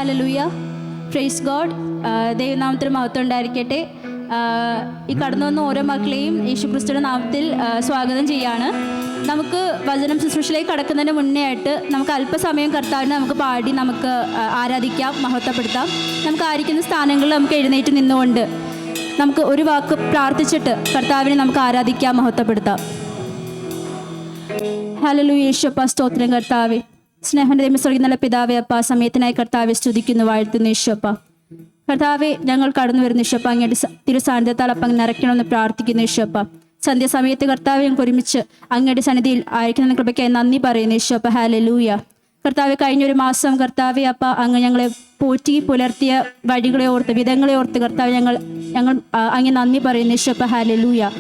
Hallelujah, praise God. ദൈവനാമത്തിന് മഹത്വം ഉണ്ടായിരിക്കട്ടെ. ഈ കടന്നു വന്ന ഓരോ മക്കളെയും യേശുക്രിസ്തുവിന്റെ നാമത്തിൽ സ്വാഗതം ചെയ്യാണ്. നമുക്ക് വചനം ശുശ്രൂഷയിലേക്ക് കടക്കുന്നതിന് മുന്നേ ആയിട്ട് നമുക്ക് അല്പസമയം കർത്താവിനെ നമുക്ക് പാടി നമുക്ക് ആരാധിക്കാം, മഹത്വപ്പെടുത്താം. നമുക്ക് ആയിരിക്കുന്ന സ്ഥാനങ്ങളിൽ നമുക്ക് എഴുന്നേറ്റ് നിന്നുകൊണ്ട് നമുക്ക് ഒരു വാക്ക് പ്രാർത്ഥിച്ചിട്ട് കർത്താവിനെ നമുക്ക് ആരാധിക്കാം, മഹത്വപ്പെടുത്താം. ഹല്ലേലൂയ, യേശുവപ്പ സ്തോത്രം കർത്താവേ. സ്നേഹന്റെ ദൈവം നല്ല പിതാവേ അപ്പ, സമയത്തിനായി കർത്താവെ സ്തുതിക്കുന്നു, വാഴ്ത്തുന്നു യേശുവപ്പ. കർത്താവെ, ഞങ്ങൾ കടന്നു വരുന്ന യേശുവപ്പ അങ്ങയുടെ തിരുസാന്നിധ്യത്താൽ അപ്പം നിറയ്ക്കണമെന്ന് പ്രാർത്ഥിക്കുന്നു യേശുവപ്പ. സന്ധ്യാസമയത്ത് കർത്താവെ ഞങ്ങൾക്ക് ഒരുമിച്ച് അങ്ങയുടെ സന്നിധിയിൽ ആയിരിക്കുന്ന കൃപയ്ക്കായി നന്ദി പറയുന്നു യേശുവപ്പ. ഹല്ലേലൂയ. കർത്താവെ, കഴിഞ്ഞൊരു മാസം കർത്താവെ അപ്പ അങ്ങ് ഞങ്ങളെ പോറ്റി പുലർത്തിയ വഴികളെ ഓർത്ത്, വിധങ്ങളെ ഓർത്ത് കർത്താവ് ഞങ്ങൾ അങ്ങ് നന്ദി പറയുന്നു യേശുവപ്പ. ഹല്ലേലൂയ.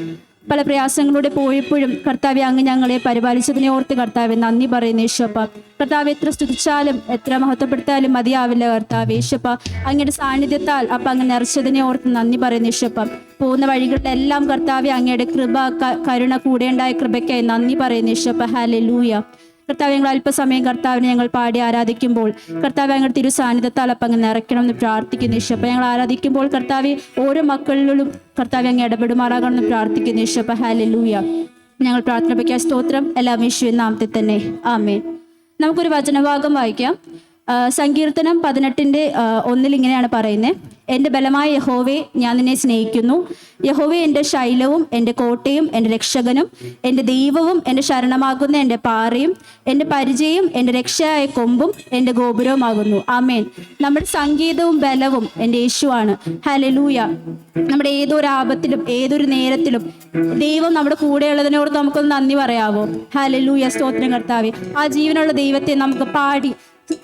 പല പ്രയാസങ്ങളിലൂടെ പോയപ്പോഴും കർത്താവെ അങ്ങ് ഞങ്ങളെ പരിപാലിച്ചതിനെ ഓർത്ത് കർത്താവെ നന്ദി പറയുന്നു യേശുവപ്പ. കർത്താവെ, എത്ര സ്തുതിച്ചാലും എത്ര മഹത്വപ്പെടുത്താലും മതിയാവില്ല കർത്താവെ. യേശുവപ്പ അങ്ങയുടെ സാന്നിധ്യത്താൽ അപ്പം അങ്ങ് നിറച്ചതിനെ ഓർത്ത് നന്ദി പറയുന്നു യേശുവപ്പ. പോകുന്ന വഴികളിലെല്ലാം കർത്താവെ അങ്ങയുടെ കൃപ കരുണ കൂടെയുണ്ടായ കൃപയ്ക്കായി നന്ദി പറയുന്നു യേശുവപ്പ. ഹല്ലേലൂയ. കർത്താവ്, ഞങ്ങൾ അല്പസമയം കർത്താവിനെ ഞങ്ങൾ പാടി ആരാധിക്കുമ്പോൾ കർത്താവ് ഞങ്ങളുടെ തിരുസാന്നിധ്യത്താൽ അപ്പം അങ്ങ് നിറയ്ക്കണമെന്ന് പ്രാർത്ഥിക്കുന്നു യേശുവപ്പ. ഞങ്ങൾ ആരാധിക്കുമ്പോൾ കർത്താവ് ഓരോ മക്കളിലും കർത്താവ് അങ്ങ് ഇടപെടുമാറാകണമെന്ന് പ്രാർത്ഥിക്കുന്നു യേശുവപ്പ. ഹല്ലേലൂയ. ഞങ്ങൾ പ്രാർത്ഥനയ്ക്കായി സ്തോത്രം. എല്ലാം യേശുവിൻ നാമത്തിൽ തന്നെ, ആമേൻ. നമുക്കൊരു വചനഭാഗം വായിക്കാം. സങ്കീർത്തനം 18:1 ഇങ്ങനെയാണ് പറയുന്നത്: എൻ്റെ ബലമായ യഹോവേ, ഞാൻ നിന്നെ സ്നേഹിക്കുന്നു. യഹോവേ, എൻ്റെ ശൈലവും എൻ്റെ കോട്ടയും എൻ്റെ രക്ഷകനും എൻ്റെ ദൈവവും എൻ്റെ ശരണമാകുന്ന എൻ്റെ പാറയും എൻ്റെ പരിചയും എൻ്റെ രക്ഷയായ കൊമ്പും എൻ്റെ ഗോപുരവുമാകുന്നു. ആമേൻ. നമ്മുടെ സംഗീതവും ബലവും എൻ്റെ യേശുവാണ്. ഹല്ലേലൂയ. നമ്മുടെ ഏതൊരു ആപത്തിലും ഏതൊരു നേരത്തിലും ദൈവം നമ്മുടെ കൂടെയുള്ളതിനോട് നമുക്കൊന്ന് നന്ദി പറയാവോ? ഹല്ലേലൂയ, സ്തോത്രം കർത്താവേ. ആ ജീവനുള്ള ദൈവത്തെ നമുക്ക് പാടി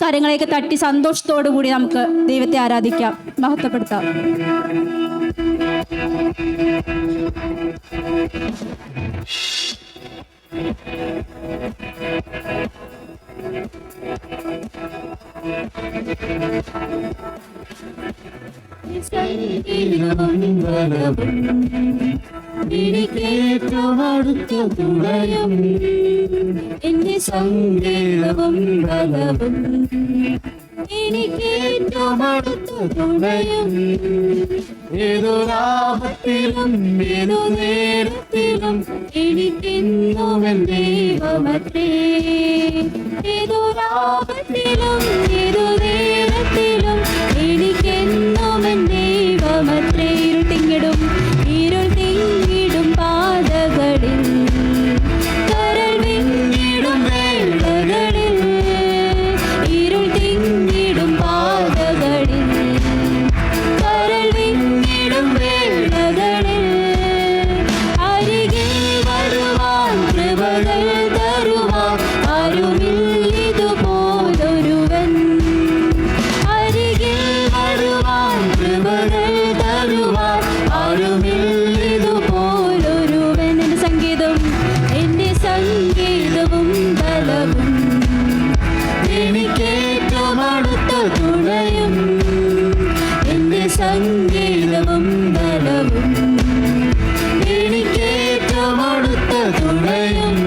കരങ്ങളെയൊക്കെ തട്ടി സന്തോഷത്തോടു കൂടി നമുക്ക് ദൈവത്തെ ആരാധിക്കാം, മഹത്വപ്പെടുത്താം. എന്റെ സംഗീതവും ബലവും എനിക്കേറ്റവും അടുത്ത തുണയും. ഏതൊരാപത്തിലും ഏതു നേരത്തിലും എനിക്കെന്നും ദൈവമത്രേ. ഏതൊരാപത്തിലും ഏതു നേരത്തിലും എനിക്കെന്നും ദൈവമത്രേ. ഇരുൾ തിങ്ങിടും പാതകളിൽ, കരൾ വിങ്ങിടും വേളകളിൽ, ഇരുൾ തിങ്ങിടും പാതകളിൽ, കരൾ വിങ്ങിടും വേളകളിൽ, അരികിൽ വരുവാൻ കൃപകൾ തരുവാൻ ആരുമില്ലിതുപോലൊരുവൻ. അരികിൽ വരുവാൻ കൃപകൾ തരുവാൻ ആരുമില്ലിതുപോലൊരുവൻ. എൻ്റെ സംഗീതവും ബലവും എനിക്കേറ്റവും അടുത്ത തുണയും. എൻ്റെ സംഗീതവും ബലവും എനിക്കേറ്റവും അടുത്ത തുണയും.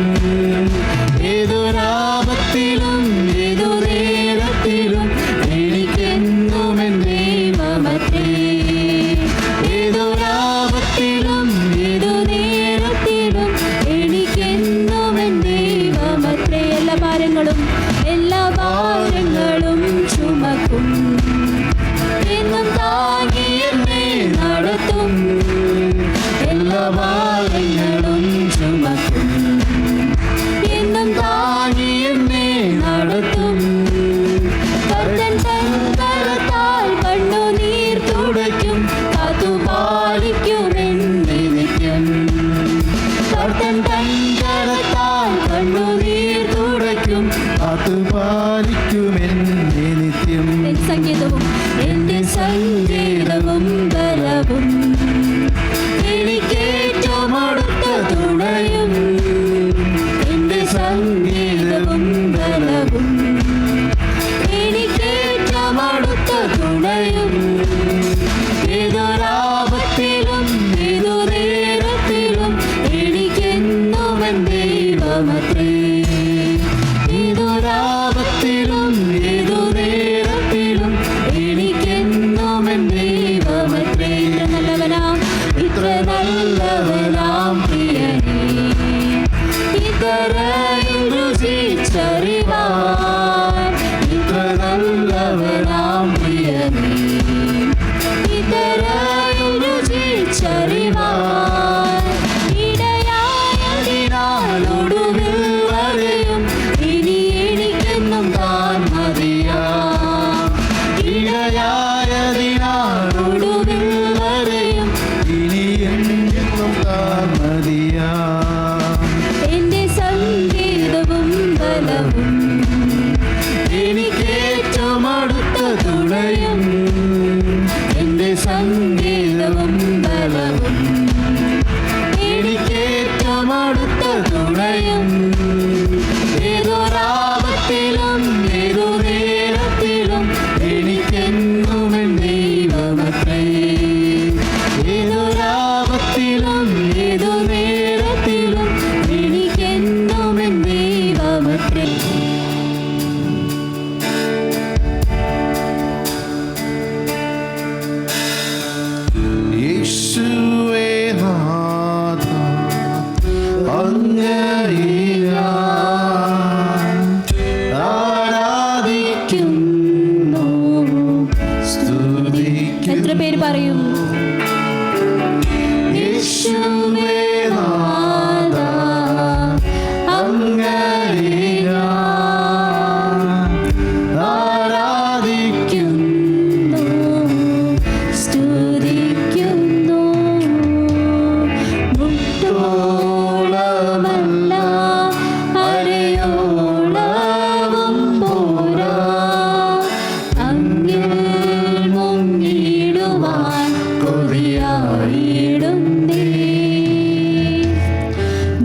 ഏതൊരാപത്തിലും ഏതു നേരത്തിലും എനിക്കെന്നും ദൈവമത്രേ. ഏതൊരാപത്തിലും ഏതു നേരത്തിലും എനിക്കെന്നും ദൈവമത്രേ. എല്ലാ ഭാരങ്ങളും ചുമക്കും എന്നും താങ്ങി എന്നെ തുണയും എൻ്റെ സംഗീതവും ബലവും എനിക്കേറ്റവും അടുത്ത തുണയും ഏതൊരാപത്തിലും ഏതു നേരത്തിലും എനിക്കെന്നും എൻ ദൈവമത്രേ ഏതൊരാപത്തിലും ഏതു നേരത്തിലും എനിക്കെന്നും എൻ ദൈവമത്രേ യേശുവേ നാഥ അങ്ങയെ ഞാൻ ആരാധിക്കുന്നു സ്തുതിക്കുന്നു. എത്ര പേര് പറയും യേശുവേ നാഥ അങ്ങയെ ഞാൻ ആരാധിക്കുന്നു സ്തുതിക്കുന്നു. മുട്ടോളമല്ല അരയോളവും പോരാ അങ്ങിൽ മുങ്ങിടുവാൻ കൊതിയായിടുന്നേ.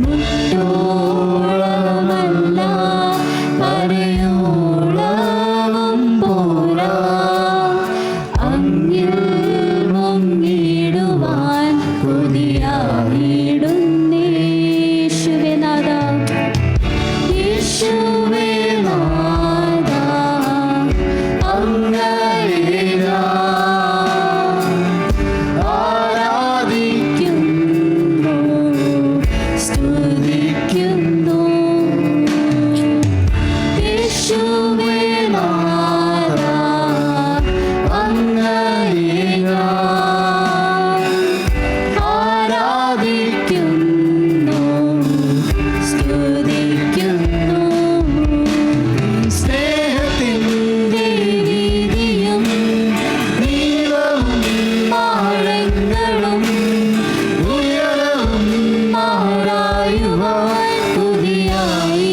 മുട്ടോളമല്ല അരയോളവും പോരാ അങ്ങിൽ മുങ്ങിടുവാൻ കൊതിയായിടുന്നേ. യേശുവേ നാഥ യേശുവേ നാഥ അങ്ങയെ ഞാൻ ആരാധിക്കുന്നു സ്തുതിക്കുന്നു. യേശുവേ നാഥ അങ്ങയെ ഞാൻ ആരാധിക്കുന്നു സ്തുതിക്കുന്നു. സ്നേഹത്തിൻ്റെ വീതിയും നീളവും ആഴങ്ങളും ഉയരവും ആരായുവാൻ കൊതിയായിടുന്നേ.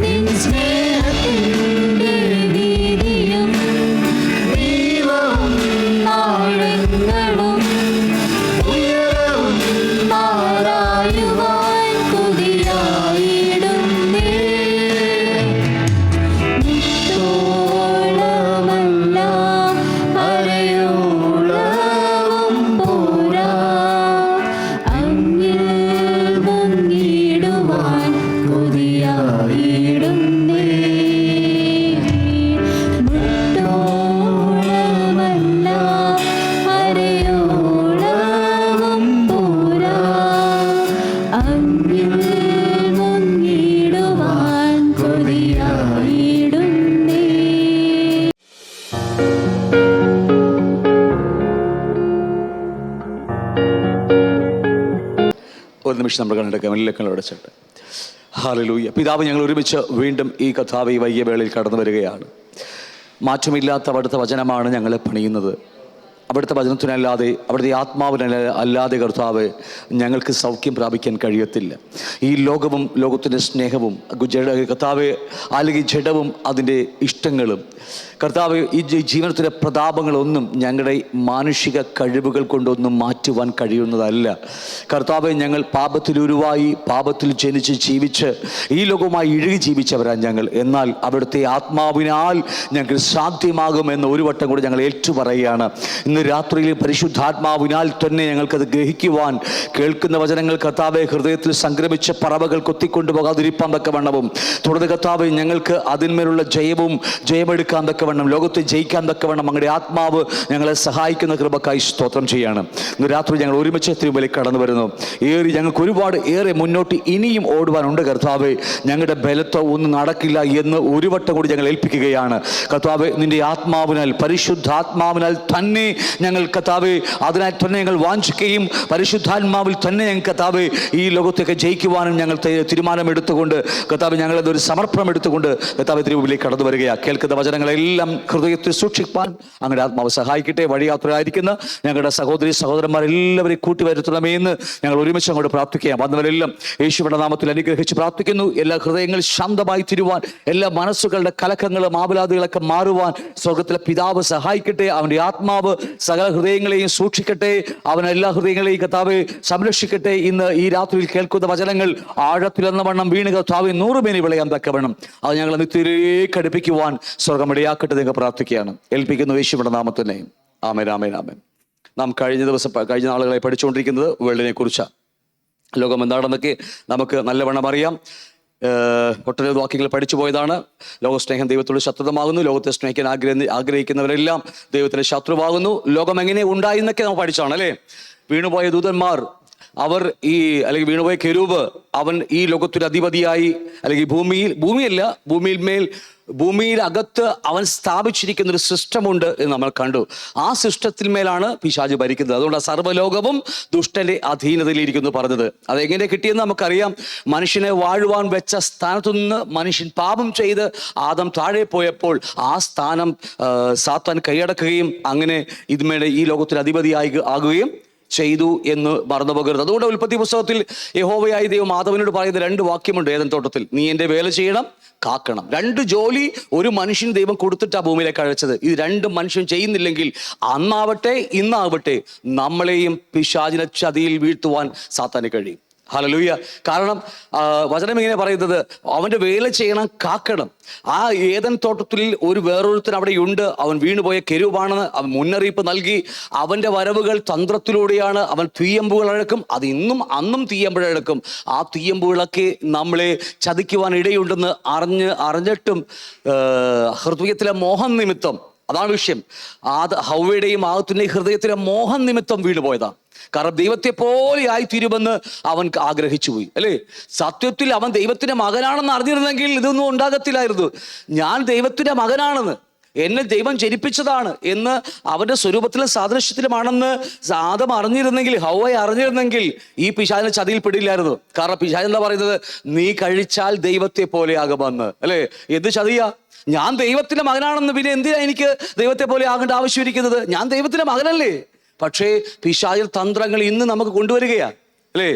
നിൻ സ്നേഹത്തിൻ്റെ വീതിയും നീളവും ആഴങ്ങളും ഉയരവും ആരായുവാൻ കൊതിയായിടുന്നേ. മുട്ടോളമല്ല അരയോളവും പോരാ അങ്ങിൽ മുങ്ങിടുവാൻ കൊതിയായിടുന്നേ. മുട്ടോളമല്ല അരയോളവും പോരാ അങ്ങിൽ മുങ്ങിടുവാൻ കൊതിയായിടുന്നേ. ഒരു നിമിഷം നമ്മൾ കണ്ടെടുക്കാം എല്ലാ കണ്ണടച്ചിട്ട്. ഹല്ലേലൂയ. പിതാവ്, ഞങ്ങൾ ഒരുമിച്ച് വീണ്ടും ഈ കർത്താവ് ഈ വൈകിയ വേളയിൽ കടന്നു വരികയാണ്. മാറ്റമില്ലാത്ത അവിടുത്തെ വചനമാണ് ഞങ്ങളെ പണിയുന്നത്. അവിടുത്തെ വചനത്തിനല്ലാതെ അവിടുത്തെ ആത്മാവിനല്ലാതെ കർത്താവ് ഞങ്ങൾക്ക് സൗഖ്യം പ്രാപിക്കാൻ കഴിയത്തില്ല. ഈ ലോകവും ലോകത്തിൻ്റെ സ്നേഹവും കർത്താവ് അല്ലെങ്കിൽ ജഡവും അതിൻ്റെ ഇഷ്ടങ്ങളും കർത്താവ് ഈ ജീവിതത്തിലെ പ്രതാപങ്ങളൊന്നും ഞങ്ങളുടെ മാനുഷിക കഴിവുകൾ കൊണ്ടൊന്നും മാറ്റുവാൻ കഴിയുന്നതല്ല. കർത്താവ്, ഞങ്ങൾ പാപത്തിൽ ഉരുവായി പാപത്തിൽ ജനിച്ച് ജീവിച്ച് ഈ ലോകവുമായി ഇഴുകി ജീവിച്ചവരാണ് ഞങ്ങൾ. എന്നാൽ അവിടുത്തെ ആത്മാവിനാൽ ഞങ്ങൾക്ക് സാധ്യമാകുമെന്ന് ഒരു വട്ടം കൂടി ഞങ്ങൾ ഏറ്റുപറയുകയാണ്. ഇന്ന് രാത്രിയിൽ പരിശുദ്ധാത്മാവിനാൽ തന്നെ ഞങ്ങൾക്കത് ഗ്രഹിക്കുവാൻ, കേൾക്കുന്ന വചനങ്ങൾ കർത്താവെ ഹൃദയത്തിൽ സംക്രമിച്ച് പറവകൾ കൊത്തിക്കൊണ്ടുപോകാതിരിപ്പാൻ തക്കവണ്ണവും, തുടർന്ന് കർത്താവ് ഞങ്ങൾക്ക് അതിന്മേലുള്ള ജയമെടുക്കാൻ തക്കവണ്ണം, ലോകത്തെ ജയിക്കാൻ തക്കവണ്ണം അങ്ങയുടെ ആത്മാവ് ഞങ്ങളെ സഹായിക്കുന്ന കൃപക്കായി സ്തോത്രം ചെയ്യാണ്. ഇന്ന് രാത്രി ഞങ്ങൾ ഒരുമിച്ച് തിരുവല്ലയിൽ കടന്നു വരുന്നു. ഞങ്ങൾക്ക് ഒരുപാട് ഏറെ മുന്നോട്ട് ഇനിയും ഓടുവാനുണ്ട് കർത്താവെ. ഞങ്ങളുടെ ബലത്തോ ഒന്നും നടക്കില്ല എന്ന് ഒരു വട്ടം കൂടി ഞങ്ങൾ ഏൽപ്പിക്കുകയാണ്. കർത്താവെ, നിന്റെ ആത്മാവിനാൽ, പരിശുദ്ധാത്മാവിനാൽ തന്നെ ഞങ്ങൾ കർത്താവേ അതിനായി തന്നെ ഞങ്ങൾ വാഞ്ചിക്കുകയും പരിശുദ്ധാത്മാവിൽ തന്നെ ഞങ്ങൾ കർത്താവേ ഈ ലോകത്തേക്ക് ജയിക്കുവാനും ഞങ്ങൾ തീരുമാനമെടുത്തുകൊണ്ട് കർത്താവ് ഞങ്ങളതൊരു സമർപ്പണം എടുത്തുകൊണ്ട് കർത്താവ് തിരുമുമ്പിലേക്ക് കടന്നു വരികയാണ്. കേൾക്കുന്ന വചനങ്ങളെല്ലാം ഹൃദയത്തിൽ സൂക്ഷിപ്പാൻ അങ്ങയുടെ ആത്മാവ് സഹായിക്കട്ടെ. വഴിയാത്രയായിരിക്കുന്ന ഞങ്ങളുടെ സഹോദരി സഹോദരന്മാരെല്ലാവരെയും കൂട്ടി വരുത്തണമേ എന്ന് ഞങ്ങൾ ഒരുമിച്ച് അങ്ങോട്ട് പ്രാർത്ഥിക്കാം. വന്നവരെല്ലാം യേശുവിന്റെ നാമത്തിൽ അനുഗ്രഹിച്ച് പ്രാർത്ഥിക്കുന്നു. എല്ലാ ഹൃദയങ്ങൾ ശാന്തമായി തിരുവാൻ, എല്ലാ മനസ്സുകളുടെ കലക്കങ്ങളും ആവലാദികളൊക്കെ മാറുവാൻ സ്വർഗത്തിലെ പിതാവ് സഹായിക്കട്ടെ. അവന്റെ ആത്മാവ് സകല ഹൃദയങ്ങളെയും സൂക്ഷിക്കട്ടെ. അവൻ എല്ലാ ഹൃദയങ്ങളെയും കർത്താവെ സംരക്ഷിക്കട്ടെ. ഇന്ന് ഈ രാത്രിയിൽ കേൾക്കുന്ന വചനങ്ങൾ ആഴത്തിലെന്ന വണ്ണം വീണ് കർത്താവെ 100 മേനി വിളയാൻ തക്കവണ്ണം അത് ഞങ്ങൾ നിത്യത്തിലേക്ക് അടുപ്പിക്കുവാൻ സ്വർഗമിടയാക്കട്ടെ നിങ്ങൾ പ്രാർത്ഥിക്കുകയാണ്. ഏൽപ്പിക്കുന്നു യേശുവിന്റെ നാമത്തിനെ. ആമേൻ, ആമേൻ, ആമേൻ. നാം കഴിഞ്ഞ നാളുകളെ പഠിച്ചുകൊണ്ടിരിക്കുന്നത് വേൾഡിനെ കുറിച്ചാണ്. ലോകം എന്താണെന്നൊക്കെ നമുക്ക് നല്ലവണ്ണം അറിയാം. ഒട്ടനവധി വാക്യങ്ങൾ പഠിച്ചു പോയതാണ്. ലോകസ്നേഹം ദൈവത്തോട് ശത്രുതമാകുന്നു. ലോകത്തെ സ്നേഹിക്കാൻ ആഗ്രഹിക്കുന്നവരെല്ലാം ദൈവത്തിന്റെ ശത്രുവാകുന്നു. ലോകം എങ്ങനെ ഉണ്ടായി എന്നൊക്കെ നമ്മൾ പഠിച്ചാണ് അല്ലേ. വീണുപോയ ദൂതന്മാർ അവർ അല്ലെങ്കിൽ വീണുപോയ കെരൂബ് അവൻ ഈ ലോകത്തിന്റെ അധിപതിയായി, അല്ലെങ്കിൽ ഭൂമിയിലകത്ത് അവൻ സ്ഥാപിച്ചിരിക്കുന്ന ഒരു സിസ്റ്റമുണ്ട് എന്ന് നമ്മൾ കണ്ടു. ആ സിസ്റ്റത്തിൽ മേലാണ് പിശാച് ഭരിക്കുന്നത്. അതുകൊണ്ട് സർവ്വലോകവും ദുഷ്ടന്റെ അധീനതയിലിരിക്കുന്നു പറഞ്ഞത്. അതെങ്ങനെ കിട്ടിയെന്ന് നമുക്കറിയാം. മനുഷ്യനെ വാഴുവാൻ വെച്ച സ്ഥാനത്തു നിന്ന് മനുഷ്യൻ പാപം ചെയ്ത് ആദം താഴെ പോയപ്പോൾ ആ സ്ഥാനം സാത്താൻ കൈയടക്കുകയും അങ്ങനെ ഇതുമേലെ ഈ ലോകത്തിന് ആകുകയും ചെയ്തു എന്ന് മറന്നു പോകരുത്. അതുകൊണ്ട് ഉൽപ്പത്തി പുസ്തകത്തിൽ യഹോവയായ ദൈവം ആദവനോട് പറയുന്ന 2 വാക്യമുണ്ട് ഏദൻ തോട്ടത്തിൽ. നീ എൻ്റെ വേല ചെയ്യണം, കാക്കണം. 2 ജോലി ഒരു മനുഷ്യന് ദൈവം കൊടുത്തിട്ടാണ് ഭൂമിയിലേക്ക് അയച്ചത്. ഇത് 2 മനുഷ്യൻ ചെയ്യുന്നില്ലെങ്കിൽ അന്നാവട്ടെ ഇന്നാവട്ടെ നമ്മളെയും പിശാചിനെ ചതിയിൽ വീഴ്ത്തുവാൻ സാത്താന് കഴിയും. ഹല്ലേലൂയ. കാരണം വചനം ഇങ്ങനെ പറയുന്നത് അവന്റെ വേല ചെയ്യണം, കാക്കണം. ആ ഏദൻ തോട്ടത്തിൽ വേറൊരുത്തൻ അവിടെയുണ്ട്. അവൻ വീണുപോയ കെരൂബാണെന്ന് അവൻ മുന്നറിയിപ്പ് നൽകി. അവന്റെ വരവുകൾ തന്ത്രത്തിലൂടെയാണ്. അവൻ തീയമ്പുകൾ അഴക്കും. അത് അന്നും തീയമ്പുഴഴക്കും. ആ തീയമ്പുകളൊക്കെ നമ്മളെ ചതിക്കുവാൻ ഇടയുണ്ടെന്ന് അറിഞ്ഞിട്ടും ഹൃദയത്തിലെ മോഹം നിമിത്തം, അതാണ് വിഷയം. ഹവ്വയുടെയും ആദത്തിന്റെയും ഹൃദയത്തിലെ മോഹം നിമിത്തം വീണുപോയതാണ്. കാരണം ദൈവത്തെ പോലെ ആയിത്തീരുമെന്ന് അവൻ ആഗ്രഹിച്ചു പോയി അല്ലേ. സത്യത്തിൽ അവൻ ദൈവത്തിന്റെ മകനാണെന്ന് അറിഞ്ഞിരുന്നെങ്കിൽ ഇതൊന്നും ഉണ്ടാകത്തില്ലായിരുന്നു. ഞാൻ ദൈവത്തിന്റെ മകനാണെന്ന്, എന്നെ ദൈവം ജനിപ്പിച്ചതാണ് എന്ന് അവന്റെ സ്വരൂപത്തിലും സാദൃശ്യത്തിലുമാണെന്ന് ആദം അറിഞ്ഞിരുന്നെങ്കിൽ, ഹവ്വ അറിഞ്ഞിരുന്നെങ്കിൽ ഈ പിശാചിന്റെ ചതിയിൽ പെടില്ലായിരുന്നു. കാരണം പിശാച് എന്താ പറയുന്നത്? നീ കഴിച്ചാൽ ദൈവത്തെ പോലെ ആകുമെന്ന് അല്ലേ. എന്ത് ചതിയാ? ഞാൻ ദൈവത്തിന്റെ മകനാണെന്ന്, പിന്നെ എന്തിനാ എനിക്ക് ദൈവത്തെ പോലെ ആകേണ്ട ആവശ്യമിരിക്കുന്നത്? ഞാൻ ദൈവത്തിന്റെ മകനല്ലേ. പക്ഷേ പിശാചിന്റെ തന്ത്രങ്ങൾ ഇന്ന് നമുക്ക് കൊണ്ടുവരികയാ അല്ലേ.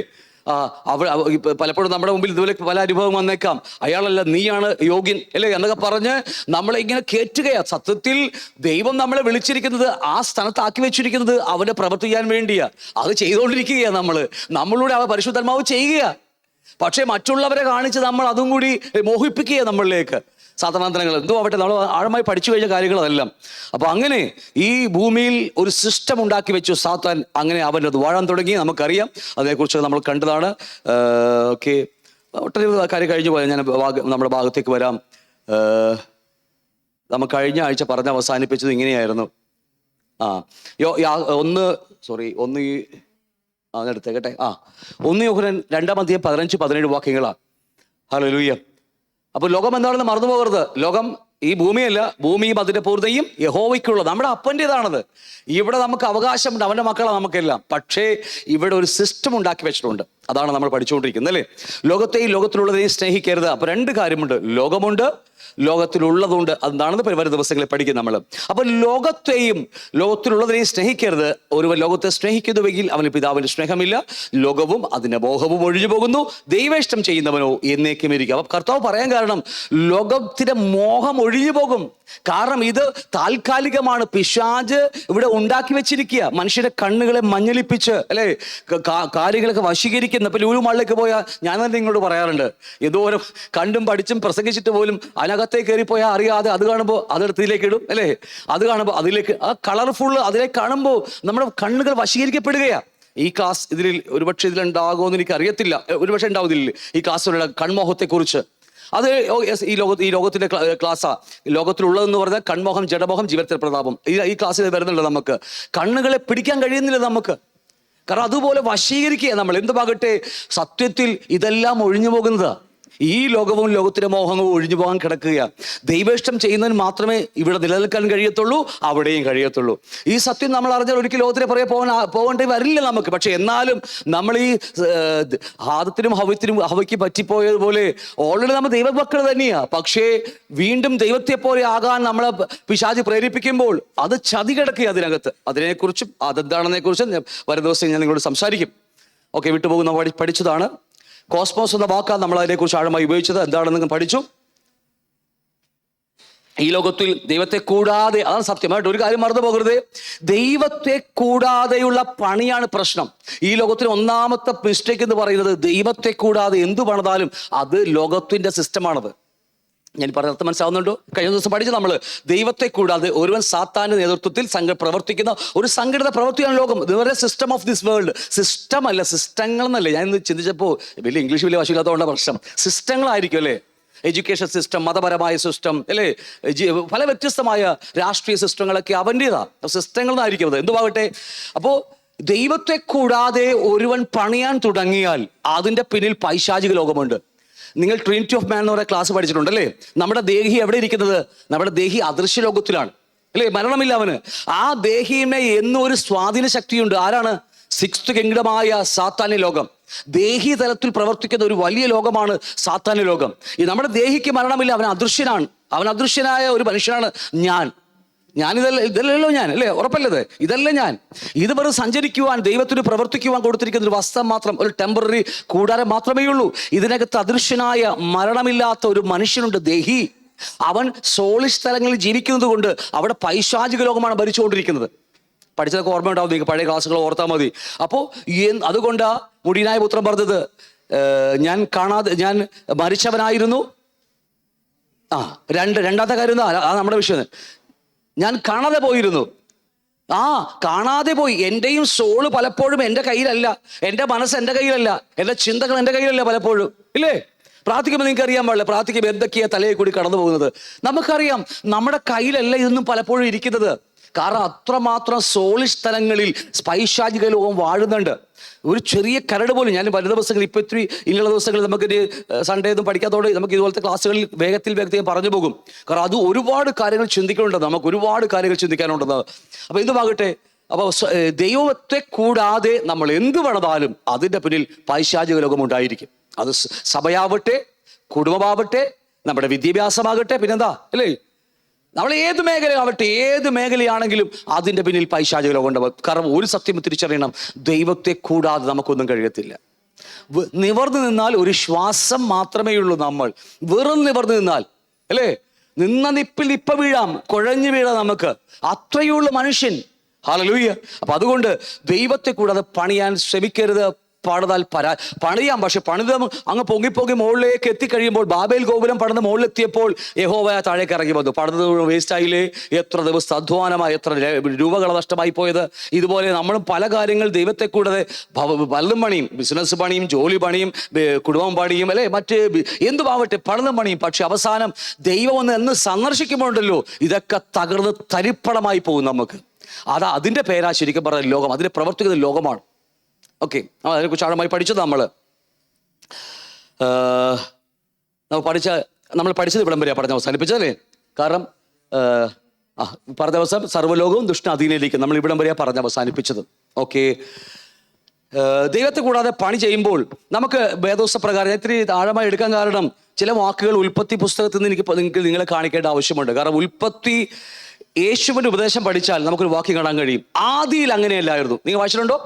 പലപ്പോഴും നമ്മുടെ മുമ്പിൽ ഇതുപോലെ പല അനുഭവം വന്നേക്കാം. അയാളല്ല, നീയാണ് യോഗ്യൻ അല്ലേ എന്നൊക്കെ പറഞ്ഞ് നമ്മളെ ഇങ്ങനെ കയറ്റുകയാ. സത്യത്തിൽ ദൈവം നമ്മളെ വിളിച്ചിരിക്കുന്നത്, ആ സ്ഥാനത്താക്കി വെച്ചിരിക്കുന്നത് അവനെ പ്രവർത്തിക്കാൻ വേണ്ടിയാ. അത് ചെയ്തുകൊണ്ടിരിക്കുകയാ. നമ്മളിലൂടെ പരിശുദ്ധാത്മാവ് ചെയ്യുകയാ. പക്ഷേ മറ്റുള്ളവരെ കാണിച്ച് നമ്മൾ അതും കൂടി മോഹിപ്പിക്കുക നമ്മളിലേക്ക്. സാധാരണങ്ങൾ എന്തോ ആവട്ടെ, നമ്മൾ ആഴമായി പഠിച്ചു കഴിഞ്ഞ കാര്യങ്ങളതെല്ലാം. അപ്പൊ അങ്ങനെ ഈ ഭൂമിയിൽ ഒരു സിസ്റ്റം ഉണ്ടാക്കി വെച്ചു സാത്താൻ. അങ്ങനെ അവൻ്റെ അത് വാഴാൻ തുടങ്ങി. നമുക്കറിയാം, അതിനെക്കുറിച്ച് നമ്മൾ കണ്ടതാണ്. ഓക്കെ, ഒട്ടനവധി കാര്യം കഴിഞ്ഞു പോയാൽ ഞാൻ നമ്മുടെ ഭാഗത്തേക്ക് വരാം. നമ്മൾ കഴിഞ്ഞ ആഴ്ച പറഞ്ഞ് അവസാനിപ്പിച്ചത് ഇങ്ങനെയായിരുന്നു. എടുത്തേക്കട്ടെ. 1 യോഹന്നാൻ 2:15-17 വാക്യങ്ങളാണ്. ഹല്ലേലൂയ. അപ്പൊ ലോകം എന്താണെന്ന് മറന്നു പോകരുത്. ലോകം ഈ ഭൂമിയല്ല, ഭൂമിയും അതിന്റെ പൂർണ്ണയും യഹോവയ്ക്കുള്ളത്, നമ്മുടെ അപ്പൻ്റെതാണത്. ഇവിടെ നമുക്ക് അവകാശമുണ്ട്, അവന്റെ മക്കളാണ് നമുക്കെല്ലാം. പക്ഷേ ഇവിടെ ഒരു സിസ്റ്റം ഉണ്ടാക്കി വെച്ചിട്ടുണ്ട്. അതാണ് നമ്മൾ പഠിച്ചുകൊണ്ടിരിക്കുന്നത് അല്ലേ. ലോകത്തെയും ലോകത്തിലുള്ളതിനെയും സ്നേഹിക്കരുത്. അപ്പൊ 2 കാര്യമുണ്ട്. ലോകമുണ്ട്, ലോകത്തിലുള്ളതുണ്ട്. അതാണെന്ന് വരും ദിവസങ്ങളിൽ പഠിക്കും നമ്മൾ. അപ്പൊ ലോകത്തെയും ലോകത്തിലുള്ളതിനെയും സ്നേഹിക്കരുത്. ഒരുവൻ ലോകത്തെ സ്നേഹിക്കുന്നുവെങ്കിൽ അവന് പിതാവിന്റെ സ്നേഹമില്ല. ലോകവും അതിന്റെ മോഹവും ഒഴിഞ്ഞു പോകുന്നു, ദൈവേഷ്ടം ചെയ്യുന്നവനോ എന്നേക്കും ഇരിക്കും. അപ്പൊ കർത്താവ് പറയാൻ കാരണം, ലോകത്തിന്റെ മോഹം ഒഴിഞ്ഞു പോകും. കാരണം ഇത് താൽക്കാലികമാണ്. പിശാച് ഇവിടെ ഉണ്ടാക്കി വെച്ചിരിക്കുക. മനുഷ്യന്റെ കണ്ണുകളെ മഞ്ഞളിപ്പിച്ച് അല്ലെ, കാര്യങ്ങളൊക്കെ വശീകരിക്കുന്ന. ഇപ്പൊ ലൂലു മാളിലേക്ക് പോയാൽ ഞാൻ തന്നെ നിങ്ങളോട് പറയാറുണ്ട്, എന്തോരം കണ്ടും പഠിച്ചും പ്രസംഗിച്ചിട്ട് പോലും അതിനകത്തേക്ക് കയറിപ്പോയാൽ അറിയാതെ അത് കാണുമ്പോൾ അതെടുത്ത് ഇതിലേക്ക് ഇടും അല്ലേ. അത് കാണുമ്പോൾ അതിലേക്ക് ആ കളർഫുള്ള് അതിലേക്ക് കാണുമ്പോൾ നമ്മുടെ കണ്ണുകൾ വശീകരിക്കപ്പെടുകയാണ്. ഈ ക്ലാസ് ഒരുപക്ഷെ ഇതിലുണ്ടാകുമെന്ന് എനിക്ക് അറിയത്തില്ല, ഒരുപക്ഷെ ഉണ്ടാവുന്നില്ല ഈ ക്ലാസ്സുകളുടെ കൺമോഹത്തെക്കുറിച്ച്. അത് ഈ ലോകത്തിന്റെ ക്ലാസ്സാ. ലോകത്തിലുള്ളതെന്ന് പറഞ്ഞാൽ കൺമോഹം, ജഡമോഹം, ജീവിതത്തിലെ പ്രതാപം. ഈ ക്ലാസ്സിൽ വരുന്നുണ്ട്. നമുക്ക് കണ്ണുകളെ പിടിക്കാൻ കഴിയുന്നില്ല നമുക്ക്. കാരണം അതുപോലെ വശീകരിക്കുക നമ്മൾ. എന്തുമാകട്ടെ, സത്യത്തിൽ ഇതെല്ലാം ഒഴിഞ്ഞു പോകുന്നത്. ഈ ലോകവും ലോകത്തിലെ മോഹങ്ങളും ഒഴിഞ്ഞു പോകാൻ കിടക്കുകയാണ്. ദൈവേഷ്ടം ചെയ്യുന്നതിന് മാത്രമേ ഇവിടെ നിലനിൽക്കാൻ കഴിയത്തുള്ളൂ, അവിടെയും കഴിയത്തുള്ളൂ. ഈ സത്യം നമ്മൾ അറിഞ്ഞാൽ ഒരിക്കലും ലോകത്തിലെ പുറകെ പോകേണ്ടി വരില്ല നമുക്ക്. പക്ഷെ എന്നാലും നമ്മൾ ഈ ആദത്തിനും ഹവയ്ക്ക് പറ്റിപ്പോയതുപോലെ ഓൾറെഡി നമ്മൾ ദൈവമക്കൾ തന്നെയാണ്. പക്ഷേ വീണ്ടും ദൈവത്തെ പോലെ ആകാൻ നമ്മളെ പിശാച് പ്രേരിപ്പിക്കുമ്പോൾ അത് ചതി കിടക്കുക അതിനകത്ത്. അതിനെക്കുറിച്ചും അതെന്താണെന്നെ കുറിച്ചും വരും ദിവസം ഞാൻ നിങ്ങളോട് സംസാരിക്കും. ഓക്കെ, വിട്ടുപോകുന്ന പഠിച്ചതാണ്. കോസ്മോസ് എന്ന വാക്കാണ് നമ്മൾ അതിനെക്കുറിച്ച് ആഴമായി ഉപയോഗിച്ചത്. എന്താണെന്ന് നിങ്ങൾ പഠിച്ചു. ഈ ലോകത്തിൽ ദൈവത്തെ കൂടാതെ, അതാണ് സത്യമായിട്ട് ഒരു കാര്യം മറന്നു പോകരുത്, ദൈവത്തെ കൂടാതെയുള്ള പണിയാണ് പ്രശ്നം. ഈ ലോകത്തിൽ ഒന്നാമത്തെ മിസ്റ്റേക്ക് എന്ന് പറയുന്നത് ദൈവത്തെ കൂടാതെ എന്തു പണിതാലും അത് ലോകത്തിന്റെ സിസ്റ്റമാണത്. ഞാൻ പറഞ്ഞത് മനസ്സിലാവുന്നുണ്ടോ? കഴിഞ്ഞ ദിവസം പഠിച്ചു നമ്മൾ, ദൈവത്തെ കൂടാതെ ഒരുവൻ സാത്താന്റെ നേതൃത്വത്തിൽ പ്രവർത്തിക്കുന്ന ഒരു സംഘടിത പ്രവൃത്തിയാണ് ലോകം. ഇതുവരെ system of this world. System അല്ല, സിസ്റ്റങ്ങൾ എന്നല്ലേ. ഞാൻ ഇന്ന് ചിന്തിച്ചപ്പോൾ വലിയ ഇംഗ്ലീഷ് വലിയ വശമില്ലാത്തതുകൊണ്ട് പ്രശ്നം. സിസ്റ്റങ്ങളായിരിക്കും അല്ലേ? എഡ്യൂക്കേഷൻ സിസ്റ്റം, മതപരമായ സിസ്റ്റം അല്ലേ, പല വ്യത്യസ്തമായ രാഷ്ട്രീയ സിസ്റ്റങ്ങളൊക്കെ അവൻ്റെതാ. സിസ്റ്റങ്ങൾ എന്നായിരിക്കും അത്. എന്തുവാകട്ടെ, അപ്പോൾ ദൈവത്തെ കൂടാതെ ഒരുവൻ പണിയാൻ തുടങ്ങിയാൽ അതിൻ്റെ പിന്നിൽ പൈശാചിക ലോകമുണ്ട്. നിങ്ങൾ ട്രിനിറ്റി ഓഫ് മാൻ എന്ന് പറയുന്ന ക്ലാസ് പഠിച്ചിട്ടുണ്ടല്ലേ? നമ്മുടെ ദേഹി എവിടെ ഇരിക്കുന്നത്? നമ്മുടെ ദേഹി അദൃശ്യ ലോകത്തിലാണ് അല്ലേ? മരണമില്ല അവന്. ആ ദേഹിയുമേ എന്നും ഒരു സ്വാധീന ശക്തിയുണ്ട്. ആരാണ്? സിക്സ്ത് കിങ്ഡമായ സാത്താന്യ ലോകം. ദേഹി തലത്തിൽ പ്രവർത്തിക്കുന്ന ഒരു വലിയ ലോകമാണ് സാത്താന്യ ലോകം. ഈ നമ്മുടെ ദേഹിക്ക് മരണമില്ല, അവൻ അദൃശ്യനാണ്. അവൻ അദൃശ്യനായ ഒരു മനുഷ്യനാണ് ഇതല്ലല്ലോ ഞാൻ അല്ലേ? ഉറപ്പല്ലത്? ഇതല്ല ഞാൻ. ഇത് വെറും സഞ്ചരിക്കുവാൻ, ദൈവത്തിന് പ്രവർത്തിക്കുവാൻ കൊടുത്തിരിക്കുന്ന ഒരു വസ്ത്രം മാത്രം, ഒരു ടെമ്പററി കൂടാരം മാത്രമേ ഉള്ളൂ. ഇതിനകത്ത് അദൃശ്യനായ മരണമില്ലാത്ത ഒരു മനുഷ്യനുണ്ട്, ദേഹി. അവൻ സോളിഷ് സ്ഥലങ്ങളിൽ ജീവിക്കുന്നത് കൊണ്ട് അവിടെ പൈശാചിക ലോകമാണ് ഭരിച്ചുകൊണ്ടിരിക്കുന്നത്. പഠിച്ചതൊക്കെ ഓർമ്മയുണ്ടാവും നിങ്ങൾക്ക്, പഴയ ക്ലാസ്സുകൾ ഓർത്താൽ മതി. അപ്പോൾ അതുകൊണ്ടാ മുടിയനായ പുത്രൻ പറഞ്ഞത്, ഞാൻ മരിച്ചവനായിരുന്നു. രണ്ടാമത്തെ കാര്യം ആ നമ്മുടെ വിഷയം, ഞാൻ കാണാതെ പോയിരുന്നു. കാണാതെ പോയി. എൻ്റെയും സോള് പലപ്പോഴും എൻ്റെ കയ്യിലല്ല, എൻ്റെ മനസ്സ് എൻ്റെ കയ്യിലല്ല, എൻ്റെ ചിന്തകൾ എൻ്റെ കയ്യിലല്ല പലപ്പോഴും, ഇല്ലേ? പ്രാർത്ഥിക്കുമ്പോൾ നിങ്ങൾക്ക് അറിയാൻ പാടില്ല, പ്രാർത്ഥിക്കുമ്പോൾ എന്തൊക്കെയാണ് തലയിൽ കൂടി കടന്നു പോകുന്നത്. നമുക്കറിയാം നമ്മുടെ കയ്യിലല്ല ഇതൊന്നും പലപ്പോഴും ഇരിക്കുന്നത്. കാരണം അത്രമാത്രം സോളിഷ് സ്ഥലങ്ങളിൽ പൈശാചിക ലോകം വാഴുന്നുണ്ട്. ഒരു ചെറിയ കരട് പോലും, ഞാൻ വരുന്ന ദിവസങ്ങളിൽ ഇപ്പോൾ ഇത്തിരി ഇങ്ങനെയുള്ള ദിവസങ്ങളിൽ നമുക്കൊരു സൺഡേ ഒന്നും പഠിക്കാത്തതോടെ നമുക്ക് ഇതുപോലത്തെ ക്ലാസ്സുകളിൽ വേഗത്തിൽ പറഞ്ഞു പോകും. കാരണം അത് ഒരുപാട് കാര്യങ്ങൾ ചിന്തിക്കാനുണ്ട്, നമുക്ക് ഒരുപാട് കാര്യങ്ങൾ ചിന്തിക്കാനുണ്ടെന്ന്. അപ്പോൾ എന്തുമാകട്ടെ, അപ്പോൾ ദൈവത്തെ കൂടാതെ നമ്മൾ എന്ത് പണിതാലും അതിൻ്റെ പിന്നിൽ പൈശാചിക ലോകം ഉണ്ടായിരിക്കും. അത് സഭയാവട്ടെ, കുടുംബമാവട്ടെ, നമ്മുടെ വിദ്യാഭ്യാസമാകട്ടെ, പിന്നെന്താ അല്ലേ, നമ്മൾ ഏത് മേഖലയാവട്ടെ, ഏത് മേഖലയാണെങ്കിലും അതിൻ്റെ പിന്നിൽ പൈശാചിക ലോകം ഉണ്ടാവും. കാരണം ഒരു സത്യം തിരിച്ചറിയണം, ദൈവത്തെ കൂടാതെ നമുക്കൊന്നും കഴിയത്തില്ല. നിവർന്നു നിന്നാൽ ഒരു ശ്വാസം മാത്രമേ ഉള്ളൂ. നമ്മൾ വെറും നിവർന്നു നിന്നാൽ അല്ലേ, നിന്ന നിപ്പിൽ നിപ്പ വീഴാം, കുഴഞ്ഞു വീഴാം നമുക്ക്. അത്രയുള്ള മനുഷ്യൻ. ഹല്ലേലൂയ. അപ്പൊ അതുകൊണ്ട് ദൈവത്തെ കൂടാതെ പണിയാൻ ശ്രമിക്കരുത്. പണിയാം, പക്ഷെ പണിത് അങ്ങ് പൊങ്ങി മുകളിലേക്ക് എത്തിക്കഴിയുമ്പോൾ, ബാബേൽ ഗോപുരം പണിത് മുകളിലെത്തിയപ്പോൾ യഹോവ താഴേക്ക് ഇറങ്ങി വന്നു. പണിത് വേസ്റ്റായില്ലേ? എത്ര ദിവസം അധ്വാനമായി, എത്ര രൂപകൾ നഷ്ടമായി പോയത്. ഇതുപോലെ നമ്മളും പല കാര്യങ്ങൾ ദൈവത്തെ കൂടാതെ പലതും പണിയും, ബിസിനസ് പണിയും, ജോലി പണിയും, കുടുംബം പണിയും അല്ലെ, മറ്റ് എന്തുമാവട്ടെ പലതും പണിയും. പക്ഷെ അവസാനം ദൈവം എന്ന് സന്ദർശിക്കുമ്പോഴുണ്ടല്ലോ, ഇതൊക്കെ തകർന്ന് തരിപ്പണമായി പോകും നമുക്ക്. അതിൻ്റെ പേരാ ശരിക്കും പറഞ്ഞ ലോകം, അതിനെ പ്രവർത്തിക്കുന്ന ലോകമാണ്. ഓക്കെ, അതിനെക്കുറിച്ച് ആഴമായി പഠിച്ചത് നമ്മൾ പഠിച്ചത് ഇവിടം വരെയാണ് പറഞ്ഞ് അവസാനിപ്പിച്ചതല്ലേ. കാരണം പറഞ്ഞ ദിവസം സർവ്വലോകവും ദുഷ്ട അധീനയിലേക്ക് നമ്മൾ ഇവിടം വരെയാണ് പറഞ്ഞ് അവസാനിപ്പിച്ചത്. ഓക്കെ, ദൈവത്തെ കൂടാതെ പണി ചെയ്യുമ്പോൾ നമുക്ക് വേദോസ്ത പ്രകാരം ഇത്തിരി ആഴമായി എടുക്കാൻ കാരണം ചില വാക്കുകൾ ഉൽപ്പത്തി പുസ്തകത്തിൽ നിന്ന് നിങ്ങളെ കാണിക്കേണ്ട ആവശ്യമുണ്ട്. കാരണം ഉൽപ്പത്തി യേശുവിൻ്റെ ഉപദേശം പഠിച്ചാൽ നമുക്കൊരു വാക്യം കാണാൻ കഴിയും. ആദിയിൽ അങ്ങനെയല്ലായിരുന്നു. നിങ്ങൾ വായിച്ചിട്ടുണ്ടോ?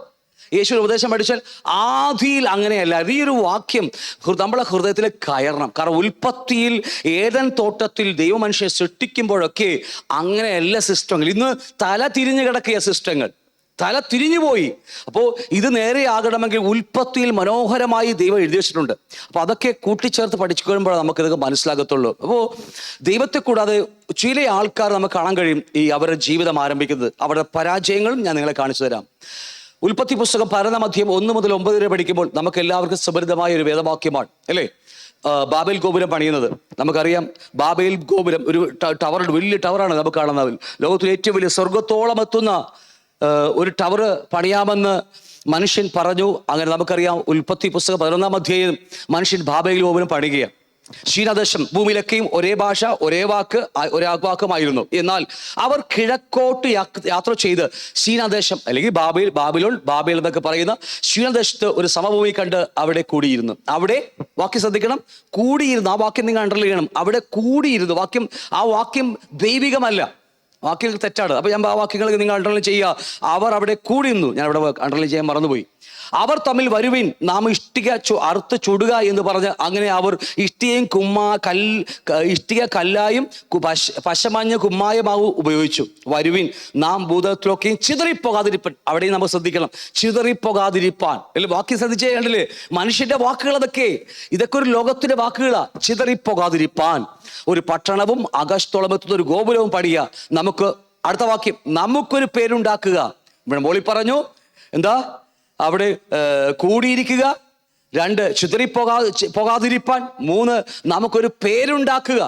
യേശുവിൻ്റെ ഉപദേശം പഠിച്ചാൽ ആദിയിൽ അങ്ങനെയല്ല. ഈ ഒരു വാക്യം നമ്മളെ ഹൃദയത്തിൽ കയറണം. കാരണം ഉൽപ്പത്തിയിൽ ഏദൻ തോട്ടത്തിൽ ദൈവമനുഷ്യനെ സൃഷ്ടിക്കുമ്പോഴൊക്കെ അങ്ങനെയല്ല സിസ്റ്റങ്ങൾ. ഇന്ന് തല തിരിഞ്ഞു കിടക്കിയ സിസ്റ്റങ്ങൾ, തല തിരിഞ്ഞുപോയി. അപ്പോൾ ഇത് നേരെയാകണമെങ്കിൽ ഉൽപ്പത്തിയിൽ മനോഹരമായി ദൈവം എഴുതി വെച്ചിട്ടുണ്ട്. അപ്പോൾ അതൊക്കെ കൂട്ടിച്ചേർത്ത് പഠിച്ചുകൊള്ളുമ്പോഴാണ് നമുക്കിതൊക്കെ മനസ്സിലാകത്തുള്ളൂ. അപ്പോൾ ദൈവത്തെ കൂടാതെ ചില ആൾക്കാർ നമുക്ക് കാണാൻ കഴിയും ഈ അവരുടെ ജീവിതം ആരംഭിക്കുന്നത്. അവരുടെ പരാജയങ്ങളും ഞാൻ നിങ്ങളെ കാണിച്ചു തരാം. ഉൽപ്പത്തി പുസ്തകം 12-ാം അധ്യായം 1 മുതൽ 9 വരെ പഠിക്കുമ്പോൾ നമുക്ക് എല്ലാവർക്കും സുപരിതമായ ഒരു വേദവാക്യമാണ് അല്ലേ. ബാബേൽ ഗോപുരം പണിയുന്നത് നമുക്കറിയാം. ബാബേൽ ഗോപുരം ഒരു ടവർ, വലിയ ടവറാണ് നമുക്ക് കാണുന്നത്. ലോകത്തിലെ ഏറ്റവും വലിയ സ്വർഗത്തോളം എത്തുന്ന ഒരു ടവർ പണിയാമെന്ന് മനുഷ്യൻ പറഞ്ഞു. അങ്ങനെ നമുക്കറിയാം ഉൽപ്പത്തി പുസ്തകം 11-ാം അധ്യായം മനുഷ്യൻ ബാബേൽ ഗോപുരം പണിയുകയാണ്. ക്ഷീണദേശം ഭൂമിയിലൊക്കെയും ഒരേ ഭാഷ, ഒരേ വാക്ക്, ഒരേ വാക്കുമായിരുന്നു. എന്നാൽ അവർ കിഴക്കോട്ട് യാത്ര ചെയ്ത് ക്ഷീണദേശം അല്ലെങ്കിൽ ബാബേൽ എന്നൊക്കെ പറയുന്ന ക്ഷീണദേശത്ത് ഒരു സമഭൂമി കണ്ട് അവിടെ കൂടിയിരുന്നു. അവിടെ വാക്യം ശ്രദ്ധിക്കണം, കൂടിയിരുന്നു. ആ വാക്യം നിങ്ങൾ അണ്ടർലൈൻ ചെയ്യണം. അവിടെ കൂടിയിരുന്നു. ആ വാക്യം ദൈവികമല്ല, വാക്യങ്ങൾ തെറ്റാണ്. അപ്പൊ ഞാൻ ആ വാക്യങ്ങൾ നിങ്ങൾ അണ്ടർലൈൻ ചെയ്യുക. അവർ അവിടെ കൂടിയിരുന്നു. ഞാൻ അവിടെ അണ്ടർലൈൻ ചെയ്യാൻ മറന്നുപോയി. അവർ തമ്മിൽ വരുവിൻ, നാം ഇഷ്ടിക അറുത്ത് ചുടുക എന്ന് പറഞ്ഞ് അങ്ങനെ അവർ ഇഷ്ടികയും ഇഷ്ടിക കല്ലായും പശമഞ്ഞ കുമ്മായമാവും ഉപയോഗിച്ചു. വരുവിൻ, നാം ഭൂതലത്തിലൊക്കെയും ചിതറിപ്പോകാതിരിപ്പാൻ. അവിടെയും നമ്മൾ ശ്രദ്ധിക്കണം, ചിതറിപ്പോകാതിരിപ്പാൻ. അല്ലെ വാക്യം ശ്രദ്ധിച്ചേ കണ്ടില്ലേ? മനുഷ്യന്റെ വാക്കുകൾ ഇതൊക്കെ ഒരു ലോകത്തിന്റെ വാക്കുകളാ. ചിതറിപ്പോകാതിരിപ്പാൻ ഒരു പട്ടണവും ആകാശത്തോളം എത്തുന്ന ഒരു ഗോപുരവും പണിയുക. നമുക്ക് അടുത്ത വാക്യം, നമുക്കൊരു പേരുണ്ടാക്കുക. ഇവിടെ മോളി പറഞ്ഞു എന്താ? അവിടെ കൂടിയിരിക്കുക. 2 പോകാതിരിപ്പാൻ. 3 നമുക്കൊരു പേരുണ്ടാക്കുക.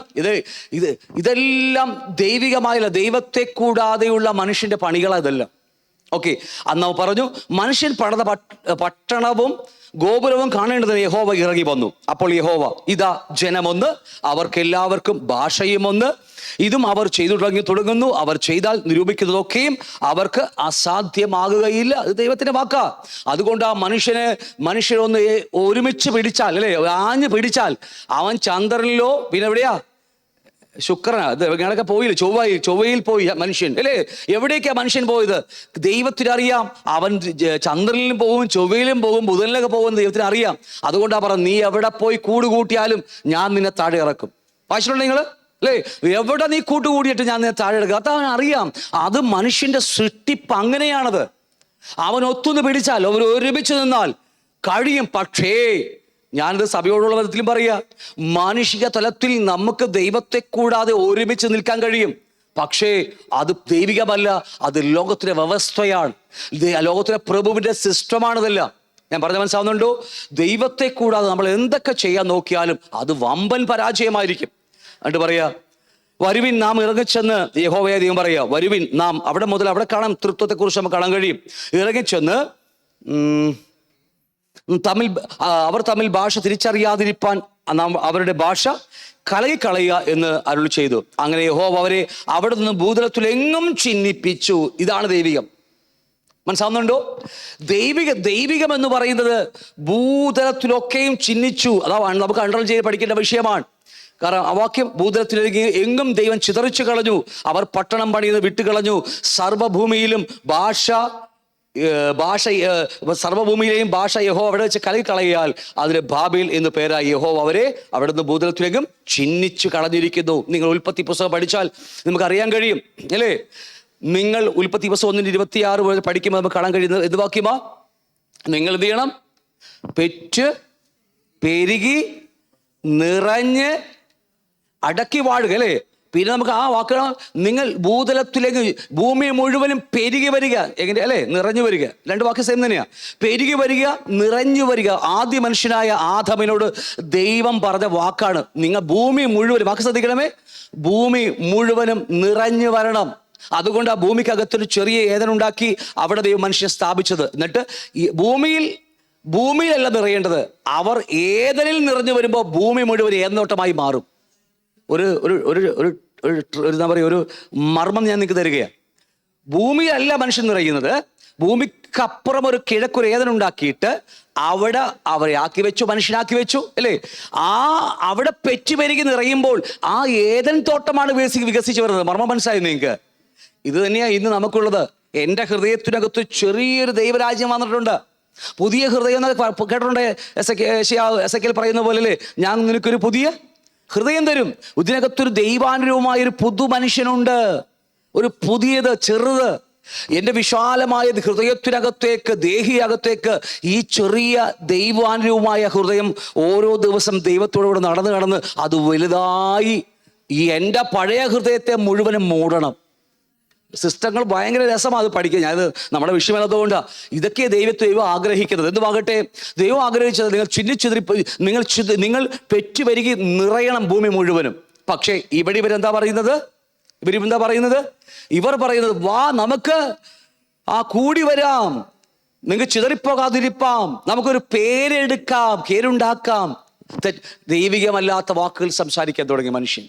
ഇതെല്ലാം ദൈവികമായല്ല, ദൈവത്തെ കൂടാതെയുള്ള മനുഷ്യന്റെ പണികളാ ഇതെല്ലാം. ഓക്കെ, അന്ന് പറഞ്ഞു മനുഷ്യൻ പണിത പട്ടണവും ഗോപുരവും കാണേണ്ടതിന് യഹോവ ഇറങ്ങി വന്നു. അപ്പോൾ യഹോവ, ഇതാ ജനമൊന്ന്, അവർക്കെല്ലാവർക്കും ഭാഷയും ഒന്ന്, ഇതും അവർ ചെയ്തു തുടങ്ങുന്നു. അവർ ചെയ്താൽ നിരൂപിക്കുന്നതൊക്കെയും അവർക്ക് അസാധ്യമാകുകയില്ല. അത് ദൈവത്തിന്റെ വാക്കാ. അതുകൊണ്ട് ആ മനുഷ്യരൊന്ന് ഒരുമിച്ച് പിടിച്ചാൽ, അല്ലെ, ആഞ്ഞു പിടിച്ചാൽ അവൻ ചന്ദ്രനിലോ പിന്നെ എവിടെയാ, ശുക്രനാ, ഇങ്ങനെയൊക്കെ പോയില്ല, ചൊവ്വയിൽ പോയി മനുഷ്യൻ, അല്ലേ? എവിടേക്കാ മനുഷ്യൻ പോയത്? ദൈവത്തിനറിയാം. അവൻ ചന്ദ്രനിലും പോകും, ചൊവ്വയിലും പോകും, ബുധനിലൊക്കെ പോകും, ദൈവത്തിന് അറിയാം. അതുകൊണ്ടാ പറഞ്ഞത്, നീ എവിടെ പോയി കൂട്ടുകൂട്ടിയാലും ഞാൻ നിന്നെ താഴെ ഇറക്കും. വായിച്ചിട്ടുണ്ട് നിങ്ങൾ, അല്ലേ? എവിടെ നീ കൂട്ടുകൂടിയിട്ട് ഞാൻ നിന്നെ താഴെ ഇറക്കും. അതവൻ അറിയാം. അത് മനുഷ്യന്റെ സൃഷ്ടിപ്പ് അങ്ങനെയാണത്. അവൻ ഒത്തുനിന്ന് പിടിച്ചാൽ, അവർ ഒരുമിച്ച് നിന്നാൽ കഴിയും. പക്ഷേ ഞാനിത് സഭയോടുള്ള വിധത്തിലും പറയാ, മാനുഷിക തലത്തിൽ നമുക്ക് ദൈവത്തെ കൂടാതെ ഒരുമിച്ച് നിൽക്കാൻ കഴിയും. പക്ഷേ അത് ദൈവികമല്ല, അത് ലോകത്തിലെ വ്യവസ്ഥയാണ്, ലോകത്തിലെ പ്രഭുവിന്റെ സിസ്റ്റമാണിതല്ല. ഞാൻ പറഞ്ഞ മനസ്സിലാവുന്നുണ്ടോ? ദൈവത്തെ കൂടാതെ നമ്മൾ എന്തൊക്കെ ചെയ്യാൻ നോക്കിയാലും അത് വമ്പൻ പരാജയമായിരിക്കും. എന്നിട്ട് പറയാ, വരുവിൻ നാം ഇറങ്ങിച്ചെന്ന്, യഹോവയെ ദൈവം പറയാ, വരുവിൻ നാം. അവിടെ മുതൽ അവിടെ കാണാം, തൃത്വത്തെ കുറിച്ച് നമുക്ക് കാണാൻ കഴിയും. ഇറങ്ങിച്ചെന്ന് അവർ തമ്മിൽ ഭാഷ തിരിച്ചറിയാതിരിപ്പാൻ നാം അവരുടെ ഭാഷ കളയുക എന്ന് അരുളി ചെയ്തു. അങ്ങനെ യഹോവ അവരെ അവിടെ നിന്ന് ഭൂതലത്തിലെങ്ങും ചിഹ്നിപ്പിച്ചു. ഇതാണ് ദൈവികം. മനസ്സിലാവുന്നുണ്ടോ? ദൈവികം എന്ന് പറയുന്നത് ഭൂതലത്തിലൊക്കെയും ചിഹ്നിച്ചു. അതാ നമുക്ക് അണ്ടർലൈൻ ചെയ്ത് പഠിക്കേണ്ട വിഷയമാണ്. കാരണം ആ വാക്യം, ഭൂതലത്തിലേക്ക് എങ്ങും ദൈവം ചിതറിച്ചു കളഞ്ഞു. അവർ പട്ടണം പണിയുന്നത് വിട്ടുകളഞ്ഞു. സർവ്വഭൂമിയിലും സർവ്വഭൂമിയിലെയും ഭാഷ യഹോവ അവിടെ വെച്ച് കളയാൽ അതിന് ബാബേൽ എന്ന് പേരായി. യഹോവ അവരെ അവിടെ നിന്ന് ഭൂതലത്തിലേക്കും ചിഹ്നിച്ചു കളഞ്ഞിരിക്കുന്നു. നിങ്ങൾ ഉൽപ്പത്തി പുസ്തകം പഠിച്ചാൽ നമുക്കറിയാൻ കഴിയും, അല്ലേ? നിങ്ങൾ ഉൽപ്പത്തി പുസ്തകം 1:26 പഠിക്കുമ്പോൾ നമുക്ക് കാണാൻ കഴിയുന്നത് എന്ത് വാക്യമാ? നിങ്ങൾ എന്ത് ചെയ്യണം? പെറ്റ് പെരുകി നിറഞ്ഞ് അടക്കി വാഴുക, അല്ലേ? പിന്നെ നമുക്ക് ആ വാക്കുകൾ, നിങ്ങൾ ഭൂതലത്തിലേക്ക്, ഭൂമി മുഴുവനും പെരുകി വരിക. എങ്ങനെ, അല്ലേ? നിറഞ്ഞു വരിക. 2 വാക്ക് സെയിം തന്നെയാ. പെരുകി വരിക, നിറഞ്ഞു വരിക. ആദ്യ മനുഷ്യനായ ആദമിനോട് ദൈവം പറഞ്ഞ വാക്കാണ്. നിങ്ങൾ ഭൂമി മുഴുവനും, വാക്ക് ശ്രദ്ധിക്കണമേ, ഭൂമി മുഴുവനും നിറഞ്ഞു വരണം. അതുകൊണ്ട് ആ ഭൂമിക്കകത്തൊരു ചെറിയ ഏദനുണ്ടാക്കി അവിടെ ദൈവം മനുഷ്യനെ സ്ഥാപിച്ചത്. എന്നിട്ട് ഈ ഭൂമിയിലല്ല നിറയേണ്ടത്, അവർ ഏദനിൽ നിറഞ്ഞു വരുമ്പോൾ ഭൂമി മുഴുവൻ ഏതനോട്ടമായി മാറും. എന്താ പറയുക, ഒരു മർമ്മം ഞാൻ നിങ്ങൾക്ക് തരികയാണ്. ഭൂമിയിലല്ല മനുഷ്യൻ നിറയുന്നത്, ഭൂമിക്കപ്പുറം ഒരു കിഴക്കൊരു ഏദനുണ്ടാക്കിയിട്ട് അവിടെ അവരെ ആക്കി വെച്ചു, മനുഷ്യനാക്കി വെച്ചു, അല്ലേ? അവിടെ പെറ്റുപെരുകി നിറയുമ്പോൾ ആ ഏദൻ തോട്ടമാണ് വികസിച്ച് വരുന്നത്. മർമ്മം മനസ്സിലായി നിങ്ങൾക്ക്? ഇത് തന്നെയാണ് ഇന്ന് നമുക്കുള്ളത്. എൻ്റെ ഹൃദയത്തിനകത്ത് ചെറിയൊരു ദൈവരാജ്യം വന്നിട്ടുണ്ട്. പുതിയ ഹൃദയം എന്നൊക്കെ കേട്ടിട്ടുണ്ട്. എസെക്കിയേൽ പറയുന്ന പോലെ, അല്ലേ? ഞാൻ നിനക്കൊരു പുതിയ ഹൃദയം തരും. ഇതിനകത്തൊരു ദൈവാനുരൂപമായ ഒരു പുതു മനുഷ്യനുണ്ട്, ഒരു പുതിയത്, ചെറുത്. എൻ്റെ വിശാലമായ ഹൃദയത്തിനകത്തേക്ക്, ദേഹിയകത്തേക്ക് ഈ ചെറിയ ദൈവാനുരൂപമായ ഹൃദയം ഓരോ ദിവസം ദൈവത്തോടുകൂടെ നടന്ന് അത് വലുതായി ഈ എൻ്റെ പഴയ ഹൃദയത്തെ മുഴുവനും മൂടണം. സിസ്റ്റങ്ങൾ ഭയങ്കര രസമാണ് അത് പഠിക്കുക. ഞാനത് നമ്മുടെ വിഷയമല്ലാത്തതുകൊണ്ടാണ്. ഇതൊക്കെ ദൈവം ആഗ്രഹിക്കുന്നത്. എന്തുവാകട്ടെ, ദൈവം ആഗ്രഹിച്ചത് നിങ്ങൾ പെറ്റുപെരുകി നിറയണം ഭൂമി മുഴുവനും. പക്ഷേ ഇവരെന്താ പറയുന്നത്? ഇവർ പറയുന്നത്, വാ നമുക്ക് കൂടി വരാം, നിങ്ങൾക്ക് ചിതറിപ്പോകാതിരിപ്പാം, നമുക്കൊരു പേരെടുക്കാം, പേരുണ്ടാക്കാം. ദൈവികമല്ലാത്ത വാക്കുകൾ സംസാരിക്കാൻ തുടങ്ങി മനുഷ്യൻ.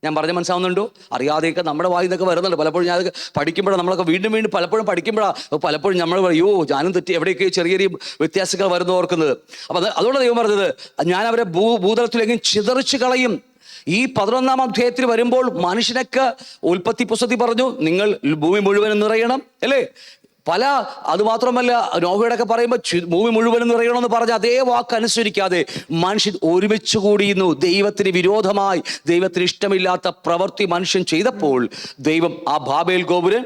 ഞാൻ പറഞ്ഞ മനസ്സിലാവുന്നുണ്ടോ? അറിയാതെയൊക്കെ നമ്മുടെ വായിൽ നിന്നൊക്കെ വരുന്നുണ്ട്. പലപ്പോഴും ഞാൻ പഠിക്കുമ്പോഴാണ്, നമ്മളൊക്കെ വീണ്ടും വീണ്ടും പലപ്പോഴും നമ്മൾ അയ്യോ ഞാനും തെറ്റി, എവിടെയൊക്കെ ചെറിയ ചെറിയ വ്യത്യാസങ്ങൾ വരുന്നു ഓർക്കുന്നത്. അപ്പം അതുകൊണ്ട് ദൈവം പറഞ്ഞത് ഞാൻ അവരെ ഭൂതലത്തിലേക്ക് ചിതറിച്ച് കളയും. ഈ 11-ാം അധ്യായത്തിൽ വരുമ്പോൾ മനുഷ്യനൊക്കെ ഉൽപ്പത്തി പുസ്തകത്തിൽ പറഞ്ഞു നിങ്ങൾ ഭൂമി മുഴുവനും നിറയണം അല്ലേ. അതുമാത്രമല്ല നോഹയോടൊക്കെ പറയുമ്പോൾ ഭൂമി മുഴുവനും നിറയണമെന്ന് പറഞ്ഞ അതേ വാക്ക് അനുസരിക്കാതെ മനുഷ്യൻ ഒരുമിച്ച് കൂടിയിരുന്നു. ദൈവത്തിന് വിരോധമായി, ദൈവത്തിന് ഇഷ്ടമില്ലാത്ത പ്രവൃത്തി മനുഷ്യൻ ചെയ്തപ്പോൾ ദൈവം ആ ബാബേൽ ഗോപുരം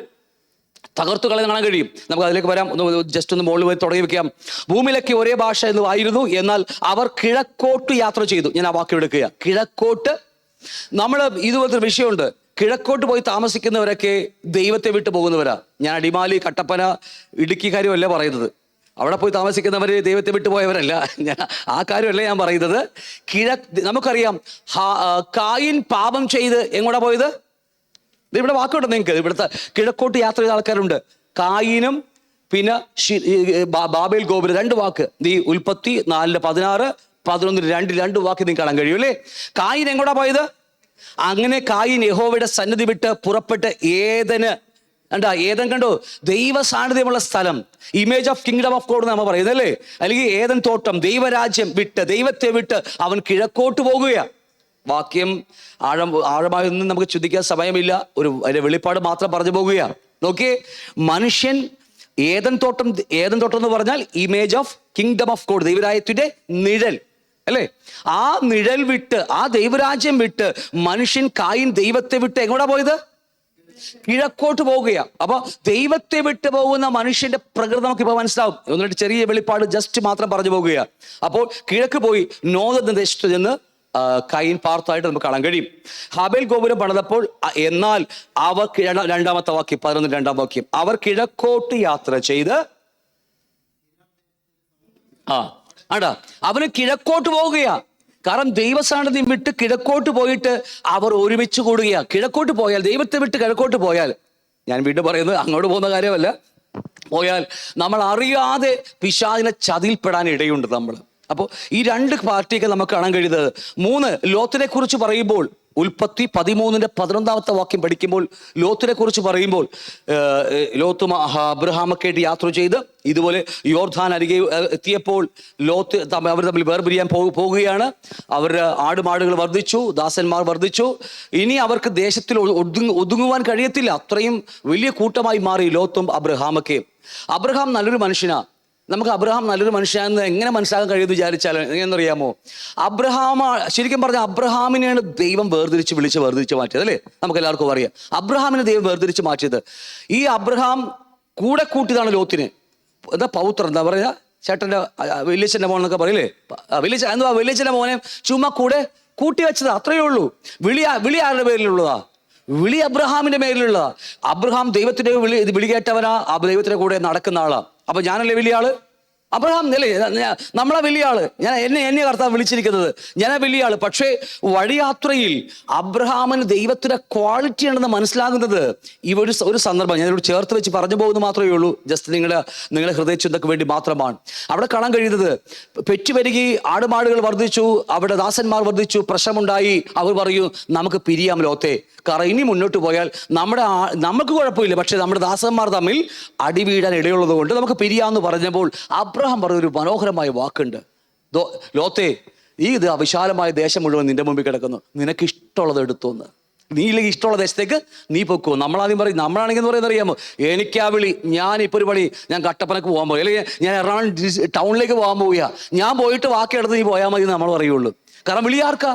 തകർത്തു കളയാൻ കാണാൻ കഴിയും. നമുക്ക് അതിലേക്ക് വരാം. ജസ്റ്റ് ഒന്ന് മുകളിൽ പോയി തുടങ്ങി വെക്കാം. ഭൂമിയിലൊക്കെ ഒരേ ഭാഷ എന്ന് ആയിരുന്നു, എന്നാൽ അവർ കിഴക്കോട്ട് യാത്ര ചെയ്തു. ഞാൻ ആ വാക്ക് എടുക്കുക, കിഴക്കോട്ട്. നമ്മൾ ഇതുപോലത്തെ വിഷയമുണ്ട്. കിഴക്കോട്ട് പോയി താമസിക്കുന്നവരൊക്കെ ദൈവത്തെ വിട്ടു പോകുന്നവരാ. ഞാൻ അടിമാലി, കട്ടപ്പന, ഇടുക്കി കാര്യമല്ല പറയുന്നത്. അവിടെ പോയി താമസിക്കുന്നവർ ദൈവത്തെ വിട്ടു പോയവരല്ല. ആ കാര്യമല്ല ഞാൻ പറയുന്നത്. നമുക്കറിയാം കായിൻ പാപം ചെയ്ത് എങ്ങോട്ടാ പോയത്? ഇവിടെ വാക്കുണ്ട് നിങ്ങൾക്ക്. ഇവിടുത്തെ കിഴക്കോട്ട് യാത്ര ചെയ്ത ആൾക്കാരുണ്ട്. കായിനും പിന്നെ ബാബേൽ ഗോപുരം, 2 വാക്ക്. ഈ ഉൽപ്പത്തി 4:16, 11:2 2 വാക്ക് നിങ്ങൾക്ക് കാണാൻ കഴിയും അല്ലേ. കായിൻ എങ്ങോട്ടാ പോയത്? അങ്ങനെ കായിൻ യഹോവയുടെ സന്നിധി വിട്ട് പുറപ്പെട്ട് ഏതൻ കണ്ടോ, ദൈവ സാന്നിധ്യമുള്ള സ്ഥലം, image of kingdom of God നമ്മൾ പറയുന്നത് അല്ലേ. അല്ലെങ്കിൽ ഏതൻ തോട്ടം, ദൈവരാജ്യം വിട്ട്, ദൈവത്തെ വിട്ട് അവൻ കിഴക്കോട്ട് പോകുകയാ. വാക്യം ആഴമായൊന്നും നമുക്ക് ചിന്തിക്കാൻ സമയമില്ല, അതിന്റെ വെളിപ്പാട് മാത്രം പറഞ്ഞു പോകുകയാണ്. നോക്കിയേ, മനുഷ്യൻ ഏതൻ തോട്ടം എന്ന് പറഞ്ഞാൽ image of kingdom of God, ദൈവരാജ്യത്തിന്റെ നിഴൽ അല്ലേ. ആ നിഴൽ വിട്ട്, ആ ദൈവരാജ്യം വിട്ട് മനുഷ്യൻ കായിൻ ദൈവത്തെ വിട്ട് എങ്ങോട്ടാ പോയത്? കിഴക്കോട്ട് പോവുകയാ. അപ്പൊ ദൈവത്തെ വിട്ട് പോകുന്ന മനുഷ്യന്റെ പ്രകൃതി നമുക്കിപ്പോ മനസ്സിലാവും. ഒന്നിട്ട് ചെറിയ വെളിപ്പാട് ജസ്റ്റ് മാത്രം പറഞ്ഞു പോകുകയാ. അപ്പോൾ കിഴക്ക് പോയി നോദ ദേശത്ത് ചെന്ന് കായിൻ പാർത്തായിട്ട് നമുക്ക് കാണാൻ കഴിയും. ഹാബേൽ ഗോപുരം പണിതപ്പോൾ എന്നാൽ അവർ 2-ാമത്തെ വാക്യം 11-2 വാക്യം, അവർ കിഴക്കോട്ട് യാത്ര ചെയ്ത് അവന് കിഴക്കോട്ട് പോവുകയാ. കാരണം ദൈവസാന്നിധ്യം വിട്ട് കിഴക്കോട്ട് പോയിട്ട് അവർ ഒരുമിച്ച് കൂടുകയാ. കിഴക്കോട്ട് പോയാൽ, ദൈവത്തെ വിട്ട് കിഴക്കോട്ട് പോയാൽ, ഞാൻ വീണ്ടും പറയുന്നത് അങ്ങോട്ട് പോകുന്ന കാര്യമല്ല, പോയാൽ നമ്മൾ അറിയാതെ പിശാചിനെ ചതിൽപ്പെടാൻ ഇടയുണ്ട് നമ്മൾ. അപ്പോൾ ഈ 2 പാർട്ടിയൊക്കെ നമുക്ക് കാണാൻ കഴിയുന്നത്. 3 ലോത്തിനെ കുറിച്ച് പറയുമ്പോൾ ഉൽപ്പത്തി 13:11 വാക്യം പഠിക്കുമ്പോൾ ലോത്തിനെ കുറിച്ച് പറയുമ്പോൾ ലോത്ത് അബ്രഹാമൊക്കെ ആയിട്ട് യാത്ര ചെയ്ത് ഇതുപോലെ യോർദാൻ അരികെ എത്തിയപ്പോൾ ലോത്ത് അവർ തമ്മിൽ വേർപിരിയാൻ പോകുകയാണ്. അവരുടെ ആടുമാടുകൾ വർദ്ധിച്ചു, ദാസന്മാർ വർദ്ധിച്ചു. ഇനി അവർക്ക് ദേശത്തിൽ ഒതുങ്ങുവാൻ കഴിയത്തില്ല. അത്രയും വലിയ കൂട്ടമായി മാറി ലോത്തും അബ്രഹാമൊക്കെ. അബ്രഹാം നല്ലൊരു മനുഷ്യനാ. നമുക്ക് അബ്രഹാം നല്ലൊരു മനുഷ്യനാണെന്ന് എങ്ങനെ മനസ്സിലാക്കാൻ കഴിയുമെന്ന് വിചാരിച്ചാൽ എങ്ങനെയെന്നറിയാമോ? ശരിക്കും പറഞ്ഞാൽ അബ്രഹാമിനെയാണ് ദൈവം വിളിച്ച് മാറ്റിയത് അല്ലേ. നമുക്ക് എല്ലാവർക്കും അറിയാം അബ്രഹാമിനെ ദൈവം വേർതിരിച്ച് മാറ്റിയത്. ഈ അബ്രഹാം കൂടെ കൂട്ടിയതാണ് ലോത്തിനെ. എന്താ പൗത്രൻ, എന്താ പറയുക, ചേട്ടൻ്റെ വലിയച്ഛൻ്റെ മോൻ എന്നൊക്കെ പറയില്ലേ. വലിയച്ഛൻ്റെ മോനെ ചുമ്മാ കൂടെ കൂട്ടി വെച്ചത്, അത്രയേ ഉള്ളൂ. വിളി ആരുടെ പേരിലുള്ളതാ? വിളി അബ്രഹാമിന്റെ പേരിലുള്ളതാ. അബ്രഹാം ദൈവത്തിന്റെ വിളി കേട്ടവനാ, ആ ദൈവത്തിന്റെ കൂടെ നടക്കുന്ന ആളാ. അപ്പൊ ഞാനല്ലേ വലിയ ആള്? അബ്രഹാം അല്ലേ നമ്മളെ വലിയ ആള്. എന്നെ കർത്താവ് വിളിച്ചിരിക്കുന്നത്, ഞാനാ വലിയ ആള്. പക്ഷേ വഴിയാത്രയിൽ അബ്രഹാമിന് ദൈവത്തിന്റെ ക്വാളിറ്റി ഉണ്ടെന്ന് മനസ്സിലാകുന്നത് ഈ ഒരു സന്ദർഭം ഞാനിവിടെ ചേർത്ത് വെച്ച് പറഞ്ഞു പോകുന്നത് മാത്രമേ ഉള്ളൂ. ജസ്റ്റ് നിങ്ങളുടെ ഹൃദയചിന്തക്ക് വേണ്ടി മാത്രമാണ്. അവിടെ കാണാൻ കഴിയുന്നത്, പെറ്റുപെരുകി ആടുമാടുകൾ വർദ്ധിച്ചു, അവിടെ ദാസന്മാർ വർദ്ധിച്ചു, പ്രശ്നമുണ്ടായി. അവർ പറയൂ നമുക്ക് പിരിയാം ലോത്തെ, കാരണം ഇനി മുന്നോട്ട് പോയാൽ നമുക്ക് കുഴപ്പമില്ല, പക്ഷെ നമ്മുടെ ദാസന്മാർ തമ്മിൽ അടിവീഴാൻ ഇടയുള്ളത് കൊണ്ട് നമുക്ക് പിരിയാമെന്ന് പറഞ്ഞപ്പോൾ അബ്രഹാം പറഞ്ഞൊരു മനോഹരമായ വാക്കുണ്ട്, ലോത്തെ ഇത് വിശാലമായ ദേശം മുഴുവൻ നിന്റെ മുമ്പിൽ കിടക്കുന്നു, നിനക്ക് ഇഷ്ടമുള്ളത് എടുത്തോന്ന്. നീ ഇല്ലെങ്കിൽ ഇഷ്ടമുള്ള ദേശത്തേക്ക് നീ പൊക്കോ. നമ്മളാദ്യം പറയും, നമ്മളാണെങ്കിൽ പറയുന്നത് അറിയാമോ, എനിക്കാ വിളി, ഞാനിപ്പോൾ ഒരു പണി, ഞാൻ കട്ടപ്പനക്ക് പോകാൻ പോയി, അല്ലെങ്കിൽ ഞാൻ എറണാകുളം ടൗണിലേക്ക് പോകാൻ പോവുക, ഞാൻ പോയിട്ട് ബാക്കിയെടുത്ത് നീ പോയാൽ മതി എന്ന് നമ്മൾ പറയുള്ളൂ. കാരണം വിളി ആർക്കാ?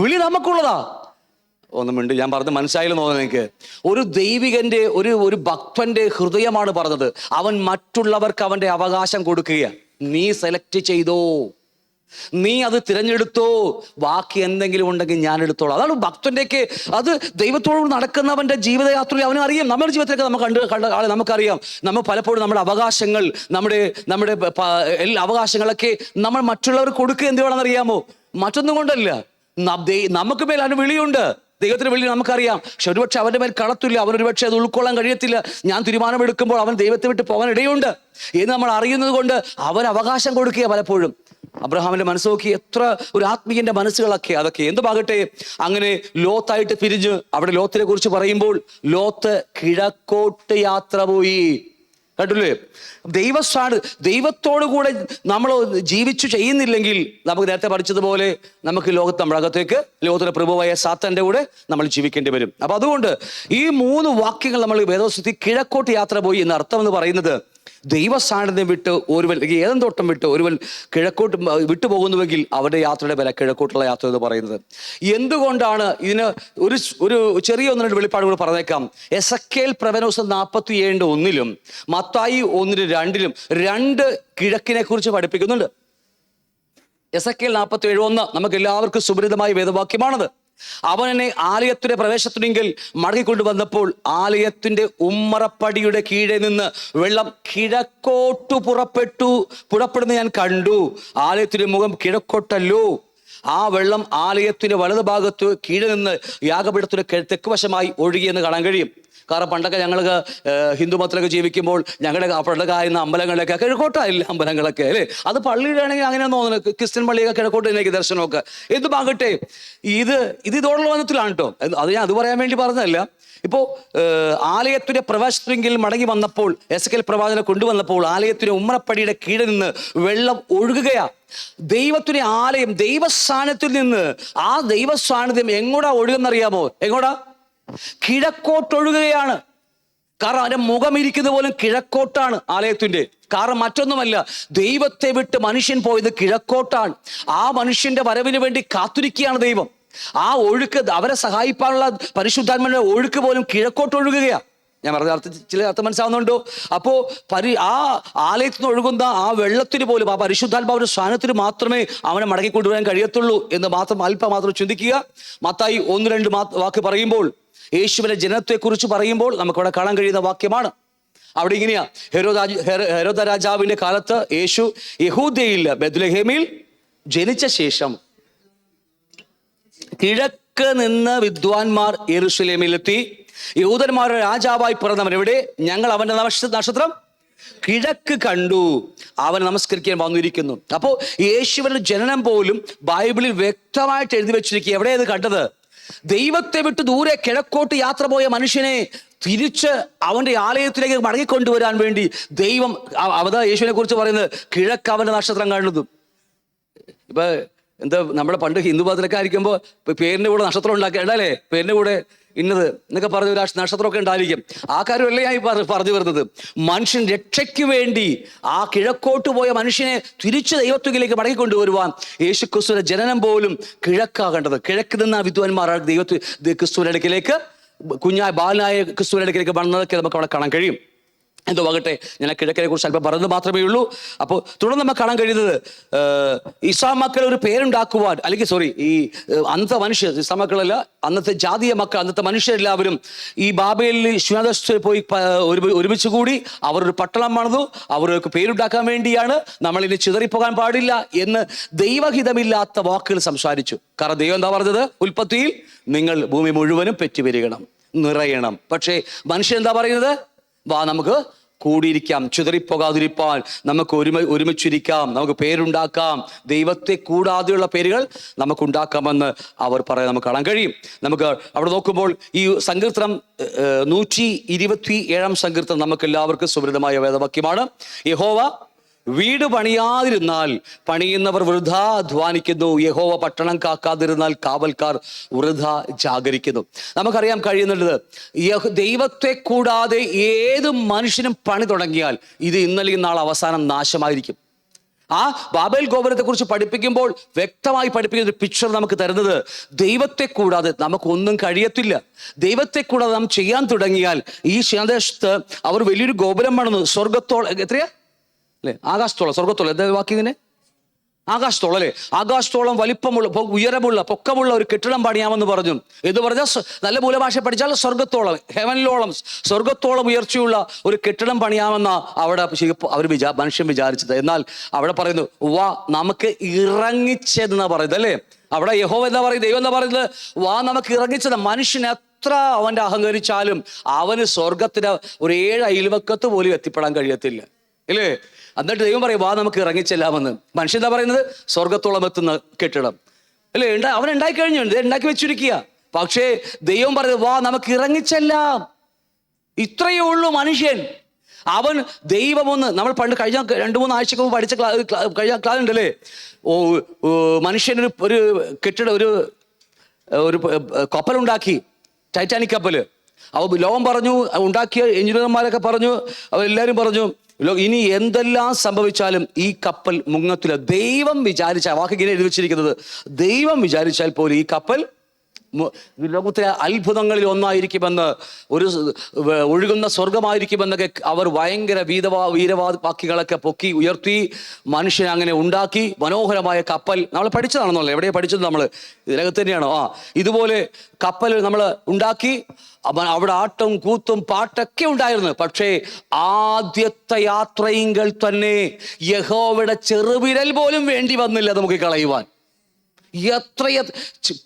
വിളി നമുക്കുള്ളതാ. ഒന്നുമുണ്ട്, ഞാൻ പറഞ്ഞത് മനസ്സിലായില്ലെന്ന് തോന്നുന്നു എനിക്ക്. ഒരു ദൈവികന്റെ ഒരു ഭക്തന്റെ ഹൃദയമാണ് പറഞ്ഞത്. അവൻ മറ്റുള്ളവർക്ക് അവന്റെ അവകാശം കൊടുക്കുകയാണ്. നീ സെലക്ട് ചെയ്തോ, നീ അത് തിരഞ്ഞെടുത്തോ, ബാക്കി എന്തെങ്കിലും ഉണ്ടെങ്കിൽ ഞാൻ എടുത്തോളാം. അതാണ് ഭക്തന്റെയൊക്കെ. അത് ദൈവത്തോട് നടക്കുന്നവന്റെ ജീവിതയാത്രയിൽ അവനും അറിയാം. നമ്മുടെ ജീവിതത്തിലൊക്കെ നമുക്ക് കണ്ട ആളെ നമുക്കറിയാം. നമ്മൾ പലപ്പോഴും നമ്മുടെ അവകാശങ്ങൾ, നമ്മുടെ എല്ലാ അവകാശങ്ങളൊക്കെ നമ്മൾ മറ്റുള്ളവർക്ക് കൊടുക്കുക എന്തുവേണമെന്നറിയാമോ? മറ്റൊന്നും കൊണ്ടല്ല, നമുക്ക് മേൽ അവന് വിളിയുണ്ട്. ദൈവത്തിന് വിളി നമുക്കറിയാം. പക്ഷെ ഒരുപക്ഷെ അവന്റെ മേൽ കളത്തില്ല, അവനൊരുപക്ഷെ അത് ഉൾക്കൊള്ളാൻ കഴിയത്തില്ല. ഞാൻ തീരുമാനമെടുക്കുമ്പോൾ അവൻ ദൈവത്തെ വിട്ട് പോകാൻ ഇടയുണ്ട് എന്ന് നമ്മൾ അറിയുന്നത് കൊണ്ട് അവൻ അവകാശം കൊടുക്കുക. പലപ്പോഴും അബ്രഹാമിന്റെ മനസ്സ് നോക്കി, എത്ര ഒരു ആത്മീയന്റെ മനസ്സുകളൊക്കെ അതൊക്കെ. എന്തുമാകട്ടെ, അങ്ങനെ ലോത്തായിട്ട് പിരിഞ്ഞ് അവിടെ ലോത്തിനെ കുറിച്ച് പറയുമ്പോൾ ലോത്ത് കിഴക്കോട്ട് യാത്ര പോയി. കണ്ടില്ലേ? ദൈവത്തോടു കൂടെ നമ്മൾ ജീവിച്ചു ചെയ്യുന്നില്ലെങ്കിൽ നമുക്ക് നേരത്തെ പഠിച്ചതുപോലെ നമുക്ക് നമ്മുടെ അകത്തേക്ക് ലോകത്തിലെ പ്രഭുവായ സാത്താന്റെ കൂടെ നമ്മൾ ജീവിക്കേണ്ടി വരും. അപ്പൊ അതുകൊണ്ട് ഈ 3 വാക്യങ്ങൾ നമ്മൾ വേദോസ്തത്തിൽ കിഴക്കോട്ട് യാത്ര പോയി എന്ന അർത്ഥം എന്ന് പറയുന്നത്, ദൈവ സാന്നിധ്യം വിട്ട് ഒരുവൻ, ഏതൻ തോട്ടം വിട്ട് ഒരുവൻ കിഴക്കോട്ട് വിട്ടുപോകുന്നുവെങ്കിൽ അവരുടെ യാത്രയുടെ വില കിഴക്കോട്ടുള്ള യാത്ര എന്ന് പറയുന്നത്. എന്തുകൊണ്ടാണ് ഇതിന് ഒരു ചെറിയ 1-2 വെളിപ്പാടുകൾ പറഞ്ഞേക്കാം. എസക്കേൽ പ്രവചനം 47:1 മത്തായി 1:2 2 കിഴക്കിനെ കുറിച്ച് പഠിപ്പിക്കുന്നുണ്ട്. എസക്കേൽ 47:1 നമുക്ക് എല്ലാവർക്കും സുപരിതമായ വേദവാക്യമാണത്. അവൻ എന്നെ ആലയത്തിന്റെ പ്രവേശത്തിനെങ്കിൽ മടങ്ങിക്കൊണ്ടുവന്നപ്പോൾ ആലയത്തിന്റെ ഉമ്മറപ്പടിയുടെ കീഴെ നിന്ന് വെള്ളം കിഴക്കോട്ടു പുറപ്പെടുന്ന ഞാൻ കണ്ടു. ആലയത്തിന്റെ മുഖം കിഴക്കോട്ടല്ലോ. ആ വെള്ളം ആലയത്തിന്റെ വലതു ഭാഗത്ത് കീഴെ നിന്ന് യാഗപീഠത്തിന്റെ തെക്ക് വശമായി ഒഴുകിയെന്ന് കാണാൻ കഴിയും. കാരണം പണ്ടൊക്കെ ഞങ്ങൾ ഹിന്ദു മതത്തിലൊക്കെ ജീവിക്കുമ്പോൾ ഞങ്ങളുടെ പണ്ടൊക്കെ ആയിരുന്ന അമ്പലങ്ങളിലൊക്കെ കിഴക്കോട്ടായില്ല അമ്പലങ്ങളൊക്കെ, അല്ലേ? അത് പള്ളിയിലാണെങ്കിൽ അങ്ങനെ തോന്നുന്നു. ക്രിസ്ത്യൻ പള്ളിയൊക്കെ കിഴക്കോട്ട് എനിക്ക് ദർശനമൊക്കെ. എന്തുമാകട്ടെ, ഇതോടുള്ള ബന്ധത്തിലാണ് കേട്ടോ. അത് ഞാൻ അത് പറയാൻ വേണ്ടി പറഞ്ഞതല്ല. ഇപ്പോ ആലയത്തിന്റെ പ്രവേശനത്തിൽ മടങ്ങി വന്നപ്പോൾ എസക്കേൽ പ്രവാചകനെ കൊണ്ടുവന്നപ്പോൾ ആലയത്തിന്റെ ഉമ്മറപ്പടിയുടെ കീഴിൽ നിന്ന് വെള്ളം ഒഴുകുകയാ. ദൈവത്തിന്റെ ആലയം, ദൈവസ്ഥാനത്തിൽ നിന്ന് ആ ദൈവസാന്നിധ്യം എങ്ങോട്ടാ ഒഴുകുന്നറിയാമോ? എങ്ങോട്ടാ? കിഴക്കോട്ടൊഴുകുകയാണ്. കാരണം അതിന്റെ മുഖം ഇരിക്കുന്നത് പോലും കിഴക്കോട്ടാണ് ആലയത്തിന്റെ. കാരണം മറ്റൊന്നുമല്ല, ദൈവത്തെ വിട്ട് മനുഷ്യൻ പോയത് കിഴക്കോട്ടാണ്. ആ മനുഷ്യന്റെ വരവിന് വേണ്ടി കാത്തിരിക്കുകയാണ് ദൈവം. ആ ഒഴുക്ക്, അവരെ സഹായിക്കാനുള്ള പരിശുദ്ധാത്മാവിന്റെ ഒഴുക്ക് പോലും കിഴക്കോട്ടൊഴുകുകയാണ്. ഞാൻ പറഞ്ഞ ചില അർത്ഥം മനസ്സിലാവുന്നുണ്ടോ? അപ്പോ ആ ആലയത്തിൽ നിന്ന് ഒഴുകുന്ന ആ വെള്ളത്തിന് പോലും ആ പരിശുദ്ധാത്മാവിന്റെ സ്ഥാനത്തിന് മാത്രമേ അവനെ മടക്കി കൊണ്ടുവരാൻ കഴിയത്തുള്ളൂ എന്ന് അല്പം ചിന്തിക്കുക. മത്തായി 1-2 വാക്ക് പറയുമ്പോൾ, യേശുവിന്റെ ജനനത്തെക്കുറിച്ച് പറയുമ്പോൾ നമുക്കവിടെ കാണാൻ കഴിയുന്ന വാക്യമാണ്. അവിടെ ഇങ്ങനെയാ, ഹെരോദ രാജാവിന്റെ കാലത്ത് യേശു യഹൂദയിൽ ബെത്ലഹേമിൽ ജനിച്ച ശേഷം കിഴക്ക് നിന്ന് വിദ്വാൻമാർ യെരൂശലേമിലെത്തി. യഹൂദന്മാരുടെ രാജാവായി പിറന്നവൻ എവിടെ? ഞങ്ങൾ അവന്റെ നക്ഷത്രം കിഴക്ക് കണ്ടു, അവൻ നമസ്കരിക്കാൻ വന്നിരിക്കുന്നു. അപ്പോൾ യേശുവിന്റെ ജനനം പോലും ബൈബിളിൽ വ്യക്തമായിട്ട് എഴുതി വെച്ചിരിക്കുക. എവിടെയത് കണ്ടത്? ദൈവത്തെ വിട്ട് ദൂരെ കിഴക്കോട്ട് യാത്ര പോയ മനുഷ്യനെ തിരിച്ച് അവന്റെ ആലയത്തിലേക്ക് മടങ്ങിക്കൊണ്ടുവരാൻ വേണ്ടി ദൈവം യേശുവിനെ കുറിച്ച് പറയുന്നത് കിഴക്ക് അവന്റെ നക്ഷത്രം കാണുന്നു. ഇപ്പൊ എന്താ, നമ്മുടെ പണ്ട് ഹിന്ദു മതത്തിലൊക്കെ ആയിരിക്കുമ്പോൾ പേരിന്റെ കൂടെ നക്ഷത്രം ഉണ്ടാക്കേണ്ടല്ലേ, പേരിന്റെ കൂടെ ഇന്നത് എന്നൊക്കെ പറഞ്ഞ ഒരു നക്ഷത്രമൊക്കെ ഉണ്ടായിരിക്കും. ആ കാര്യമല്ലേ ഞാൻ പറഞ്ഞു വരുന്നത്. മനുഷ്യൻ രക്ഷയ്ക്ക് വേണ്ടി ആ കിഴക്കോട്ട് പോയ മനുഷ്യനെ തിരിച്ച് ദൈവത്വത്തിലേക്ക് മടങ്ങിക്കൊണ്ടുവരുവാൻ യേശുക്രിസ്തുവിന്റെ ജനനം പോലും കിഴക്കാകേണ്ടത്. കിഴക്ക് നിന്ന് വിദ്വാൻമാർ ക്രിസ്തുവിന്റെ അടുക്കിലേക്ക്, കുഞ്ഞായ ബാലനായ ക്രിസ്തുവിന്റെ അടുക്കിലേക്ക് വന്നതൊക്കെ നമുക്ക് അവിടെ കാണാൻ കഴിയും. എന്തുവാകട്ടെ, ഞാൻ കിഴക്കിനെ കുറിച്ച് അല്പം പറഞ്ഞത് മാത്രമേ ഉള്ളൂ. അപ്പോൾ തുടർന്ന് നമുക്ക് കാണാൻ കഴിയുന്നത്, ഇസ്രാമക്കൾ ഒരു പേരുണ്ടാക്കുവാൻ, അല്ലെങ്കിൽ ഈ അന്നത്തെ മനുഷ്യർ, ഇസ്രാമക്കളല്ല, അന്നത്തെ ജാതീയ മക്കൾ, അന്നത്തെ മനുഷ്യരെല്ലാവരും ഈ ബാബേലിൽ ശൂന്യദേശത്തിൽ പോയി ഒരുമിച്ച് കൂടി അവർ ഒരു പട്ടണം പണിതു. അവർക്ക് പേരുണ്ടാക്കാൻ വേണ്ടിയാണ്. നമ്മൾ ഇനി ചിതറിപ്പോകാൻ പാടില്ല എന്ന് ദൈവഹിതമില്ലാത്ത വാക്കുകൾ സംസാരിച്ചു. കാരണം ദൈവം എന്താ പറഞ്ഞത്? ഉൽപ്പത്തിയിൽ നിങ്ങൾ ഭൂമി മുഴുവനും പെറ്റുപെരുകണം, നിറയണം. പക്ഷേ മനുഷ്യൻ എന്താ പറയുന്നത്? വാ, നമുക്ക് കൂടിയിരിക്കാം, ചിതറിപ്പോകാതിരിപ്പാൻ നമുക്ക് ഒരുമിച്ചിരിക്കാം, നമുക്ക് പേരുണ്ടാക്കാം, ദൈവത്തെ കൂടാതെയുള്ള പേരുകൾ നമുക്ക് ഉണ്ടാക്കാമെന്ന് അവർ പറയാൻ നമുക്ക് കാണാൻ കഴിയും. നമുക്ക് അവിടെ നോക്കുമ്പോൾ ഈ സങ്കീർത്തനം 127 സങ്കീർത്തനം നമുക്ക് എല്ലാവർക്കും സുപരിതമായ വേദവാക്യമാണ്. യഹോവ വീട് പണിയാതിരുന്നാൽ പണിയുന്നവർ വൃഥാ അധ്വാനിക്കുന്നു, യഹോവ പട്ടണം കാക്കാതിരുന്നാൽ കാവൽക്കാർ വൃഥാ ജാഗരിക്കുന്നു. നമുക്കറിയാൻ കഴിയുന്നുള്ളത്, ദൈവത്തെ കൂടാതെ ഏത് മനുഷ്യനും പണി തുടങ്ങിയാൽ ഇത് ഇന്നലെയും നാളെ അവസാനം നാശമായിരിക്കും. ആ ബാബേൽ ഗോപുരത്തെ കുറിച്ച് പഠിപ്പിക്കുമ്പോൾ വ്യക്തമായി പഠിപ്പിക്കുന്ന ഒരു പിക്ചർ നമുക്ക് തരുന്നത്, ദൈവത്തെ കൂടാതെ നമുക്കൊന്നും കഴിയത്തില്ല. ദൈവത്തെ കൂടാതെ നാം ചെയ്യാൻ തുടങ്ങിയാൽ ഈ ശേദേശത്ത് അവർ വലിയൊരു ഗോപുരം പണിതു. സ്വർഗത്തോളം എത്രയാ അല്ലെ? ആകാശത്തോളം, സ്വർഗത്തോളം, എന്താ വാക്കിങ്ങനെ? ആകാശത്തോളം അല്ലെ? ആകാശത്തോളം വലിപ്പമുള്ള, ഉയരമുള്ള, പൊക്കമുള്ള ഒരു കെട്ടിടം പണിയാമെന്ന് പറഞ്ഞു. എന്ന് പറഞ്ഞാൽ നല്ല മൂലഭാഷ പഠിച്ചാൽ സ്വർഗത്തോളം, ഹെവനിലോളം, സ്വർഗത്തോളം ഉയർച്ചയുള്ള ഒരു കെട്ടിടം പണിയാമെന്ന അവിടെ മനുഷ്യൻ വിചാരിച്ചത്. എന്നാൽ അവിടെ പറയുന്നു, വാ നമുക്ക് ഇറങ്ങിച്ചെന്നാ പറയുന്നത് അല്ലേ? അവിടെ യഹോവ എന്താ പറയുന്നത്? ദൈവം എന്താ പറയുന്നത്? വാ നമുക്ക് ഇറങ്ങിച്ചത്. മനുഷ്യൻ എത്ര അവന്റെ അഹങ്കരിച്ചാലും അവന് സ്വർഗത്തിന് ഒരു 7 അയൽവക്കത്ത് പോലും എത്തിപ്പെടാൻ കഴിയത്തില്ല. ഇല്ലേ? എന്നിട്ട് ദൈവം പറയും വാ നമുക്ക് ഇറങ്ങിച്ചെല്ലാമെന്ന്. മനുഷ്യൻ എന്താ പറയുന്നത്? സ്വർഗത്തോളം എത്തുന്ന കെട്ടിടം അല്ലേ? അവൻ ഉണ്ടാക്കി കഴിഞ്ഞു, ഉണ്ടാക്കി വെച്ചിരിക്കുക. പക്ഷേ ദൈവം പറയുന്നത് വാ നമുക്ക് ഇറങ്ങിച്ചെല്ലാം. ഇത്രയേ ഉള്ളൂ മനുഷ്യൻ. അവൻ ദൈവമൊന്ന് നമ്മൾ പണ്ട് കഴിഞ്ഞ 2-3 ആഴ്ചക്ക് മുമ്പ് പഠിച്ച കഴിഞ്ഞ ക്ലാസ് ഉണ്ടല്ലേ? മനുഷ്യനൊരു ഒരു കെട്ടിടം ഒരു കപ്പലുണ്ടാക്കി, ടൈറ്റാനിക് കപ്പല്. ലോകം പറഞ്ഞു, ഉണ്ടാക്കിയ എഞ്ചിനീയർമാരൊക്കെ പറഞ്ഞു, അവരെല്ലാവരും പറഞ്ഞു ഇനി എന്തെല്ലാം സംഭവിച്ചാലും ഈ കപ്പൽ മുങ്ങത്തില്ല. ദൈവം വിചാരിച്ചാൽ, വാക്ക് ഇങ്ങനെ എഴുതി വെച്ചിരിക്കുന്നത്, ദൈവം വിചാരിച്ചാൽ പോലും ഈ കപ്പൽ ലോകത്തിലെ അത്ഭുതങ്ങളിൽ ഒന്നായിരിക്കുമെന്ന്, ഒരു ഒഴുകുന്ന സ്വർഗമായിരിക്കുമെന്നൊക്കെ അവർ ഭയങ്കര വീരവാക്യങ്ങളൊക്കെ പൊക്കി ഉയർത്തി. മനുഷ്യനെ അങ്ങനെ ഉണ്ടാക്കി മനോഹരമായ കപ്പൽ. നമ്മൾ പഠിച്ചതാണെന്നല്ലോ, എവിടെയാണ് പഠിച്ചത്? നമ്മൾ ഇതിനകത്ത് തന്നെയാണോ? ഇതുപോലെ കപ്പൽ നമ്മൾ ഉണ്ടാക്കി. അവിടെ ആട്ടം കൂത്തും പാട്ടൊക്കെ ഉണ്ടായിരുന്നു. പക്ഷേ ആദ്യത്തെ യാത്രയെങ്കിൽ തന്നെ യഹോവയുടെ ചെറുവിരൽ പോലും വേണ്ടി വന്നില്ല നമുക്ക് കളയുവാൻ.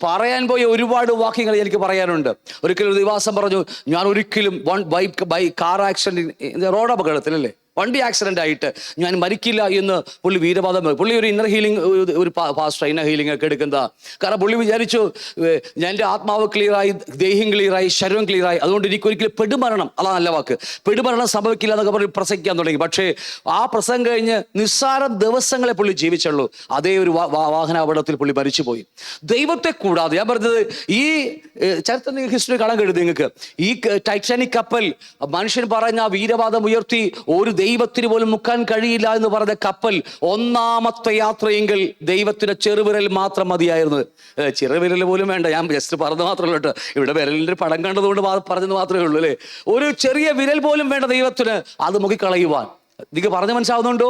പറയാൻ പോയ ഒരുപാട് വാക്യങ്ങൾ എനിക്ക് പറയാനുണ്ട്. ഒരിക്കലും ഒരു ദിവാസം പറഞ്ഞു, ഞാൻ ഒരിക്കലും കാർ ആക്സിഡന്റ്, റോഡ് അപകടത്തിലല്ലേ, വണ്ടി ആക്സിഡന്റ് ആയിട്ട് ഞാൻ മരിക്കില്ല എന്ന് പുള്ളി വീരവാദം. പുള്ളി ഒരു ഇന്നർ ഹീലിംഗ്, ഒരു പാസ്റ്റർ ഇന്നർ ഹീലിംഗ് ഒക്കെ എടുക്കുന്നതാ. കാരണം പുള്ളി വിചാരിച്ചു എൻ്റെ ആത്മാവ് ക്ലിയറായി, ദേഹം ക്ലിയറായി, ശരീരം ക്ലിയറായി, അതുകൊണ്ട് എനിക്കൊരിക്കലും പെടുമരണം, അതാ നല്ല വാക്ക്, പെടുമരണം സംഭവിക്കില്ല എന്നൊക്കെ പറഞ്ഞ് പ്രസംഗിക്കാൻ തുടങ്ങി. പക്ഷേ ആ പ്രസംഗം കഴിഞ്ഞ് നിസ്സാര ദിവസങ്ങളെ പുള്ളി ജീവിച്ചുള്ളൂ. അതേ ഒരു വാഹനാപകടത്തിൽ പുള്ളി മരിച്ചുപോയി. ദൈവത്തെ കൂടാതെ, ഞാൻ പറഞ്ഞത് ഈ ചരിത്രം ഹിസ്റ്ററി കാണാൻ കഴിയും നിങ്ങൾക്ക്. ഈ ടൈറ്റാനിക് കപ്പൽ, മനുഷ്യൻ പറഞ്ഞ വീരവാദം ഉയർത്തി ഒരു ദൈവത്തിന് പോലും മുക്കാൻ കഴിയില്ല എന്ന് പറഞ്ഞ കപ്പൽ, ഒന്നാമത്തെ യാത്രയെങ്കിൽ ദൈവത്തിന്റെ ചെറുവിരൽ മാത്രം മതിയായിരുന്നു. ചെറുവിരൽ പോലും വേണ്ട, ഞാൻ ജസ്റ്റ് പറഞ്ഞത് മാത്രമേ ഉള്ളൂ കേട്ടോ. ഇവിടെ വിരലിന്റെ പടം കണ്ടതുകൊണ്ട് പറഞ്ഞത് മാത്രമേ ഉള്ളൂ അല്ലേ? ഒരു ചെറിയ വിരൽ പോലും വേണ്ട ദൈവത്തിന് അത് മുക്കിക്കളയുവാൻ. നിങ്ങൾക്ക് പറഞ്ഞ് മനസ്സിലാവുന്നുണ്ടോ?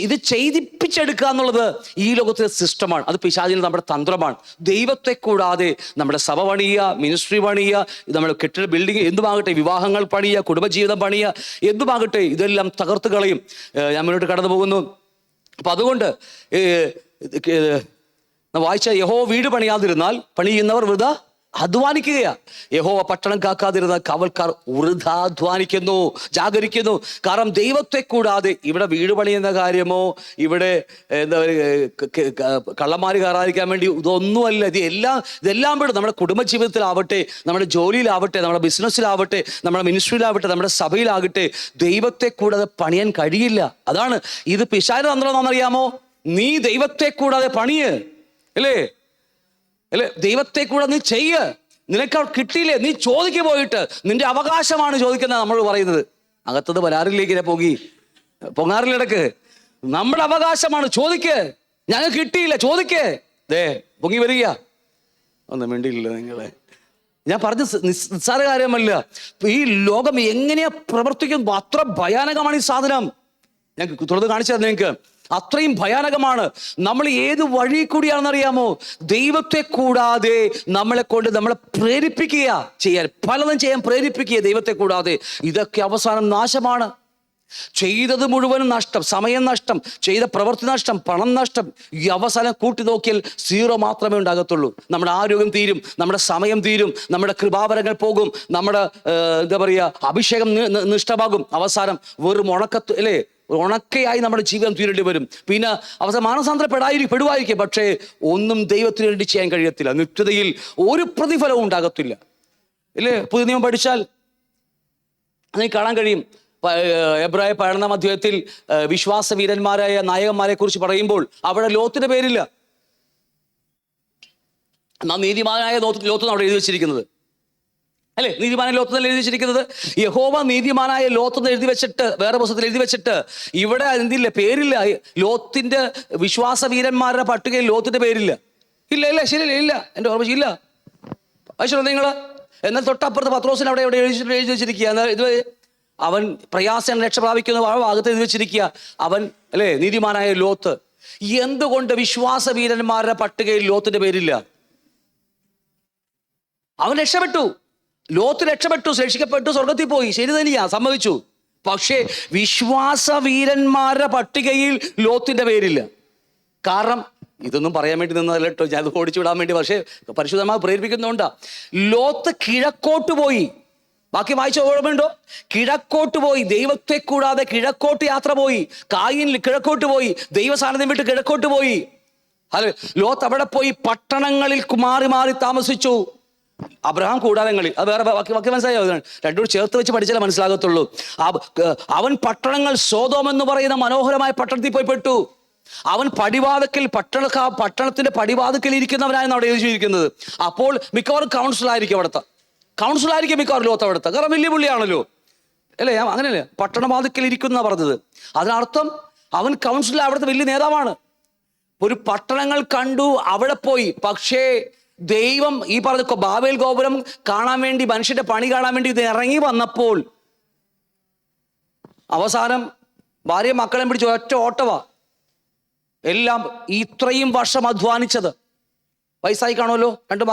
ഇത് ചെയ്തിപ്പിച്ചെടുക്കുക എന്നുള്ളത് ഈ ലോകത്തിലെ സിസ്റ്റമാണ്. അത് പിശാചിന് നമ്മുടെ തന്ത്രമാണ്. ദൈവത്തെ കൂടാതെ നമ്മുടെ സഭ പണിയുക, മിനിസ്ട്രി പണിയുക, നമ്മുടെ കെട്ടിട ബിൽഡിങ് എന്തുമാകട്ടെ, വിവാഹങ്ങൾ പണിയുക, കുടുംബജീവിതം പണിയുക, എന്തുമാകട്ടെ, ഇതെല്ലാം തകർത്ത് കളയും. ഞാൻ മുന്നോട്ട് കടന്നു പോകുന്നു. അപ്പൊ അതുകൊണ്ട് വായിച്ച യഹോവ വീട് പണിയാതിരുന്നാൽ പണിയുന്നവർ വൃഥാ അധ്വാനിക്കുകയാ. യഹോവ പട്ടണം കാക്കാതിരുന്നാൽ കാവൽക്കാർ വൃഥാധ്വാനിക്കുന്നു, ജാഗരിക്കുന്നു. കാരണം ദൈവത്തെ കൂടാതെ ഇവിടെ വീട് പണിയുന്ന കാര്യമോ, ഇവിടെ എന്താ പറയുക, കള്ളന്മാര് കയറാതിരിക്കാൻ വേണ്ടി ഇതൊന്നുമല്ല. ഇതെല്ലാം ഇവിടെ നമ്മുടെ കുടുംബജീവിതത്തിലാവട്ടെ, നമ്മുടെ ജോലിയിലാവട്ടെ, നമ്മുടെ ബിസിനസ്സിലാവട്ടെ, നമ്മുടെ മിനിസ്ട്രിയിലാവട്ടെ, നമ്മുടെ സഭയിലാകട്ടെ, ദൈവത്തെ കൂടാതെ പണിയാൻ കഴിയില്ല. അതാണ് ഇത് പിശാചിന്റെ തന്ത്രം എന്നറിയാമോ? നീ ദൈവത്തെ കൂടാതെ പണിയ്, അല്ലേ? ദൈവത്തെ കൂടെ നീ ചെയ്യ്. നിനക്ക് കിട്ടിയില്ലേ, നീ ചോദിക്ക്, പോയിട്ട് നിന്റെ അവകാശമാണ് ചോദിക്കുന്നത് നമ്മൾ പറയുന്നത്. അകത്തത് വരാറിലേക്ക് പൊങ്ങാറിലിടക്ക് നമ്മുടെ അവകാശമാണ്, ചോദിക്ക്. ഞങ്ങൾ കിട്ടിയില്ല, ചോദിക്ക്. പൊങ്ങി വരിക. ഒന്നും വേണ്ടിയില്ല നിങ്ങളെ. ഞാൻ പറഞ്ഞ നിസ്സാര കാര്യമല്ല. ഈ ലോകം എങ്ങനെയാ പ്രവർത്തിക്കുന്നത്, അത്ര ഭയാനകമാണ് ഈ സാധനം. ഞാൻ തുറന്ന് കാണിച്ചു തരാം നിങ്ങൾക്ക്. അത്രയും ഭയാനകമാണ്. നമ്മൾ ഏത് വഴി കൂടിയാണെന്നറിയാമോ? ദൈവത്തെ കൂടാതെ നമ്മളെ പ്രേരിപ്പിക്കുക ചെയ്യാൻ, പലതും ചെയ്യാൻ പ്രേരിപ്പിക്കുക ദൈവത്തെ കൂടാതെ. ഇതൊക്കെ അവസാനം നാശമാണ്. ചെയ്തത് മുഴുവനും നഷ്ടം, സമയം നഷ്ടം, ചെയ്ത പ്രവൃത്തി നഷ്ടം, പണം നഷ്ടം. ഈ അവസാനം കൂട്ടി നോക്കിയാൽ 0 മാത്രമേ ഉണ്ടാകത്തുള്ളൂ. നമ്മുടെ ആരോഗ്യം തീരും, നമ്മുടെ സമയം തീരും, നമ്മുടെ കൃപാവരങ്ങൾ പോകും, നമ്മുടെ എന്താ പറയുക, അഭിഷേകം നഷ്ടമാകും. അവസാനം വെറും ഉണക്കയായി നമ്മുടെ ജീവിതം തീരേണ്ടി വരും. പിന്നെ അവസാനം മാനസാന്തരപ്പെടുവായിരിക്കും. പക്ഷേ ഒന്നും ദൈവത്തിന് വേണ്ടി ചെയ്യാൻ കഴിയത്തില്ല. നിത്യതയിൽ ഒരു പ്രതിഫലവും ഉണ്ടാകത്തില്ല, ഇല്ലേ? പുതിയ നിയമം പഠിച്ചാൽ അതിന് കാണാൻ കഴിയും. എബ്രായ 11-ാം അധ്യായത്തിൽ വിശ്വാസവീരന്മാരായ നായകന്മാരെ കുറിച്ച് പറയുമ്പോൾ അവിടെ ലോത്തിന്റെ പേരില്ല. എന്നാൽ നീതിമാനായ ലോത്ത് അവിടെ എഴുതി വെച്ചിരിക്കുന്നത്, അല്ലേ? നീതിമാനായ ലോത്ത് എഴുതി വെച്ചിരിക്കുന്നത്. യഹോവ നീതിമാനായ ലോത്ത് എഴുതി വെച്ചിട്ട് വേറെ പുസ്തകത്തിൽ എഴുതി വെച്ചിട്ട് ഇവിടെ എന്തില്ല, പേരില്ല. ലോത്തിന്റെ വിശ്വാസവീരന്മാരുടെ പട്ടികയിൽ ലോത്തിന്റെ പേരില്ല. ഇല്ല, ശരിയല്ല, ഇല്ല, എൻ്റെ ഓർമ്മ ഇല്ല. അയച്ചോ നിങ്ങള്. എന്നാൽ തൊട്ടപ്പുറത്ത് പത്രോസിന് അവിടെ എഴുതി വെച്ചിരിക്കുക. ഇത് അവൻ പ്രയാസം രക്ഷ പ്രാപിക്കുന്ന ഭാഗത്ത് എഴുതി വെച്ചിരിക്കുക. അവൻ, അല്ലേ, നീതിമാനായ ലോത്ത്. എന്തുകൊണ്ട് വിശ്വാസവീരന്മാരുടെ പട്ടികയിൽ ലോത്തിന്റെ പേരില്ല? അവൻ രക്ഷപ്പെട്ടു, ലോത്ത് രക്ഷപ്പെട്ടു, രക്ഷിക്കപ്പെട്ടു, സ്വർഗത്തിൽ പോയി. ശരി തന്നെയാ, സമ്മതിച്ചു. പക്ഷേ വിശ്വാസവീരന്മാരുടെ പട്ടികയിൽ ലോത്തിന്റെ പേരില്ല. കാരണം ഇതൊന്നും പറയാൻ വേണ്ടി നിന്നതല്ല കേട്ടോ, ഞാൻ ഓടിച്ചു വിടാൻ വേണ്ടി. പക്ഷേ പരിശുദ്ധമായി പ്രേരിപ്പിക്കുന്നുണ്ടാ. ലോത്ത് കിഴക്കോട്ട് പോയി. ബാക്കി വായിച്ച ഓർമ്മയുണ്ടോ? കിഴക്കോട്ട് പോയി, ദൈവത്തെ കൂടാതെ കിഴക്കോട്ട് യാത്ര പോയി. കായീൻ കിഴക്കോട്ട് പോയി, ദൈവ സാന്നിധ്യം വിട്ട് കിഴക്കോട്ട് പോയി. അല്ലെ, ലോത്ത് അവിടെ പോയി പട്ടണങ്ങളിൽ മാറി മാറി താമസിച്ചു. അബ്രഹാം കൂടാരങ്ങളിൽ, അത് വേറെ വാക്യം മനസ്സിലായോ? രണ്ടുകൂടി ചേർത്ത് വെച്ച് പഠിച്ചാലേ മനസ്സിലാകത്തുള്ളൂ. അവൻ പട്ടണങ്ങൾ, സോദോം എന്ന് പറയുന്ന മനോഹരമായ പട്ടണത്തിൽ പോയി പെട്ടു. അവൻ പടിവാതിക്കൽ, പട്ടണത്തിന്റെ പടിവാതിക്കൽ ഇരിക്കുന്നവനായാണ് അവിടെ എഴുതിയിരിക്കുന്നത്. അപ്പോൾ മിക്കവാറും കൗൺസിലായിരിക്കും മിക്കവാറും ലോത്ത് അവിടുത്തെ, കാരണം വലിയ പുള്ളിയാണല്ലോ, അല്ലേ? അങ്ങനെയല്ലേ, പട്ടണവാതിക്കൽ ഇരിക്കുന്ന പറഞ്ഞത്. അതിനർത്ഥം അവൻ കൗൺസിലർ, അവിടുത്തെ വലിയ നേതാവാണ്. ഒരു പട്ടണങ്ങൾ കണ്ടു, അവിടെ പോയി. പക്ഷേ ദൈവം ഈ പറഞ്ഞ ബാബേൽ ഗോപുരം കാണാൻ വേണ്ടി, മനുഷ്യന്റെ പണി കാണാൻ വേണ്ടി ഇത് ഇറങ്ങി വന്നപ്പോൾ അവസാനം ഭാര്യ മക്കളെ പിടിച്ച് ഒറ്റ ഓട്ടവാ. എല്ലാം ഇത്രയും വർഷം അധ്വാനിച്ചത്, വയസ്സായി കാണുമല്ലോ, രണ്ട്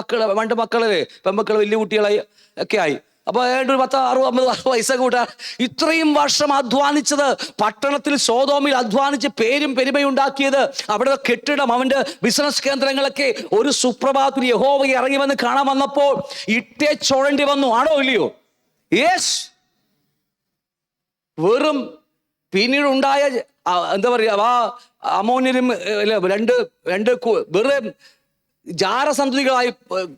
മക്കളല്ലേ, പെൺമക്കൾ വലിയ കുട്ടികളായി ഒക്കെ ആയി. അപ്പൊ ഒരു 10, 60 വയസ്സൊക്കെ കൂട്ടാ. ഇത്രയും വർഷം അധ്വാനിച്ചത്, പട്ടണത്തിൽ സോദോമിൽ അധ്വാനിച്ച് പേരും പെരുമയുണ്ടാക്കിയത്, അവിടെ കെട്ടിടം, അവന്റെ ബിസിനസ് കേന്ദ്രങ്ങളൊക്കെ ഒരു സുപ്രഭാതത്തിൽ യഹോവ ഇറങ്ങി വന്ന് കാണാൻ വന്നപ്പോൾ ഇട്ടേ ചോഴേണ്ടി വന്നു. ആണോ ഇല്ലയോ? യെസ്. വെറും പിന്നീട് ഉണ്ടായ എന്താ പറയാ, അമോന്യരും രണ്ട് വെറും ജാരസന്തതികളായി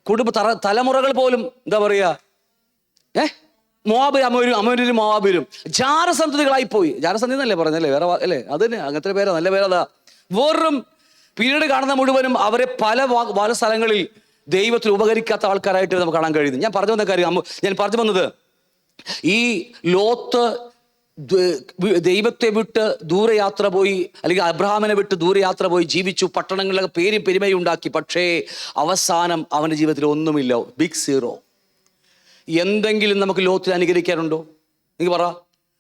കുടുംബ തലമുറകൾ പോലും എന്താ പറയാ, അമോന്യരും മോവാബിരും ജാരസന്തതികളായി പോയി. ജാരസന്ധി എന്നല്ലേ പറഞ്ഞല്ലേ, വേറെ അല്ലേ? അത് തന്നെ, അങ്ങനത്തെ പേരാ, നല്ല പേരതാ. വെറും പിന്നീട് കാണുന്ന മുഴുവനും അവരെ പല സ്ഥലങ്ങളിൽ ദൈവത്തിൽ ഉപകരിക്കാത്ത ആൾക്കാരായിട്ട് നമുക്ക് കാണാൻ കഴിയുന്നു. ഞാൻ പറഞ്ഞു വന്ന കാര്യം, ഞാൻ പറഞ്ഞു വന്നത്, ഈ ലോത്ത് ദൈവത്തെ വിട്ട് ദൂരയാത്ര പോയി, അല്ലെങ്കിൽ അബ്രഹാമിനെ വിട്ട് ദൂരയാത്ര പോയി ജീവിച്ചു, പട്ടണങ്ങളിലൊക്കെ പേരും പെരുമയും ഉണ്ടാക്കി. പക്ഷേ അവസാനം അവൻ്റെ ജീവിതത്തിൽ ഒന്നുമില്ല, ബിഗ് സീറോ. എന്തെങ്കിലും നമുക്ക് ലോത്തിനെ അനുകരിക്കാനുണ്ടോ? നിങ്ങൾ പറ,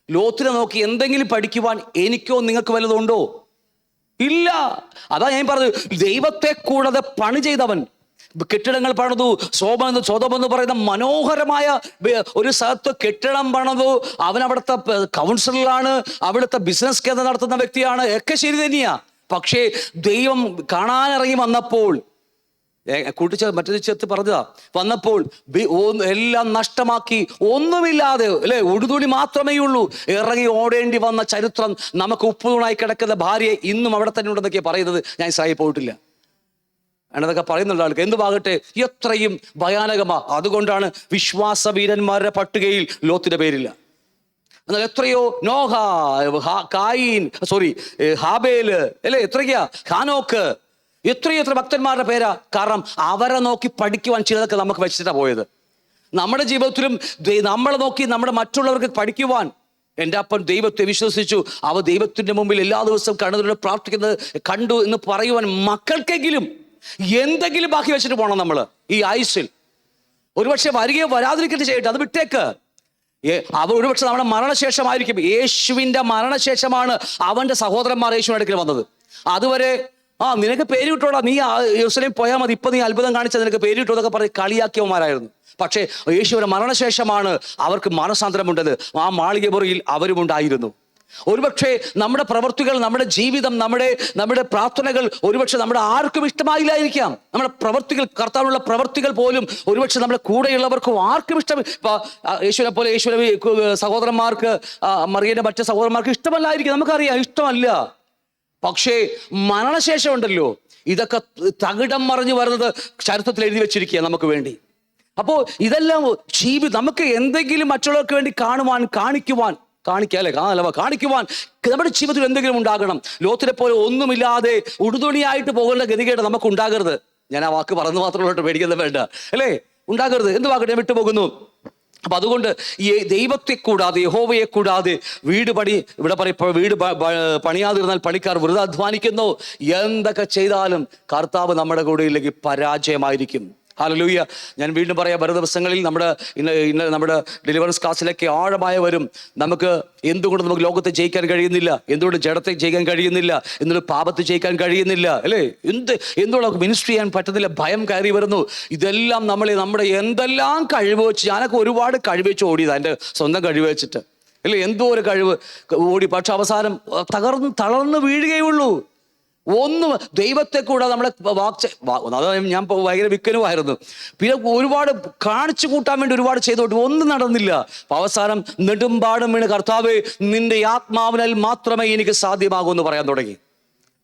ലോത്തിനെ നോക്കി എന്തെങ്കിലും പഠിക്കുവാൻ എനിക്കോ നിങ്ങൾക്ക് വല്ലതുണ്ടോ? ഇല്ല. അതാ ഞാൻ പറഞ്ഞത്, ദൈവത്തെ കൂടാതെ പണി ചെയ്തവൻ കെട്ടിടങ്ങൾ പണിതു. സോദോം എന്ന് പറയുന്ന മനോഹരമായ ഒരു സ്ഥലത്ത് കെട്ടിടം പണിതു. അവൻ അവിടുത്തെ കൗൺസിലറാണ്, അവിടുത്തെ ബിസിനസ് കേന്ദ്രം നടത്തുന്ന വ്യക്തിയാണ്, ഒക്കെ ശരി തന്നെയാ. പക്ഷേ ദൈവം കാണാനിറങ്ങി വന്നപ്പോൾ, മറ്റൊരു ചേർത്ത് പറഞ്ഞതാ, വന്നപ്പോൾ എല്ലാം നഷ്ടമാക്കി, ഒന്നുമില്ലാതെ, അല്ലെ, ഉടുതുണി മാത്രമേ ഉള്ളൂ, ഇറങ്ങി ഓടേണ്ടി വന്ന ചരിത്രം. നമുക്ക് ഉപ്പുതൂണായി കിടക്കുന്ന ഭാര്യയെ ഇന്നും അവിടെ തന്നെ ഉണ്ടെന്നൊക്കെ പറയുന്നത്. ഞാൻ ഇസ്രായേൽ പോയിട്ടില്ല, എന്നതൊക്കെ പറയുന്നുള്ള ആൾക്ക് എന്തുമാകട്ടെ, എത്രയും ഭയാനകമാ. അതുകൊണ്ടാണ് വിശ്വാസവീരന്മാരുടെ പട്ടികയിൽ ലോത്തിന്റെ പേരില്ല. എന്നാൽ എത്രയോ നോഹ, കായീൻ, ഹാബേല്, അല്ലെ, എത്രയ്ക്കാ, ഹാനോക്ക്, എത്ര ഭക്തന്മാരുടെ പേരാ. കാരണം അവരെ നോക്കി പഠിക്കുവാൻ ചിലതൊക്കെ നമുക്ക് വെച്ചിട്ടാ പോയത്. നമ്മുടെ ജീവിതത്തിലും നമ്മളെ നോക്കി നമ്മുടെ മറ്റുള്ളവർക്ക് പഠിക്കുവാൻ, എൻ്റെ അപ്പൻ ദൈവത്തെ വിശ്വസിച്ചു, അവ ദൈവത്തിന്റെ മുമ്പിൽ എല്ലാ ദിവസവും കണ്ണുനീരോടെ പ്രാർത്ഥിക്കുന്നത് കണ്ടു എന്ന് പറയുവാൻ മക്കൾക്കെങ്കിലും എന്തെങ്കിലും ബാക്കി വെച്ചിട്ട് പോകണം നമ്മൾ ഈ ആയുസ്സിൽ. ഒരുപക്ഷെ വരികയോ വരാതിരിക്കട്ടെ ചെയ്യട്ടെ, അത് വിട്ടേക്ക്. അവ ഒരുപക്ഷെ നമ്മുടെ മരണശേഷമായിരിക്കും. യേശുവിൻ്റെ മരണശേഷമാണ് അവൻ്റെ സഹോദരന്മാർ യേശുവിൻ്റെ അടുക്കൽ വന്നത്. അതുവരെ നിനക്ക് പേര് കിട്ടോടാ, നീ യെരൂശലേം പോയാൽ മതി, ഇപ്പൊ നീ അത്ഭുതം കാണിച്ചാൽ നിനക്ക് പേര് കിട്ടും എന്നൊക്കെ പറഞ്ഞ് കളിയാക്കിയവന്മാരായിരുന്നു. പക്ഷേ യേശുവിന്റെ മരണശേഷമാണ് അവർക്ക് മാനസാന്തരമുണ്ടത്. ആ മാളികമുറിയിൽ അവരും ഉണ്ടായിരുന്നു. ഒരുപക്ഷെ നമ്മുടെ പ്രവൃത്തികൾ, നമ്മുടെ ജീവിതം, നമ്മുടെ പ്രാർത്ഥനകൾ ഒരുപക്ഷെ നമ്മുടെ ആർക്കും ഇഷ്ടമായില്ലായിരിക്കാം. നമ്മുടെ പ്രവൃത്തികൾ, കർത്താവിനുള്ള പ്രവൃത്തികൾ പോലും ഒരുപക്ഷെ നമ്മുടെ കൂടെയുള്ളവർക്കും ആർക്കും ഇഷ്ടം. യേശുവിനെ പോലെ യേശുവിനെ സഹോദരന്മാർക്ക്, മറിയന്റെ മറ്റു സഹോദരന്മാർക്ക് ഇഷ്ടമല്ലായിരിക്കും, നമുക്കറിയാം, ഇഷ്ടമല്ല. പക്ഷേ മരണശേഷം ഉണ്ടല്ലോ, ഇതൊക്കെ തകിടം മറിഞ്ഞു വരുന്നത് ചരിത്രത്തിൽ എഴുതി വെച്ചിരിക്കുക നമുക്ക് വേണ്ടി. അപ്പോൾ ഇതെല്ലാം നമുക്ക് എന്തെങ്കിലും മറ്റുള്ളവർക്ക് വേണ്ടി കാണിക്കുവാൻ നമ്മുടെ ജീവിതത്തിൽ എന്തെങ്കിലും ഉണ്ടാകണം. ലോത്തിനെ പോലെ ഒന്നുമില്ലാതെ ഉടുതുണിയായിട്ട് പോകേണ്ട ഗതികേട് നമുക്ക് ഉണ്ടാകരുത്. ഞാൻ ആ വാക്ക് പറഞ്ഞു മാത്രമേ പേടിക്കുന്നത് വേണ്ട, അല്ലേ? ഉണ്ടാകരുത്. എന്തുവാകട്ടെ, ഞാൻ വിട്ടുപോകുന്നു. അപ്പൊ അതുകൊണ്ട് ഈ ദൈവത്തെ കൂടാതെ, യഹോവയെ കൂടാതെ വീട് പണിയാതിരുന്നാൽ പണിക്കാർ വെറുതെ അധ്വാനിക്കുന്നു. എന്തൊക്കെ ചെയ്താലും കർത്താവ് നമ്മുടെ കൂടെ ഇല്ലെങ്കിൽ പരാജയമായിരിക്കും. ഹല്ലേലൂയ. ഞാൻ വീണ്ടും പറയാം, വരും ദിവസങ്ങളിൽ നമ്മുടെ ഡെലിവറൻസ് ക്ലാസ്സിലേക്ക് ആഴമായ വരും. എന്തുകൊണ്ട് നമുക്ക് ലോകത്തെ ജയിക്കാൻ കഴിയുന്നില്ല, എന്തുകൊണ്ട് ജഡത്തെ ജയിക്കാൻ കഴിയുന്നില്ല, എന്തുകൊണ്ട് പാപത്തെ ജയിക്കാൻ കഴിയുന്നില്ല, അല്ലേ? എന്തുകൊണ്ട് നമുക്ക് മിനിസ്ട്രി ചെയ്യാൻ പറ്റുന്നില്ല, ഭയം കയറി വരുന്നു. ഇതെല്ലാം നമ്മുടെ എന്തെല്ലാം കഴിവ് വെച്ച്, ഞാനൊക്കെ ഒരുപാട് കഴിവ് വെച്ച് ഓടിയതാണ്, എൻ്റെ സ്വന്തം കഴിവ് വെച്ചിട്ട്, അല്ലേ? എന്തോ ഒരു കഴിവ് ഓടി, പക്ഷെ അവസാനം തളർന്ന് വീഴുകയുള്ളൂ. ഒന്നും ദൈവത്തെ കൂടെ നമ്മളെ അത് ഞാൻ ഭയങ്കര വിക്കനുമായിരുന്നു. പിന്നെ ഒരുപാട് കാണിച്ചു കൂട്ടാൻ വേണ്ടി ഒരുപാട് ചെയ്തോട്ട് ഒന്നും നടന്നില്ല. അവസാനം നെടുമ്പാടും വീണ് കർത്താവേ നിന്റെ ആത്മാവിനാൽ മാത്രമേ എനിക്ക് സാധ്യമാകൂ എന്ന് പറയാൻ തുടങ്ങി.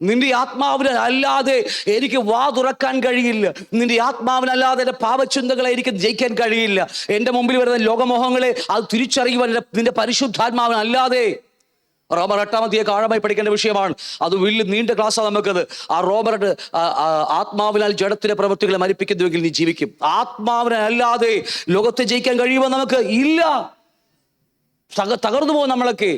നിന്റെ ആത്മാവിന് അല്ലാതെ എനിക്ക് വാ തുറക്കാൻ കഴിയില്ല. നിന്റെ ആത്മാവിനല്ലാതെ എൻ്റെ പാപചിന്തകളെ എനിക്ക് ജയിക്കാൻ കഴിയില്ല. എൻ്റെ മുമ്പിൽ വരുന്ന ലോകമോഹങ്ങളെ അത് തിരിച്ചറിയുവാൻ നിന്റെ പരിശുദ്ധാത്മാവിനല്ലാതെ. റോമർ 8 ആഴമായി പഠിക്കേണ്ട വിഷയമാണ്. അത് വലിയ നീണ്ട ക്ലാസ്സാണ് നമുക്കത്. ആ റോമർ ആത്മാവിനാൽ ജഡത്തിന്റെ പ്രവൃത്തികളെ മരിപ്പിക്കുന്നുവെങ്കിൽ നീ ജീവിക്കും. ആത്മാവിനല്ലാതെ ലോകത്തെ ജയിക്കാൻ കഴിയുമോ? നമുക്ക് ഇല്ല. തകർന്നു പോകും നമ്മളൊക്കെ.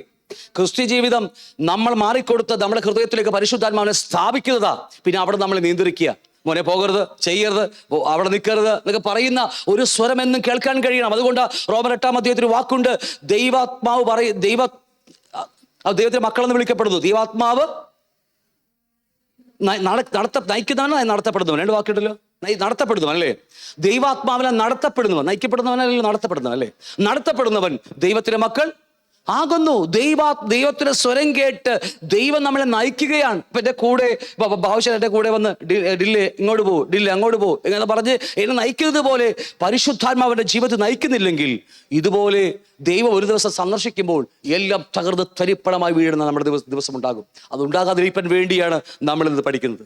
ക്രിസ്ത്യ ജീവിതം നമ്മൾ മാറിക്കൊടുത്ത് നമ്മുടെ ഹൃദയത്തിലേക്ക് പരിശുദ്ധാത്മാവിനെ സ്ഥാപിക്കുന്നതാ. പിന്നെ അവിടെ നമ്മൾ നിയന്ത്രിക്കുക. മോനെ പോകരുത്, ചെയ്യരുത്, അവിടെ നിൽക്കരുത് എന്നൊക്കെ പറയുന്ന ഒരു സ്വരം എന്നും കേൾക്കാൻ കഴിയണം. അതുകൊണ്ട് റോമർ 8 വാക്കുണ്ട്, ദൈവാത്മാവ് ദൈവത്തിന്റെ മക്കളെന്ന് വിളിക്കപ്പെടുന്നു. ദൈവാത്മാവ് നയിക്കുന്നവനാണ് നടത്തപ്പെടുന്നവൻ. 2 വാക്കിട്ടല്ലോ. നടത്തപ്പെടുന്നവൻ അല്ലേ? ദൈവാത്മാവിനെ നടത്തപ്പെടുന്നവൻ. നയിക്കപ്പെടുന്നവനല്ലോ നടത്തപ്പെടുന്നവൻ അല്ലേ? നടത്തപ്പെടുന്നവൻ ദൈവത്തിന്റെ മക്കൾ ആകുന്നു. ദൈവത്തിന്റെ സ്വരം കേട്ട് ദൈവം നമ്മളെ നയിക്കുകയാണ്. ഇപ്പൊ എൻ്റെ കൂടെ ഭാവശ്യം എൻ്റെ കൂടെ വന്ന് ഡില്ലേ ഇങ്ങോട്ട് പോ, ഡില്ലേ അങ്ങോട്ട് പോ എങ്ങനെ പറഞ്ഞ് എന്നെ നയിക്കുന്നത് പോലെ പരിശുദ്ധാത്മാവിന്റെ ജീവിതത്തിൽ നയിക്കുന്നില്ലെങ്കിൽ ഇതുപോലെ ദൈവം ഒരു ദിവസം സന്ദർശിക്കുമ്പോൾ എല്ലാം തകർന്ന് തരിപ്പണമായി വീഴുന്ന നമ്മുടെ ദിവസം ഉണ്ടാകും. അത് ഉണ്ടാകാതിരിക്കാൻ വേണ്ടിയാണ് നമ്മളിത് പഠിക്കുന്നത്.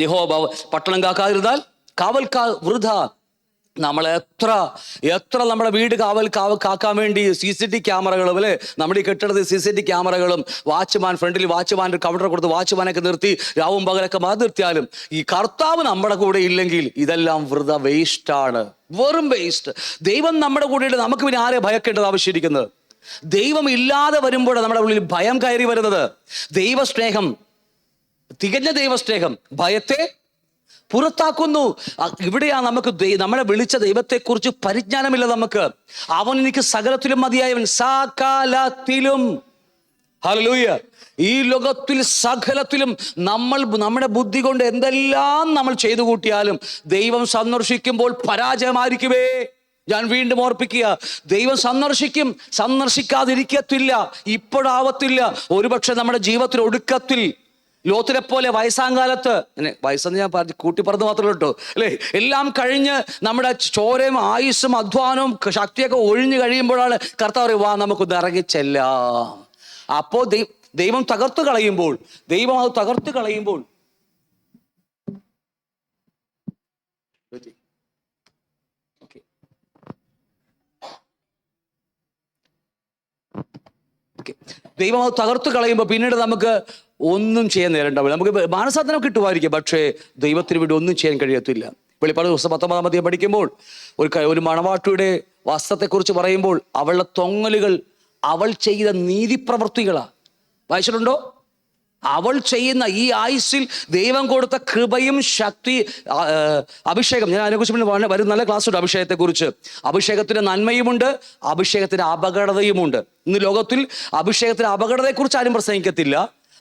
യഹോവ പട്ടണം കാക്കാതിരുന്നാൽ കാവൽക്കാർ വൃഥ. നമ്മൾ എത്ര നമ്മുടെ വീട് കാക്കാൻ വേണ്ടി CCTV ക്യാമറകളും അല്ലേ, നമ്മുടെ ഈ കെട്ടിടത്തിൽ CCTV ക്യാമറകളും വാച്ച്മാൻ ഫ്രണ്ടിൽ വാച്ച്മാൻ്റെ കൗണ്ടർ കൊടുത്ത് വാച്ച്മാനൊക്കെ നിർത്തി രാവും പകലൊക്കെ നിർത്തിയാലും ഈ കർത്താവ് നമ്മുടെ കൂടെ ഇല്ലെങ്കിൽ ഇതെല്ലാം വൃഥ, വേസ്റ്റാണ്, വെറും വേസ്റ്റ്. ദൈവം നമ്മുടെ കൂടെ നമുക്ക് പിന്നെ ആരെ ഭയക്കേണ്ടത് ആവശ്യമിരിക്കുന്നത്? ദൈവം ഇല്ലാതെ വരുമ്പോഴാണ് നമ്മുടെ ഉള്ളിൽ ഭയം കയറി വരുന്നത്. ദൈവസ്നേഹം, തികഞ്ഞ ദൈവസ്നേഹം ഭയത്തെ പുറത്താക്കുന്നു. ഇവിടെയാണ് നമുക്ക് നമ്മളെ വിളിച്ച ദൈവത്തെക്കുറിച്ച് പരിജ്ഞാനമില്ല നമുക്ക്. അവൻ എനിക്ക് സകലത്തിലും മതിയായവൻ, സകലത്തിലും. ഹല്ലേലൂയ. ഈ ലോകത്തിൽ സകലത്തിലും നമ്മുടെ ബുദ്ധി കൊണ്ട് എന്തെല്ലാം നമ്മൾ ചെയ്തു കൂട്ടിയാലും ദൈവം സന്ദർശിക്കുമ്പോൾ പരാജയമായിരിക്കുമേ. ഞാൻ വീണ്ടും ഓർപ്പിക്കുക, ദൈവം സന്ദർശിക്കാതിരിക്കത്തില്ല, ഇപ്പോഴാവത്തില്ല. ഒരുപക്ഷെ നമ്മുടെ ജീവിതത്തിൽ ഒടുക്കത്തിൽ ലോത്തിനെ പോലെ വയസ്സാങ്കാലത്ത്, വയസ്സെന്ന് ഞാൻ കൂട്ടി പറഞ്ഞു മാത്രമേ കേട്ടോ അല്ലേ, എല്ലാം കഴിഞ്ഞ് നമ്മുടെ ചോരയും ആയുസ്സും അധ്വാനവും ശക്തിയൊക്കെ ഒഴിഞ്ഞു കഴിയുമ്പോഴാണ് കർത്താവ് വാ നമുക്കൊന്ന് ഇറങ്ങിച്ചെല്ലാം. അപ്പോ ദൈവം തകർത്തു കളയുമ്പോൾ ദൈവം അത് തകർത്തു കളയുമ്പോൾ പിന്നീട് നമുക്ക് ഒന്നും ചെയ്യാൻ നേരണ്ടാവില്ല. നമുക്ക് മാനസാന്തരം കിട്ടുമായിരിക്കും, പക്ഷേ ദൈവത്തിന് വേണ്ടി ഒന്നും ചെയ്യാൻ കഴിയത്തില്ല. വെളിപ്പാട് 19 പഠിക്കുമ്പോൾ ഒരു മണവാട്ടിയുടെ വസ്ത്രത്തെക്കുറിച്ച് പറയുമ്പോൾ അവളുടെ തൊങ്ങലുകൾ അവൾ ചെയ്ത നീതിപ്രവൃത്തികളാണ്. വായിച്ചിട്ടുണ്ടോ? അവൾ ചെയ്യുന്ന ഈ ആയുസ്സിൽ ദൈവം കൊടുത്ത കൃപയും ശക്തി, അഭിഷേകം. ഞാൻ അതിനെക്കുറിച്ച് വരും നല്ല ക്ലാസ് ഉണ്ട് അഭിഷേകത്തെക്കുറിച്ച്. അഭിഷേകത്തിന് നന്മയുമുണ്ട്, അഭിഷേകത്തിന് അപകടതയുമുണ്ട്. ഇന്ന് ലോകത്തിൽ അഭിഷേകത്തിന് അപകടതയെക്കുറിച്ച് ആരും പ്രസംഗിക്കത്തില്ല,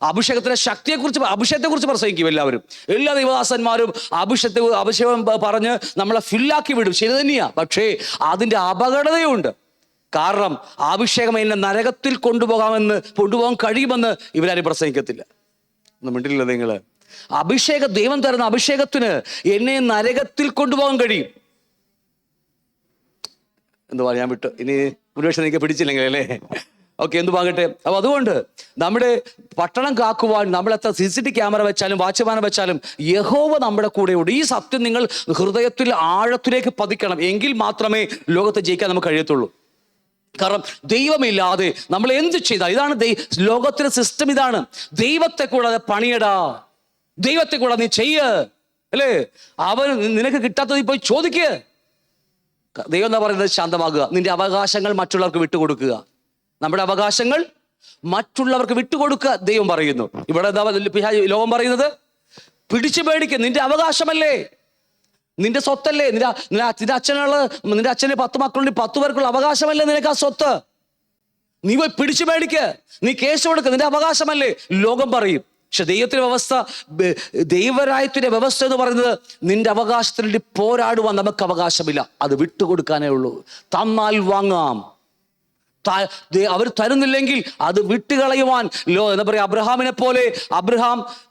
അഭിഷേകത്തിന്റെ അഭിഷേകത്തെക്കുറിച്ച് പ്രസംഗിക്കും എല്ലാവരും. എല്ലാ ദൈവദാസന്മാരും അഭിഷേകം പറഞ്ഞ് നമ്മളെ ഫില്ലാക്കി വിടും. ശരി തന്നെയാ, പക്ഷേ അതിൻ്റെ അപകടതയുണ്ട്. കാരണം അഭിഷേകം എന്നെ നരകത്തിൽ കൊണ്ടുപോകാൻ കഴിയുമെന്ന് ഇവരാരും പ്രസംഗിക്കത്തില്ല. ഒന്നും മിണ്ടില്ല നിങ്ങൾ. ദൈവം തരുന്ന അഭിഷേകത്തിന് എന്നെ നരകത്തിൽ കൊണ്ടുപോകാൻ കഴിയും. എന്തുവാ ഞാൻ വിട്ടു, ഇനി ഒരു പക്ഷേ നിങ്ങൾക്ക് പിടിച്ചില്ലെങ്കിൽ അല്ലേ? ഓക്കെ, എന്തുവാകട്ടെ. അപ്പൊ അതുകൊണ്ട് നമ്മുടെ പട്ടണം കാക്കുവാൻ നമ്മൾ എത്ര CCTV ക്യാമറ വെച്ചാലും വാച്ച്മാനെ വെച്ചാലും യഹോവ നമ്മുടെ കൂടെയുണ്ട്. ഈ സത്യം നിങ്ങൾ ഹൃദയത്തിൽ ആഴത്തിലേക്ക് പതിക്കണം. എങ്കിൽ മാത്രമേ ലോകത്തെ ജയിക്കാൻ നമുക്ക് കഴിയത്തുള്ളൂ. കാരണം ദൈവമില്ലാതെ നമ്മൾ എന്ത് ചെയ്താൽ, ഇതാണ് ലോകത്തിലെ സിസ്റ്റം. ഇതാണ്, ദൈവത്തെ കൂടാതെ പണിയടാ, ദൈവത്തെ കൂടാതെ നീ ചെയ്യ അല്ലേ. അവൻ നിനക്ക് കിട്ടാത്തത് പോയി ചോദിക്കുക. ദൈവം എന്താ പറയുന്നത്? ശാന്തമാകുക, നിന്റെ അവകാശങ്ങൾ മറ്റുള്ളവർക്ക് വിട്ടുകൊടുക്കുക. നമ്മുടെ അവകാശങ്ങൾ മറ്റുള്ളവർക്ക് വിട്ടുകൊടുക്കുക ദൈവം പറയുന്നു. ഇവിടെ എന്താ ലോകം പറയുന്നത്? പിടിച്ചു മേടിക്കുക, നിന്റെ അവകാശമല്ലേ, നിന്റെ സ്വത്തല്ലേ, നിന്റെ അച്ഛന് 10 മക്കളുണ്ട്, 10 പേർക്കുള്ള അവകാശമല്ലേ നിനക്ക് ആ സ്വത്ത്. നീ പോയി പിടിച്ചു മേടിക്കുക, നീ കേസ് കൊടുക്കുക, നിന്റെ അവകാശമല്ലേ ലോകം പറയും. പക്ഷെ ദൈവത്തിന്റെ വ്യവസ്ഥ, ദൈവരായത്തിന്റെ വ്യവസ്ഥ എന്ന് പറയുന്നത് നിന്റെ അവകാശത്തിന് വേണ്ടി പോരാടുവാൻ നമുക്ക് അവകാശമില്ല, അത് വിട്ടുകൊടുക്കാനേ ഉള്ളൂ. തന്നാൽ വാങ്ങാം, അവർ തരുന്നില്ലെങ്കിൽ അത് വിട്ടുകളയുവാൻ എന്താ പറയുക, അബ്രഹാമിനെ പോലെ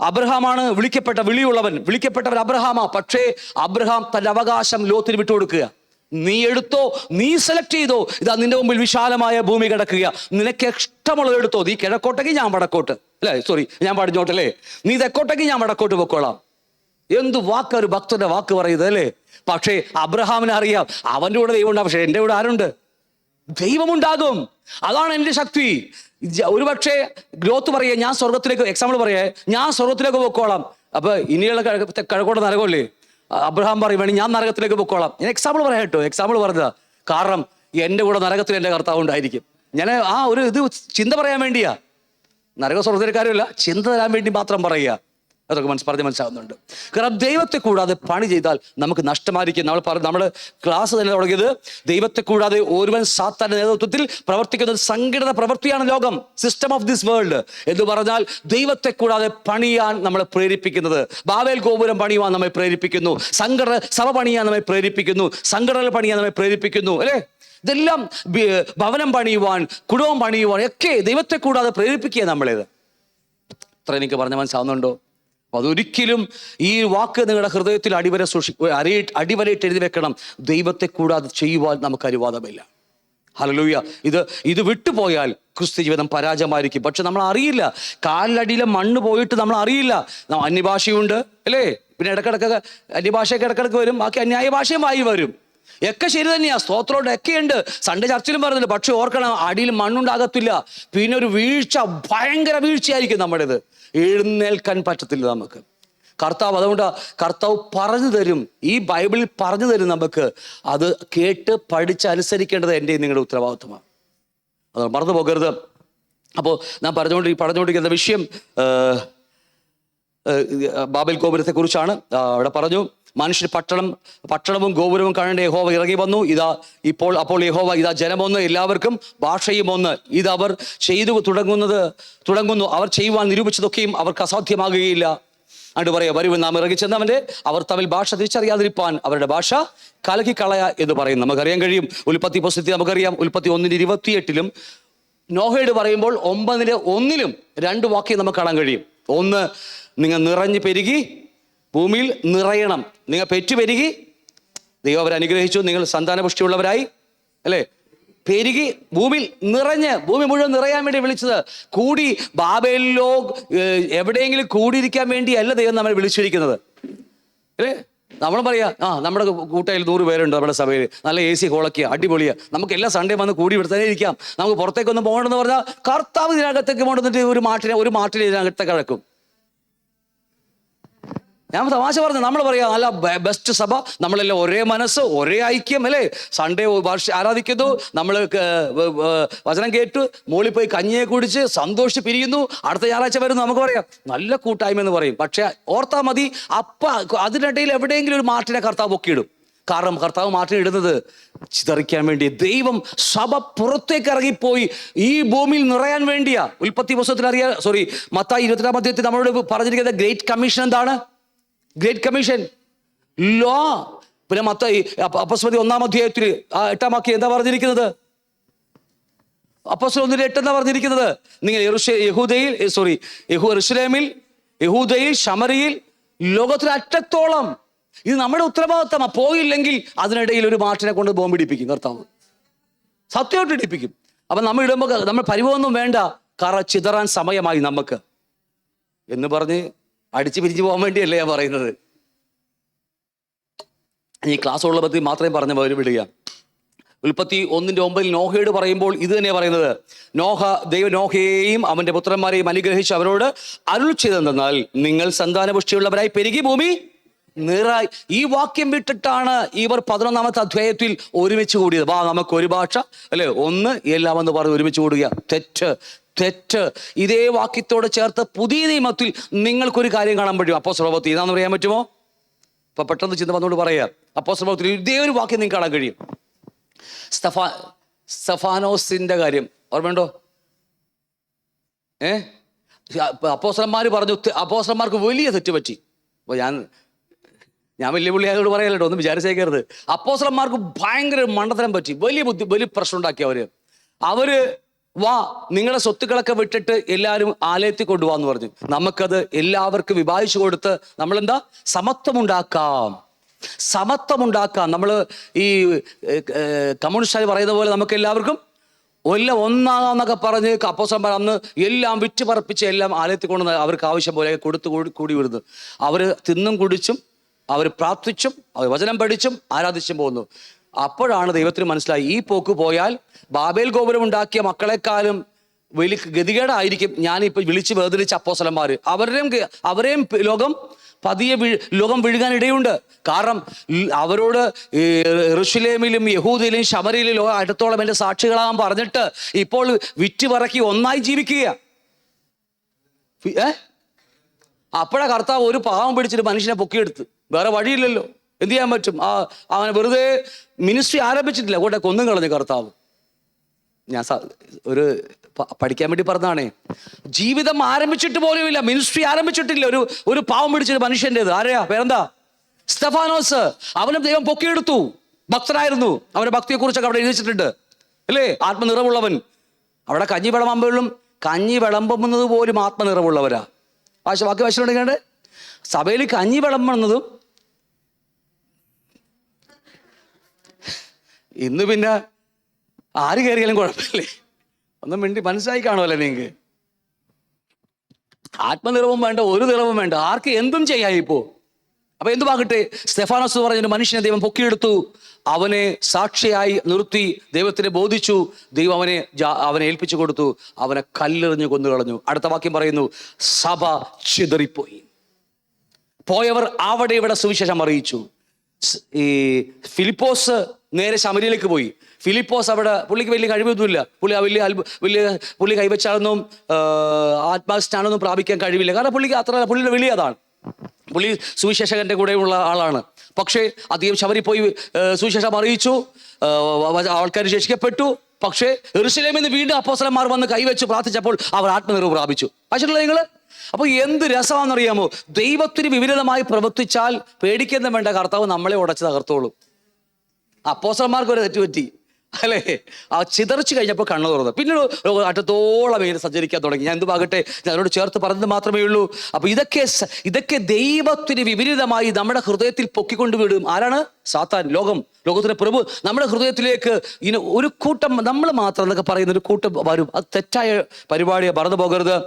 അബ്രഹാമാണ് വിളിക്കപ്പെട്ടവൻ അബ്രഹാമാ. പക്ഷേ അബ്രഹാം തന്റെ അവകാശം ലോത്തിന് വിട്ടുകൊടുക്കുക. നീ എടുത്തോ, നീ സെലക്ട് ചെയ്തോ, ഇതാ നിന്റെ മുമ്പിൽ വിശാലമായ ഭൂമി കിടക്കുക, നിനക്ക് ഇഷ്ടമുള്ളത് എടുത്തോ. നീ കിഴക്കോട്ടെങ്കിൽ ഞാൻ വടക്കോട്ട്, അല്ലേ, സോറി ഞാൻ പടിഞ്ഞോട്ടല്ലേ, നീ തെക്കോട്ടെങ്കിൽ ഞാൻ വടക്കോട്ട് പൊക്കോളാം. എന്ത് വാക്ക് ഒരു ഭക്തന്റെ വാക്ക് പറയുന്നത് അല്ലേ. പക്ഷേ അബ്രഹാമിനെ അറിയാം അവന്റെ കൂടെ ദൈവം ഉണ്ടാകും, പക്ഷെ എൻ്റെ കൂടെ ആരുണ്ട്? ദൈവമുണ്ടാകും. അതാണ് എൻ്റെ ശക്തി. ഒരുപക്ഷെ ഗ്രോത്ത് പറയാ, ഞാൻ സ്വർഗത്തിലേക്ക്, എക്സാമ്പിൾ പറയാ, ഞാൻ സ്വർഗത്തിലേക്ക് പൊക്കോളാം. അപ്പൊ ഇനിയുള്ള കിഴക്കോട്ടെ നരകമല്ലേ? അബ്രഹാം പറയും വേണമെങ്കിൽ ഞാൻ നരകത്തിലേക്ക് പൊക്കോളാം. ഞാൻ എക്സാമ്പിൾ പറയാം കേട്ടോ, എക്സാമ്പിൾ പറഞ്ഞതാ. കാരണം എൻ്റെ കൂടെ നരകത്തിൽ എൻ്റെ കർത്താവ് ഉണ്ടായിരിക്കും. ഞാൻ ഇത് ചിന്ത പറയാൻ വേണ്ടിയാ, നരക സ്വർഗത്തിലെ കാര്യമല്ല, ചിന്ത തരാൻ വേണ്ടി മാത്രം പറയുക. അതൊക്കെ മനസ്സിലാവുന്നുണ്ട്. കാരണം ദൈവത്തെ കൂടാതെ പണി ചെയ്താൽ നമുക്ക് നഷ്ടമായിരിക്കും. നമ്മൾ ക്ലാസ് തന്നെ തുടങ്ങിയത് ദൈവത്തെ കൂടാതെ ഒരുവൻ സാത്താന്റെ നേതൃത്വത്തിൽ പ്രവർത്തിക്കുന്ന സങ്കീർണ പ്രവൃത്തിയാണ് ലോകം, സിസ്റ്റം ഓഫ് ദിസ് വേൾഡ് എന്ന് പറഞ്ഞാൽ ദൈവത്തെ കൂടാതെ പണിയാൻ നമ്മളെ പ്രേരിപ്പിക്കുന്നത്. ബാബേൽ ഗോപുരം പണിയുവാൻ നമ്മെ പ്രേരിപ്പിക്കുന്നു, സഭ പണിയാൻ നമ്മെ പ്രേരിപ്പിക്കുന്നു, സംഘടനകൾ പണിയാൻ നമ്മെ പ്രേരിപ്പിക്കുന്നു, അല്ലേ? ഇതെല്ലാം ഭവനം പണിയുവാൻ, കുടുംബം പണിയുവാൻ ഒക്കെ ദൈവത്തെ കൂടാതെ പ്രേരിപ്പിക്കുക നമ്മളേത്. അത്ര എനിക്ക് പറഞ്ഞ മനസ്സിലാവുന്നുണ്ടോ? അതൊരിക്കലും ഈ വാക്ക് നിങ്ങളുടെ ഹൃദയത്തിൽ അടിവരയിട്ട് എഴുതി വെക്കണം. ദൈവത്തെ കൂടാതെ ചെയ്യുവാൻ നമുക്ക് അനുവാദമില്ല. ഹല്ലേലൂയ. ഇത് വിട്ടുപോയാൽ ക്രിസ്തു ജീവിതം പരാജയമായിരിക്കും. പക്ഷെ നമ്മൾ അറിയില്ല, കാലിലടിയിലെ മണ്ണ് പോയിട്ട് നമ്മൾ അറിയില്ല. അന്യഭാഷയുണ്ട് അല്ലേ, പിന്നെ ഇടക്കിടക്കൊക്കെ അന്യഭാഷയൊക്കെ ഇടക്കിടക്ക് വരും, ബാക്കി അന്യായ ഭാഷയും വായി വരും. ഒക്കെ ശരി തന്നെയാ, സ്തോത്രോട് ഒക്കെയുണ്ട്, സൺഡേ ചർച്ചിലും പറയുന്നുണ്ട്. പക്ഷെ ഓർക്കണം, അടിയിൽ മണ്ണുണ്ടാകത്തില്ല. പിന്നെ ഒരു വീഴ്ച, ഭയങ്കര വീഴ്ചയായിരിക്കും നമ്മുടേത്. എഴുന്നേൽക്കാൻ പറ്റത്തില്ല നമുക്ക്. അതുകൊണ്ട് കർത്താവ് പറഞ്ഞു തരും, ഈ ബൈബിളിൽ പറഞ്ഞു തരും നമുക്ക്. അത് കേട്ട് പഠിച്ച് അനുസരിക്കേണ്ടത് എൻ്റെയും നിങ്ങളുടെ ഉത്തരവാദിത്വമാണ്. അത് മറന്നു പോകരുത്. അപ്പോൾ ഞാൻ പറഞ്ഞുകൊണ്ടിരിക്കുന്ന വിഷയം ബാബേൽ ഗോപുരത്തെ കുറിച്ചാണ്. അവിടെ പറഞ്ഞു, മനുഷ്യർ പട്ടണവും ഗോപുരവും കാണേണ്ട യഹോവ ഇറങ്ങി വന്നു. അപ്പോൾ യഹോവ ജനമൊന്ന്, എല്ലാവർക്കും ഭാഷയും ഒന്ന്. അവർ ചെയ്തു തുടങ്ങുന്നു. അവർ ചെയ്യുവാൻ നിരൂപിച്ചതൊക്കെയും അവർക്ക് അസാധ്യമാകുകയില്ല. അണ്ട് പറയാ, വരുവൻ നാം ഇറങ്ങിച്ചെന്നവന്റെ അവർ തമ്മിൽ ഭാഷ തിരിച്ചറിയാതിരിപ്പാൻ അവരുടെ ഭാഷ കലക്കിക്കളയ എന്ന് പറയും. നമുക്കറിയാൻ കഴിയും. ഉൽപ്പത്തി പുസ്തകത്തിൽ നമുക്കറിയാം, ഉൽപ്പത്തി 1:28 നോഹയോട് പറയുമ്പോൾ 9:1 രണ്ട് വാക്യം നമുക്ക് കാണാൻ കഴിയും. ഒന്ന്, നിങ്ങൾ നിറഞ്ഞു പെരുകി ഭൂമിയിൽ നിറയണം. നിങ്ങൾ പെരുകി, ദൈവം അവരെ അനുഗ്രഹിച്ചു, നിങ്ങൾ സന്താനപുഷ്ടിയുള്ളവരായി, അല്ലേ? പെരുകി ഭൂമിയിൽ നിറഞ്ഞ്, ഭൂമി മുഴുവൻ നിറയാൻ വേണ്ടി വിളിച്ചത്. ബാബേലിലോ എവിടെയെങ്കിലും കൂടിയിരിക്കാൻ വേണ്ടിയല്ല ദൈവം നമ്മളെ വിളിച്ചിരിക്കുന്നത്, അല്ലേ? നമ്മൾ പറയാ, നമ്മുടെ കൂട്ടയിൽ 100 പേരുണ്ട് നമ്മുടെ സഭയിൽ, നല്ല AC ഹോളൊക്കെയാ, അടിപൊളിയാ, നമുക്ക് എല്ലാ സൺഡേ വന്ന് കൂടി ഇവിടെ തന്നെ ഇരിക്കാം, നമുക്ക് പുറത്തേക്കൊന്നും പോകണമെന്ന് പറഞ്ഞാൽ കർത്താവ് ഇതിനകത്തേക്ക് കൊണ്ടുവന്നിട്ട് ഒരു മാട്ടിനെ ഇതിനകത്തേക്ക് കിടക്കും. ഞാൻ തമാശ പറഞ്ഞു, നമ്മൾ പറയാ നല്ല ബെസ്റ്റ് സഭ, നമ്മളെല്ലാം ഒരേ മനസ്സ്, ഒരേ ഐക്യം, അല്ലേ? സൺഡേ ആരാധിക്കുന്നു, നമ്മൾ വചനം കേട്ടു, മോളിൽ പോയി കഞ്ഞിയെ കുടിച്ച് സന്തോഷിച്ച് പിരിയുന്നു, അടുത്ത ഞായറാഴ്ച വരുന്നു, നമുക്ക് പറയാം നല്ല കൂട്ടായ്മ എന്ന് പറയും. പക്ഷെ ഓർത്താ മതി, അതിനിടയിൽ എവിടെയെങ്കിലും ഒരു മാറ്റിനെ കർത്താവ് പൊക്കിയിടും. കാരണം കർത്താവ് മാറ്റിയിടുന്നത് ചിതറിക്കാൻ വേണ്ടി. ദൈവം സഭ പുറത്തേക്ക് ഇറങ്ങിപ്പോയി ഈ ഭൂമിയിൽ നിറയാൻ വേണ്ടിയാ. ഉൽപ്പത്തി പുസ്തകത്തിൽ മത്തായി 22-ാം അധ്യായത്തിൽ നമ്മളോട് പറഞ്ഞിരിക്കുന്നത് ഗ്രേറ്റ് കമ്മീഷൻ എന്താണ്? ഗ്രേറ്റ് കമ്മീഷൻ ലോ. പിന്നെ മത്തായി അപ്പോസ്തലർ 1-ാം അധ്യായത്തിൽ 8-ാം വാക്യം എന്താ പറഞ്ഞിരിക്കുന്നത്? അപ്പോസ്തലർ 1:8 എന്താ പറഞ്ഞിരിക്കുന്നത്? നിങ്ങൾ യെരൂശലേമിൽ, യഹൂദയിൽ, ശമരിയിൽ, ലോകത്തിലെ അറ്റത്തോളം. ഇത് നമ്മുടെ ഉത്തരവാദിത്തമാണ്. പോയില്ലെങ്കിൽ അതിനിടയിൽ ഒരു മാറ്റിനെ കൊണ്ട് ബോംബിടിപ്പിക്കും കർത്താവ്, സത്യമായിട്ട് ഇടിപ്പിക്കും. അപ്പൊ നമ്മൾ ഇടുമ്പോൾ നമ്മൾ പരിഭവമൊന്നും വേണ്ട, കാരണം ചിതറാൻ സമയമായി നമുക്ക് എന്ന് പറഞ്ഞ് അടിച്ചു പിരിഞ്ഞു പോകാൻ വേണ്ടിയല്ലേ ഞാൻ പറയുന്നത്. ഈ ക്ലാസ് ഉള്ള പറ്റി മാത്രമേ പറഞ്ഞ വിടുക. ഉൽപ്പത്തി 1:9 നോഹയോട് പറയുമ്പോൾ ഇത് തന്നെയാണ് പറയുന്നത്. ദൈവം നോഹയെയും അവന്റെ പുത്രന്മാരെയും അനുഗ്രഹിച്ച് അവരോട് അരുൾ ചെയ്തെന്നാൽ, നിങ്ങൾ സന്താനപുഷ്ടിയുള്ളവരായി പെരുകി ഭൂമി നിറായി. ഈ വാക്യം വിട്ടിട്ടാണ് ഇവർ 11-ാമത്തെ അധ്യായത്തിൽ ഒരുമിച്ച് കൂടിയത്. നമുക്ക് ഒരു ഭാഷ, അല്ലെ, ഒന്ന് എല്ലാം എന്ന് പറഞ്ഞ് ഒരുമിച്ച് കൂടുക. തെറ്റ്. ഇതേ വാക്യത്തോട് ചേർത്ത് പുതിയ നിയമത്തിൽ നിങ്ങൾക്കൊരു കാര്യം കാണാൻ പറ്റും. അപ്പോസ്തല പ്രവൃത്തി ഇതാന്ന് പറയാൻ പറ്റുമോ? ഇപ്പൊ പെട്ടെന്ന് ചിന്ത വന്നുകൊണ്ട് പറയാം. അപ്പോസ്തല പ്രവൃത്തിയിൽ ഇതേ ഒരു വാക്യം നിങ്ങൾക്ക് കാണാൻ കഴിയും. സ്തഫാനോസിന്റെ കാര്യം ഓർമ്മയുണ്ടോ? അപ്പോസ്തലന്മാര് പറഞ്ഞു, അപ്പോസ്തലന്മാർക്ക് വലിയ തെറ്റ് പറ്റി. അപ്പൊ ഞാൻ വലിയ പുള്ളിയായോട് പറയാലോ, ഒന്നും വിചാരിച്ചേക്കരുത്. അപ്പോസ്തലന്മാർക്ക് ഭയങ്കര മണ്ടത്തരം പറ്റി, വലിയ പ്രശ്നം ഉണ്ടാക്കി അവര്. അവര് വാ നിങ്ങളുടെ സ്വത്തുക്കളൊക്കെ വിട്ടിട്ട് എല്ലാവരും ആലയത്തിൽ കൊണ്ടുപോകാന്ന് പറഞ്ഞു. നമുക്കത് എല്ലാവർക്കും വിഭാഗിച്ചു കൊടുത്ത് നമ്മളെന്താ സമത്വം ഉണ്ടാക്കാം. നമ്മൾ ഈ കമ്മ്യൂണിസ്റ്റുകാർ പറയുന്ന പോലെ നമുക്ക് എല്ലാവർക്കും ഒന്നാകാന്നൊക്കെ പറഞ്ഞ് അപ്പോസ്തലന്മാർ അന്ന് എല്ലാം വിറ്റ് പറപ്പിച്ച് എല്ലാം ആലയത്തിൽ കൊണ്ടുവന്ന് അവർക്ക് ആവശ്യം പോലെ കൂടി വിടുന്നു. അവർ തിന്നും കുടിച്ചും അവർ പ്രാർത്ഥിച്ചും അവർ വചനം പഠിച്ചും ആരാധിച്ചും പോകുന്നു. അപ്പോഴാണ് ദൈവത്തിന് മനസ്സിലായി ഈ പോക്ക് പോയാൽ ബാബേൽ ഗോപുരം ഉണ്ടാക്കിയ മക്കളെക്കാളും വലിയ ഗതികേടായിരിക്കും ഞാനിപ്പോൾ വിളിച്ച് വേദനിച്ച അപ്പോസ്തലന്മാർ. അവരെയും ലോകം വിഴുകാൻ ഇടയുണ്ട്. കാരണം അവരോട് യെരൂശലേമിലും യഹൂദയിലും ശമരിയിലും ലോകം അടുത്തോളം എൻ്റെ സാക്ഷികളാകാൻ പറഞ്ഞിട്ട് ഇപ്പോൾ വിറ്റുപറക്കി ഒന്നായി ജീവിക്കുക. അപ്പോഴാ കർത്താവ് ഒരു പാവം പിടിച്ചിട്ട് മനുഷ്യനെ പൊക്കിയെടുത്ത്. വേറെ വഴിയില്ലല്ലോ, എന്ത് ചെയ്യാൻ പറ്റും? അവനെ വെറുതെ മിനിസ്ട്രി ആരംഭിച്ചിട്ടില്ല, കൂടെ കൊന്നും കളഞ്ഞു കർത്താവ്. ഞാൻ ഒരു പഠിക്കാൻ വേണ്ടി പറഞ്ഞാണേ. ജീവിതം ആരംഭിച്ചിട്ട് പോലുമില്ല, മിനിസ്ട്രി ആരംഭിച്ചിട്ടില്ല. ഒരു പാവം പിടിച്ചൊരു മനുഷ്യൻ്റെത്. ആരെയാ പേരെന്താ? സ്തെഫാനോസ്. അവനും ദൈവം പൊക്കിയെടുത്തു. ഭക്തനായിരുന്നു. അവന്റെ ഭക്തിയെക്കുറിച്ചൊക്കെ അവിടെ എഴുതിച്ചിട്ടുണ്ട് അല്ലേ? ആത്മനിറവുള്ളവൻ. അവിടെ കഞ്ഞി വിളമ്പുന്നത് പോലും ആത്മനിറവുള്ളവരാ. ബാക്കി വശമുണ്ടെങ്കിൽ സഭയിൽ കഞ്ഞി വിളമ്പുന്നതും ഇന്ന് പിന്നെ ആര് കയറിയാലും കുഴപ്പമില്ലേ? ഒന്നും വേണ്ടി മനസ്സിലായി കാണുമല്ലോ നിങ്ങൾക്ക്. ആത്മനിറവും വേണ്ട, ഒരു നിറവും വേണ്ട, ആർക്ക് എന്തും ചെയ്യാം ഇപ്പോ. അപ്പൊ എന്തുമാകട്ടെ, സ്തെഫാനോസ് പറഞ്ഞൊരു മനുഷ്യനെ ദൈവം പൊക്കിയെടുത്തു. അവനെ സാക്ഷിയായി നിർത്തി, ദൈവത്തിനെ ബോധിച്ചു. ദൈവം അവനെ ഏൽപ്പിച്ചു കൊടുത്തു. അവനെ കല്ലെറിഞ്ഞു കൊന്നുകളഞ്ഞു. അടുത്ത വാക്യം പറയുന്നു, സഭ ചിതറിപ്പോയി. പോയവർ അവിടെ ഇവിടെ സുവിശേഷം അറിയിച്ചു. ഈ ഫിലിപ്പോസ് നേരെ ശമരിയിലേക്ക് പോയി. ഫിലിപ്പോസ് അവിടെ, പുള്ളിക്ക് വലിയ കഴിവൊന്നുമില്ല. പുള്ളി കൈവച്ചാലൊന്നും ആത്മാസ്നാനൊന്നും പ്രാപിക്കാൻ കഴിവില്ല. കാരണം പുള്ളിയുടെ വിളി അതാണ്. പുള്ളി സുവിശേഷകന്റെ കൂടെയുള്ള ആളാണ്. പക്ഷേ അദ്ദേഹം ശബരി പോയി സുവിശേഷം അറിയിച്ചു. ആൾക്കാർ രക്ഷിക്കപ്പെട്ടു. പക്ഷേ യെരൂശലേമിൽ നിന്ന് വീണ്ടും അപ്പോസ്തലന്മാർ വന്ന് കൈവച്ച് പ്രാർത്ഥിച്ചപ്പോൾ അവർ ആത്മനിറവ് പ്രാപിച്ചു. ആവശ്യമുള്ള നിങ്ങൾ. അപ്പൊ എന്ത് രസമാണെന്നറിയാമോ? ദൈവത്തിന് വിപരീതമായി പ്രവർത്തിച്ചാൽ പേടിക്കുന്ന വേണ്ട, കർത്താവ് നമ്മളെ ഉടച്ച് തകർത്തോളൂ. അപ്പോസ്തലന്മാർക്ക് ഒരു തെറ്റുപറ്റി അല്ലേ? ആ ചിതറിച്ചു കഴിഞ്ഞപ്പോൾ കണ്ണു തുറന്നു. പിന്നീട് അറ്റത്തോളം പേര് സഞ്ചരിക്കാൻ തുടങ്ങി. ഞാൻ എന്തുമാകട്ടെ, ഞാൻ അവരോട് ചേർത്ത് പറഞ്ഞത് മാത്രമേ ഉള്ളൂ. അപ്പൊ ഇതൊക്കെ ദൈവത്തിന് വിപരീതമായി നമ്മുടെ ഹൃദയത്തിൽ പൊക്കിക്കൊണ്ടുവിടും. ആരാണ്? സാത്താൻ, ലോകത്തിന്റെ പ്രഭു. നമ്മുടെ ഹൃദയത്തിലേക്ക് ഒരു കൂട്ടം, നമ്മൾ മാത്രം എന്നൊക്കെ പറയുന്ന ഒരു കൂട്ടം വരും. അത് തെറ്റായ പരിപാടിയെ മറന്നു പോകരുത്.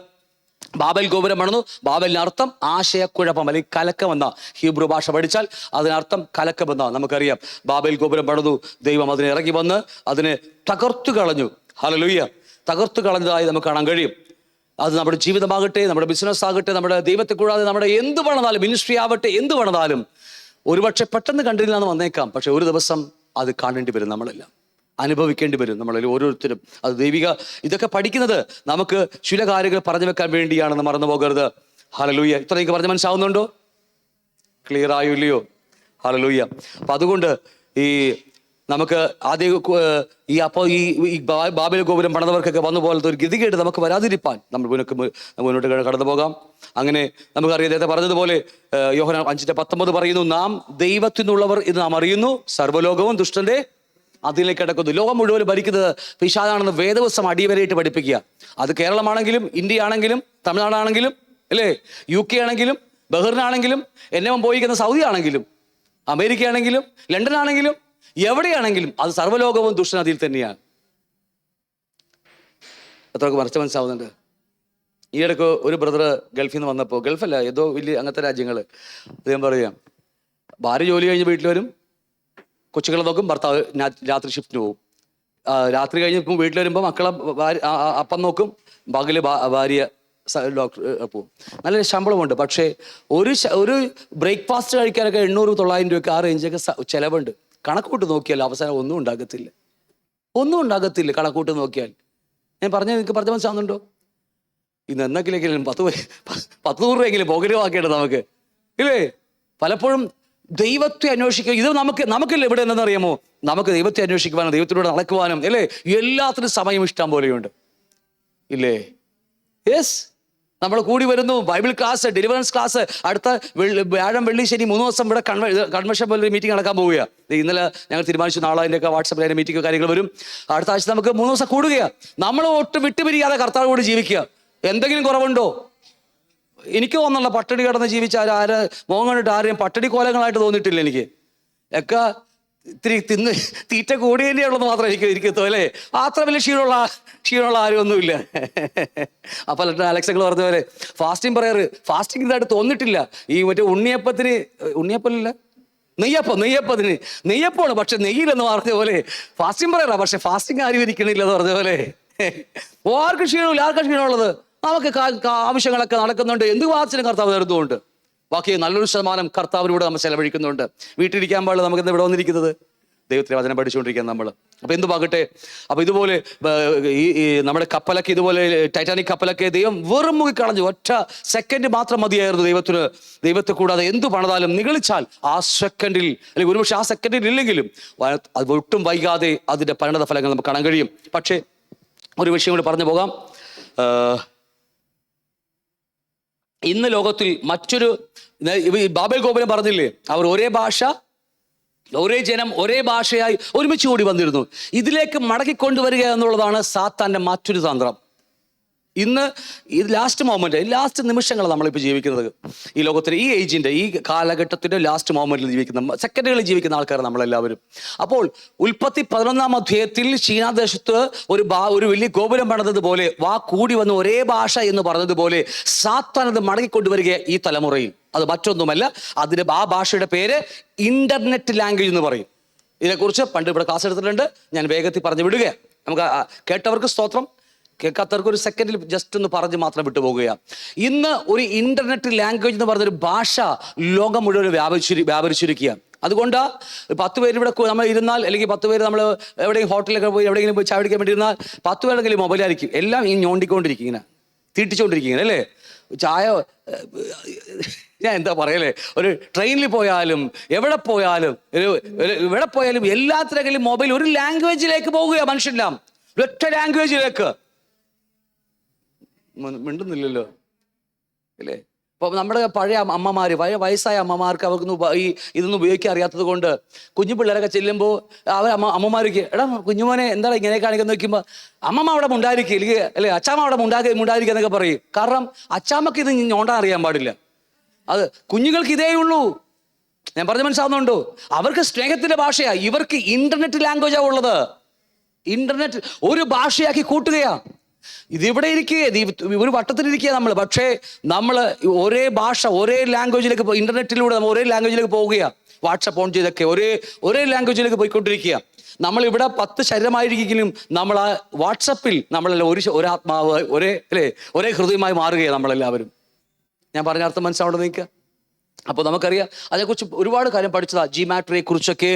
ബാബേൽ ഗോപുരം പണിതു. ബാബേലിന് അർത്ഥം ആശയക്കുഴപ്പം അല്ലെങ്കിൽ കലക്കമെന്ന. ഹീബ്രു ഭാഷ പഠിച്ചാൽ അതിനർത്ഥം കലക്കമെന്ന. നമുക്കറിയാം. ബാബേൽ ഗോപുരം പണിതു. ദൈവം അതിനെ ഇറങ്ങി വന്ന് അതിനെ തകർത്തു കളഞ്ഞു. ഹല്ലേലൂയ. തകർത്തു കളഞ്ഞതായി നമുക്ക് കാണാൻ കഴിയും. അത് നമ്മുടെ ജീവിതമാകട്ടെ, നമ്മുടെ ബിസിനസ് ആകട്ടെ, നമ്മുടെ ദൈവത്തെ കൂടാതെ നമ്മുടെ എന്ത് പണിതാലും, മിനിസ്ട്രി ആവട്ടെ, എന്ത് പണിതാലും ഒരുപക്ഷെ പെട്ടെന്ന് കണ്ടില്ലാന്ന് വന്നേക്കാം. പക്ഷെ ഒരു ദിവസം അത് കാണേണ്ടി വരും. നമ്മളെല്ലാം അനുഭവിക്കേണ്ടി വരും. നമ്മളിൽ ഓരോരുത്തരും. അത് ദൈവിക ഇതൊക്കെ പഠിക്കുന്നത് നമുക്ക് ചില കാര്യങ്ങൾ പറഞ്ഞു വെക്കാൻ വേണ്ടിയാണെന്ന് മറന്നു പോകരുത്. ഹല്ലേലൂയ. ഇത്ര നിങ്ങൾക്ക് പറഞ്ഞ് മനസ്സിലാവുന്നുണ്ടോ? ക്ലിയർ ആയോ ഇല്ലയോ? ഹല്ലേലൂയ. അപ്പൊ അതുകൊണ്ട് നമുക്ക് ആദ്യം ഈ ബാബേൽ ഗോപുരം പണിതവർക്കൊക്കെ വന്നു പോലത്തെ ഒരു ഗതികേട് നമുക്ക് വരാതിരിപ്പാൻ നമ്മൾ മുന്നോട്ട് കടന്നു പോകാം. അങ്ങനെ നമുക്കറിയാം, നേരത്തെ പറഞ്ഞതുപോലെ യോഹന്നാൻ 5:19 പറയുന്നു, നാം ദൈവത്തിനുള്ളവർ എന്ന് നാം അറിയുന്നു, സർവ്വലോകവും ദുഷ്ടന്റെ അതിലേക്ക് കിടക്കുന്നു. ലോകം മുഴുവൻ ഭരിക്കുന്നത് പിശാചാണെന്ന് വേദവസം അടിവരയിട്ട് പഠിപ്പിക്കുക. അത് കേരളമാണെങ്കിലും, ഇന്ത്യ ആണെങ്കിലും, തമിഴ്നാടാണെങ്കിലും, അല്ലേ, UK ആണെങ്കിലും, ബഹ്റിനാണെങ്കിലും, എന്നെ പോയിരിക്കുന്ന സൗദി ആണെങ്കിലും, അമേരിക്ക ആണെങ്കിലും, ലണ്ടൻ ആണെങ്കിലും, എവിടെയാണെങ്കിലും അത് സർവ്വലോകവും ദുഷ്ടനതിയിൽ തന്നെയാണ്. അത്രയൊക്കെ മനസ്സിലാവുന്നുണ്ട്. ഈ ഇടയ്ക്ക് ഒരു ബ്രദർ ഗൾഫിൽ നിന്ന് വന്നപ്പോൾ, ഗൾഫല്ല ഏതോ വലിയ അങ്ങനത്തെ രാജ്യങ്ങൾ, അദ്ദേഹം പറയാം, ഭാര്യ ജോലി കഴിഞ്ഞ് വീട്ടിൽ വരും, കൊച്ചുകളെ നോക്കും, ഭർത്താവ് രാത്രി ഷിഫ്റ്റിന് പോകും. രാത്രി കഴിഞ്ഞ് വീട്ടിൽ വരുമ്പോൾ മക്കളെ അപ്പം നോക്കും, പകല് ഭാര്യ ഡോക്ടർ പോകും. നല്ല ശമ്പളമുണ്ട്. പക്ഷേ ഒരു ബ്രേക്ക്ഫാസ്റ്റ് കഴിക്കാനൊക്കെ 800-900 രൂപയ്ക്ക് ആ റേഞ്ചൊക്കെ ചിലവുണ്ട്. കണക്കൂട്ട് നോക്കിയാൽ അവസാനം ഒന്നും ഉണ്ടാകത്തില്ല. കണക്കൂട്ട് നോക്കിയാൽ. ഞാൻ നിങ്ങൾക്ക് പറഞ്ഞ മനസ്സിലാവുന്നുണ്ടോ? ഇന്ന് എന്തെങ്കിലും 10-100 രൂപയെങ്കിലും പൗകര്യമാക്കേണ്ടത് നമുക്ക്, ഇല്ലേ? പലപ്പോഴും ദൈവത്തെ അന്വേഷിക്കുക. ഇത് നമുക്കില്ല ഇവിടെ എന്താണെന്നറിയാമോ? നമുക്ക് ദൈവത്തെ അന്വേഷിക്കുവാനും ദൈവത്തിലൂടെ നടക്കുവാനും, അല്ലേ, എല്ലാത്തിനും സമയം ഇഷ്ടം പോലെയുണ്ട്, ഇല്ലേ? യെസ്. നമ്മൾ കൂടി വരുന്നു. ബൈബിൾ ക്ലാസ്, ഡെലിവറൻസ് ക്ലാസ്, അടുത്ത വ്യാഴം വെള്ളി ശനി 3 ദിവസം ഇവിടെ കൺവെൻഷൻ പോലെ മീറ്റിംഗ് നടക്കാൻ പോവുകയാണ്. ഇന്നലെ ഞങ്ങൾ തീരുമാനിച്ചു നാളെ അതിൻ്റെയൊക്കെ വാട്സപ്പിൽ അതിൻ്റെ മീറ്റിംഗ് കാര്യങ്ങൾ വരും. അടുത്ത ആഴ്ച നമുക്ക് 3 ദിവസം കൂടുകയാണ്. നമ്മൾ ഒട്ടും വിട്ടുപിരിയാതെ കർത്താവോട് ജീവിക്കുക. എന്തെങ്കിലും കുറവുണ്ടോ? എനിക്ക് തോന്നുന്നില്ല പട്ടണി കിടന്ന് ജീവിച്ച മോഹം കണ്ടിട്ട് ആരെയും പട്ടണി കോലങ്ങളായിട്ട് തോന്നിയിട്ടില്ല. എനിക്ക് ഒക്കെ ഇത്തിരി തീറ്റ കൂടിയതിൻ്റെ ഉള്ളത് മാത്രമേ എനിക്ക് തോന്നല്ലേ. അത്ര വലിയ ക്ഷീണമുള്ള ആരുമൊന്നുമില്ല. അപ്പോൾ അലക്സങ്ങൾ പറഞ്ഞ പോലെ ഫാസ്റ്റിംഗ് പറയാറ് ഫാസ്റ്റിംഗ് ഇതായിട്ട് തോന്നിട്ടില്ല. ഈ മറ്റേ ഉണ്ണിയപ്പമില്ല നെയ്യപ്പമാണ്, പക്ഷെ നെയ്യില്ലെന്ന് പറഞ്ഞ പോലെ ഫാസ്റ്റിംഗ് പറയാറാ, പക്ഷെ ഫാസ്റ്റിംഗ് ആരും ഇരിക്കണില്ല എന്ന് പറഞ്ഞ പോലെ. ആർക്കും ക്ഷീണമില്ല. ആർക്കും ക്ഷീണമുള്ളത്? നമുക്ക് ആവശ്യങ്ങളൊക്കെ നടക്കുന്നുണ്ട്. എന്ത് വാച്ചിനും കർത്താവ് തരുന്നുണ്ട്. ബാക്കി നല്ലൊരു ശതമാനം കർത്താവിലൂടെ നമ്മൾ ചെലവഴിക്കുന്നുണ്ട്. വീട്ടിലിരിക്കാൻ പാടില്ല. നമുക്ക് ഇവിടെ വന്നിരിക്കുന്നത് ദൈവത്തിൻ്റെ വചനം പഠിച്ചുകൊണ്ടിരിക്കുക നമ്മൾ. അപ്പോൾ എന്തുമാകട്ടെ, അപ്പോൾ ഇതുപോലെ ഈ നമ്മുടെ കപ്പലൊക്കെ, ഇതുപോലെ ടൈറ്റാനിക് കപ്പലൊക്കെ ദൈവം വെറും മുക്കിക്കളഞ്ഞു. ഒറ്റ സെക്കൻഡ് മാത്രം മതിയായിരുന്നു ദൈവത്തെ കൂടാതെ എന്തു പണിതാലും നിഗളിച്ചാൽ ആ സെക്കൻഡിൽ, അല്ലെങ്കിൽ ഒരുപക്ഷെ ആ സെക്കൻഡിൽ ഇല്ലെങ്കിലും അത് ഒട്ടും വൈകാതെ അതിൻ്റെ പരിണത ഫലങ്ങൾ നമുക്ക് കാണാൻ കഴിയും. പക്ഷേ ഒരു വിഷയം കൂടി പറഞ്ഞു പോകാം. ഇന്ന് ലോകത്തിൽ മറ്റൊരു ബാബേൽ ഗോപുരം പറഞ്ഞില്ലേ, അവർ ഒരേ ഭാഷ, ഒരേ ജനം, ഒരേ ഭാഷയായി ഒരുമിച്ച് കൂടി വന്നിരുന്നു. ഇതിലേക്ക് മടക്കിക്കൊണ്ടുവരിക എന്നുള്ളതാണ് സാത്താൻ്റെ മറ്റൊരു തന്ത്രം. ഇന്ന് ഈ ലാസ്റ്റ് നിമിഷങ്ങൾ നമ്മളിപ്പോൾ ജീവിക്കുന്നത്. ഈ ലോകത്തിലെ ഈ ഏജിൻ്റെ, ഈ കാലഘട്ടത്തിൻ്റെ ലാസ്റ്റ് മൊമെന്റിൽ ജീവിക്കുന്ന, സെക്കൻഡുകളിൽ ജീവിക്കുന്ന ആൾക്കാർ നമ്മളെല്ലാവരും. അപ്പോൾ ഉൽപ്പത്തി 11-ാം അധ്യായത്തിൽ ചീനാദേശത്ത് ഒരു വലിയ ഗോപുരം പണിതതുപോലെ, കൂടി വന്ന് ഒരേ ഭാഷ എന്ന് പറഞ്ഞതുപോലെ സാത്താൻ അത് മടങ്ങിക്കൊണ്ടുവരിക ഈ തലമുറയിൽ. അത് മറ്റൊന്നുമല്ല, ആ ഭാഷയുടെ പേര് ഇന്റർനെറ്റ് ലാംഗ്വേജ് എന്ന് പറയും. ഇതിനെക്കുറിച്ച് പണ്ട് ഇവിടെ ക്ലാസ് എടുത്തിട്ടുണ്ട്. ഞാൻ വേഗത്തിൽ പറഞ്ഞു വിടുകയാണ്. നമുക്ക് കേട്ടവർക്ക് സ്തോത്രം, കേൾക്കാത്തവർക്ക് ഒരു സെക്കൻഡിൽ ജസ്റ്റ് ഒന്ന് പറഞ്ഞ് മാത്രം വിട്ടുപോകുകയാണ്. ഇന്ന് ഒരു ഇന്റർനെറ്റ് ലാംഗ്വേജ് എന്ന് പറഞ്ഞൊരു ഭാഷ ലോകം മുഴുവൻ വ്യാപരിച്ചിരിക്കുക. അതുകൊണ്ട് 10 പേര് ഇവിടെ നമ്മൾ ഇരുന്നാൽ, അല്ലെങ്കിൽ 10 പേര് നമ്മൾ എവിടെയെങ്കിലും ഹോട്ടലിലൊക്കെ പോയി എവിടെയെങ്കിലും പോയി ചായ പിടിക്കാൻ വേണ്ടി ഇരുന്നാൽ 10 പേരെങ്കിലും മൊബൈലായിരിക്കും. എല്ലാം ഈ ഞോണ്ടിക്കൊണ്ടിരിക്കും, ഇങ്ങനെ തീട്ടിച്ചുകൊണ്ടിരിക്കുക അല്ലേ. ചായ, ഞാൻ എന്താ പറയല്ലേ, ഒരു ട്രെയിനിൽ പോയാലും എവിടെ പോയാലും എല്ലാത്തിനെങ്കിലും മൊബൈൽ ഒരു ലാംഗ്വേജിലേക്ക് പോവുകയാണ്. മനുഷ്യനെല്ലാം ഒറ്റ ലാംഗ്വേജിലേക്ക്. മിണ്ടുന്നില്ലല്ലോ അല്ലേ. ഇപ്പൊ നമ്മുടെ പഴയ അമ്മമാര്, വയസ്സായ അമ്മമാർക്ക് അവർക്കൊന്നും ഇതൊന്നും ഉപയോഗിക്കാൻ അറിയാത്തത് കൊണ്ട് കുഞ്ഞു പിള്ളേരൊക്കെ ചെല്ലുമ്പോൾ അമ്മമാർക്ക്, എടാ കുഞ്ഞുമോനെ എന്താണ് ഇങ്ങനെ കാണിക്കുന്നത് നോക്കുമ്പോൾ അമ്മമ്മ അവിടെ മുണ്ടായിരിക്കും, അല്ലെ അച്ചാമ്മ അവിടെ മുണ്ടായിരിക്കുക എന്നൊക്കെ പറയും. കാരണം അച്ചാമ്മക്ക് ഇത് ഞോണ്ടാൻ അറിയാൻ പാടില്ല. അത് കുഞ്ഞുങ്ങൾക്ക് ഇതേ ഉള്ളൂ. ഞാൻ പറഞ്ഞ് മനസ്സിലാവുന്നുണ്ടോ? അവർക്ക് സ്നേഹത്തിന്റെ ഭാഷയാ, ഇവർക്ക് ഇന്റർനെറ്റ് ലാംഗ്വേജാ ഉള്ളത്. ഇന്റർനെറ്റ് ഒരു ഭാഷയാക്കി കൂട്ടുകയാ. ഇതിവിടെ ഇരിക്കുക, ഒരു വട്ടത്തിലിരിക്കുക നമ്മൾ. പക്ഷേ നമ്മൾ ഒരേ ഭാഷ, ഒരേ ലാംഗ്വേജിലേക്ക്, ഇന്റർനെറ്റിലൂടെ നമ്മൾ ഒരേ ലാംഗ്വേജിലേക്ക് പോവുകയാണ്. വാട്സപ്പ് ഓൺ ചെയ്തൊക്കെ ഒരേ ലാംഗ്വേജിലേക്ക് പോയിക്കൊണ്ടിരിക്കുക. നമ്മളിവിടെ 10 ശരീരമായിരിക്കെങ്കിലും നമ്മൾ ആ വാട്സപ്പിൽ നമ്മളെല്ലാം ഒരാത്മാവ്, ഒരേ ഹൃദയമായി മാറുകയാണ് നമ്മളെല്ലാവരും. ഞാൻ പറഞ്ഞ അർത്ഥം മനസ്സിലാവണം നിങ്ങൾക്ക്? അപ്പോൾ നമുക്കറിയാം, അതേക്കുറിച്ച് ഒരുപാട് കാര്യം പഠിച്ചതാ. ജിമാട്രിയെ കുറിച്ചൊക്കെ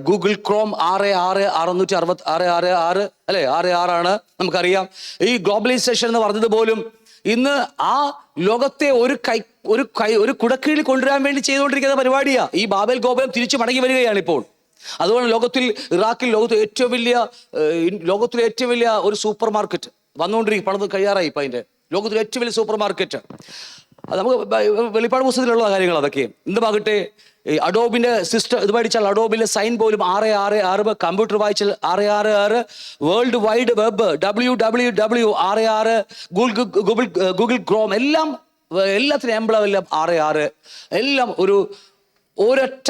ഗൂഗിൾ ക്രോം 66666 അല്ലേ, 66 നമുക്കറിയാം. ഈ ഗ്ലോബലൈസേഷൻ എന്ന് പറഞ്ഞത് പോലും ഇന്ന് ആ ലോകത്തെ ഒരു കുടക്കീഴിൽ കൊണ്ടുവരാൻ വേണ്ടി ചെയ്തുകൊണ്ടിരിക്കുന്ന പരിപാടിയാ. ഈ ബാബേൽ ഗോപുരം തിരിച്ചു മടങ്ങി വരികയാണ് ഇപ്പോൾ. അതുകൊണ്ട് ഇറാഖിൽ ലോകത്തിലെ ഏറ്റവും വലിയ ഒരു സൂപ്പർ മാർക്കറ്റ് വന്നുകൊണ്ടിരിക്കും. പണിത് കഴിയാറായി ഇപ്പം അതിൻ്റെ ലോകത്തിലെ ഏറ്റവും വലിയ സൂപ്പർ മാർക്കറ്റ്. അത് നമുക്ക് വെളിപ്പാട് പുസ്തകത്തിലുള്ള കാര്യങ്ങൾ അതൊക്കെ. എന്തുമാകട്ടെ, അഡോബിന്റെ സിസ്റ്റം ഇത് പഠിച്ചാൽ അഡോബിലെ സൈൻ പോലും 666, കമ്പ്യൂട്ടർ വായിച്ചാൽ 666, world wide web www 66, Google Chrome എല്ലാത്തിനും എംബ്ലം എല്ലാം 66, എല്ലാം ഒരൊറ്റ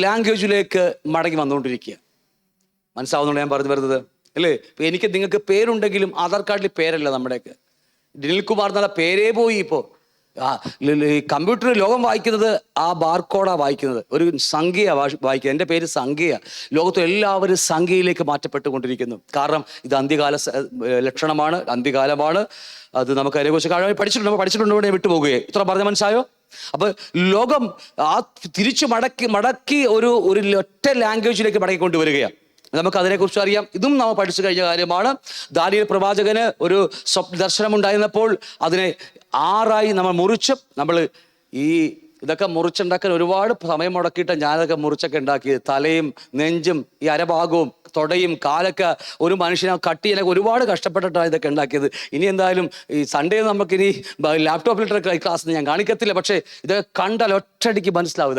ലാംഗ്വേജിലേക്ക് മടങ്ങി വന്നുകൊണ്ടിരിക്കുക. മനസ്സിലാവുന്നുണ്ട് ഞാൻ പറഞ്ഞു വരുന്നത് അല്ലേ? ഇപ്പൊ എനിക്ക് നിങ്ങൾക്ക് പേരുണ്ടെങ്കിലും ആധാർ കാർഡിൽ പേരല്ല നമ്മുടെയൊക്കെ. ദിനിൽകുമാർ എന്നുള്ള പേരേ പോയി. ഇപ്പോൾ കമ്പ്യൂട്ടർ ലോകം വായിക്കുന്നത് ആ ബാർകോഡാ വായിക്കുന്നത്, ഒരു സംഖ്യ വായിക്കുക. എൻ്റെ പേര് സംഖ്യ. ലോകത്ത് എല്ലാവരും സംഖ്യയിലേക്ക് മാറ്റപ്പെട്ടുകൊണ്ടിരിക്കുന്നു. കാരണം ഇത് അന്ത്യകാല ലക്ഷണമാണ്, അന്ത്യകാലമാണ്. അത് നമുക്ക് അതിനെക്കുറിച്ച് പഠിച്ചിട്ടുണ്ടോ ഞാൻ വിട്ടുപോകുകയെ. ഇത്ര പറഞ്ഞ മനസ്സിലായോ? അപ്പൊ ലോകം ആ തിരിച്ചു മടക്കി ഒരു ഒറ്റ ലാംഗ്വേജിലേക്ക് മടക്കിക്കൊണ്ടുവരികയാണ്. നമുക്ക് അതിനെക്കുറിച്ച് അറിയാം. ഇതും നമ്മൾ പഠിച്ചു കഴിഞ്ഞ കാര്യമാണ്. ദാനിയേൽ പ്രവാചകന് ഒരു ദർശനം ഉണ്ടായിരുന്നപ്പോൾ അതിനെ 6 നമ്മൾ മുറിച്ച്, നമ്മൾ ഇതൊക്കെ മുറിച്ചുണ്ടാക്കാൻ ഒരുപാട് സമയം മുടക്കിയിട്ട് ഞാനതൊക്കെ മുറിച്ചൊക്കെ ഉണ്ടാക്കി. തലയും നെഞ്ചും ഈ അരഭാഗവും തൊടയും കാലൊക്കെ ഒരു മനുഷ്യനെ കട്ട് ചെയ്യാനൊക്കെ ഒരുപാട് കഷ്ടപ്പെട്ടിട്ടാണ് ഇതൊക്കെ ഉണ്ടാക്കിയത്. ഇനി എന്തായാലും ഈ സൺഡേ നമുക്കിനി ലാപ്ടോപ്പിലിട്ട ക്ലാസ് ഞാൻ കാണിക്കത്തില്ല, പക്ഷേ ഇതൊക്കെ കണ്ടാൽ ഒറ്റയടിക്ക് മനസ്സിലാവും.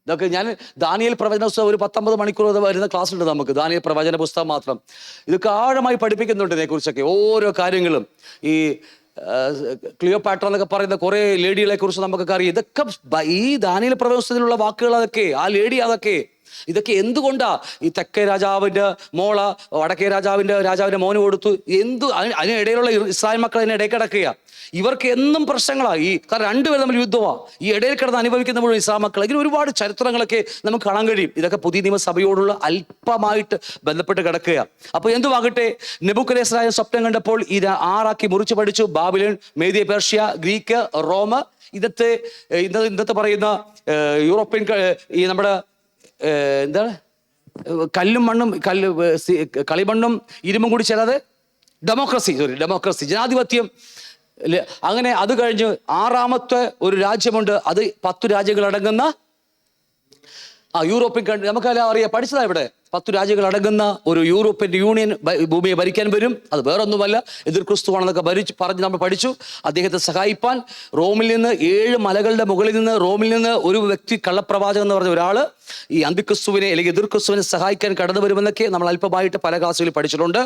ഇതൊക്കെ ഞാൻ ദാനിയേൽ പ്രവചന പുസ്തകം ഒരു 19 മണിക്കൂർ വരുന്ന ക്ലാസ് ഉണ്ട് നമുക്ക്, ദാനിയേൽ പ്രവചന പുസ്തകം മാത്രം. ഇതൊക്കെ ആഴമായി പഠിപ്പിക്കുന്നുണ്ട് ഇതിനെക്കുറിച്ചൊക്കെ ഓരോ കാര്യങ്ങളും. ഈ ക്ലിയോപാട്ര എന്നൊക്കെ പറയുന്ന കുറേ ലേഡികളെ കുറിച്ച് നമുക്കൊക്കെ അറിയാം. ഇതൊക്കെ ഈ ദാനിയേൽ പ്രവചന പുസ്തകത്തിലുള്ള വാക്കുകൾ അതൊക്കെ, ആ ലേഡി അതൊക്കെ. ഇതൊക്കെ എന്തുകൊണ്ടാ ഈ തെക്കേ രാജാവിൻ്റെ മോള വടക്കേ രാജാവിൻ്റെ മോന് കൊടുത്തു? അതിനിടയിലുള്ള ഇസ്രായേൽ മക്കൾ അതിന് ഇടയിൽ കിടക്കുക. ഇവർക്ക് എന്നും പ്രശ്നങ്ങളാണ്. കാരണം രണ്ടുപേരും തമ്മിൽ യുദ്ധമാണ്. ഈ ഇടയിൽ കിടന്ന് അനുഭവിക്കുന്ന മുഴുവൻ ഇസ്രായേൽ മക്കൾ. ഇങ്ങനെ ഒരുപാട് ചരിത്രങ്ങളൊക്കെ നമുക്ക് കാണാൻ കഴിയും. ഇതൊക്കെ പുതിയ നിയമസഭയോടുള്ള അല്പമായിട്ട് ബന്ധപ്പെട്ട് കിടക്കുക. അപ്പോൾ എന്തുവാകട്ടെ, നെബൂഖദ്നേസർ സ്വപ്നം കണ്ടപ്പോൾ ഇത് 6 മുറിച്ച് പഠിച്ചു. ബാബിലോൺ, മേദ്യ, പേർഷ്യ, ഗ്രീക്ക്, റോം, ഇന്നത്തെ പറയുന്ന യൂറോപ്യൻ ഈ നമ്മുടെ എന്താണ് കല്ലും മണ്ണും കളിമണ്ണും ഇരുമ്പും കൂടി ചേരാതെ ഡെമോക്രസി ജനാധിപത്യം. അങ്ങനെ അത് കഴിഞ്ഞ് 6ാമത്തെ ഒരു രാജ്യമുണ്ട്. അത് 10 രാജ്യങ്ങൾ അടങ്ങുന്ന യൂറോപ്യൻ കൺട്രി. നമുക്കെല്ലാം അറിയാം, പഠിച്ചതാ ഇവിടെ. 10 രാജ്യങ്ങൾ അടങ്ങുന്ന ഒരു യൂറോപ്യൻ യൂണിയൻ ഭൂമിയെ ഭരിക്കാൻ വരും. അത് വേറൊന്നുമല്ല, എതിർ ക്രിസ്തുവാണെന്നൊക്കെ പറഞ്ഞ് നമ്മൾ പഠിച്ചു. അദ്ദേഹത്തെ സഹായിപ്പാൻ റോമിൽ നിന്ന് 7 മലകളുടെ മുകളിൽ നിന്ന് റോമിൽ നിന്ന് ഒരു വ്യക്തി, കള്ളപ്രവാചകൻ എന്ന് പറഞ്ഞ ഒരാൾ ഈ അന്തിക്രിസ്തുവിനെ അല്ലെങ്കിൽ എതിർ ക്രിസ്തുവിനെ സഹായിക്കാൻ കടന്നു വരുമെന്നൊക്കെ നമ്മൾ അല്പമായിട്ട് പല ക്ലാസ്സുകളിൽ പഠിച്ചിട്ടുണ്ട്.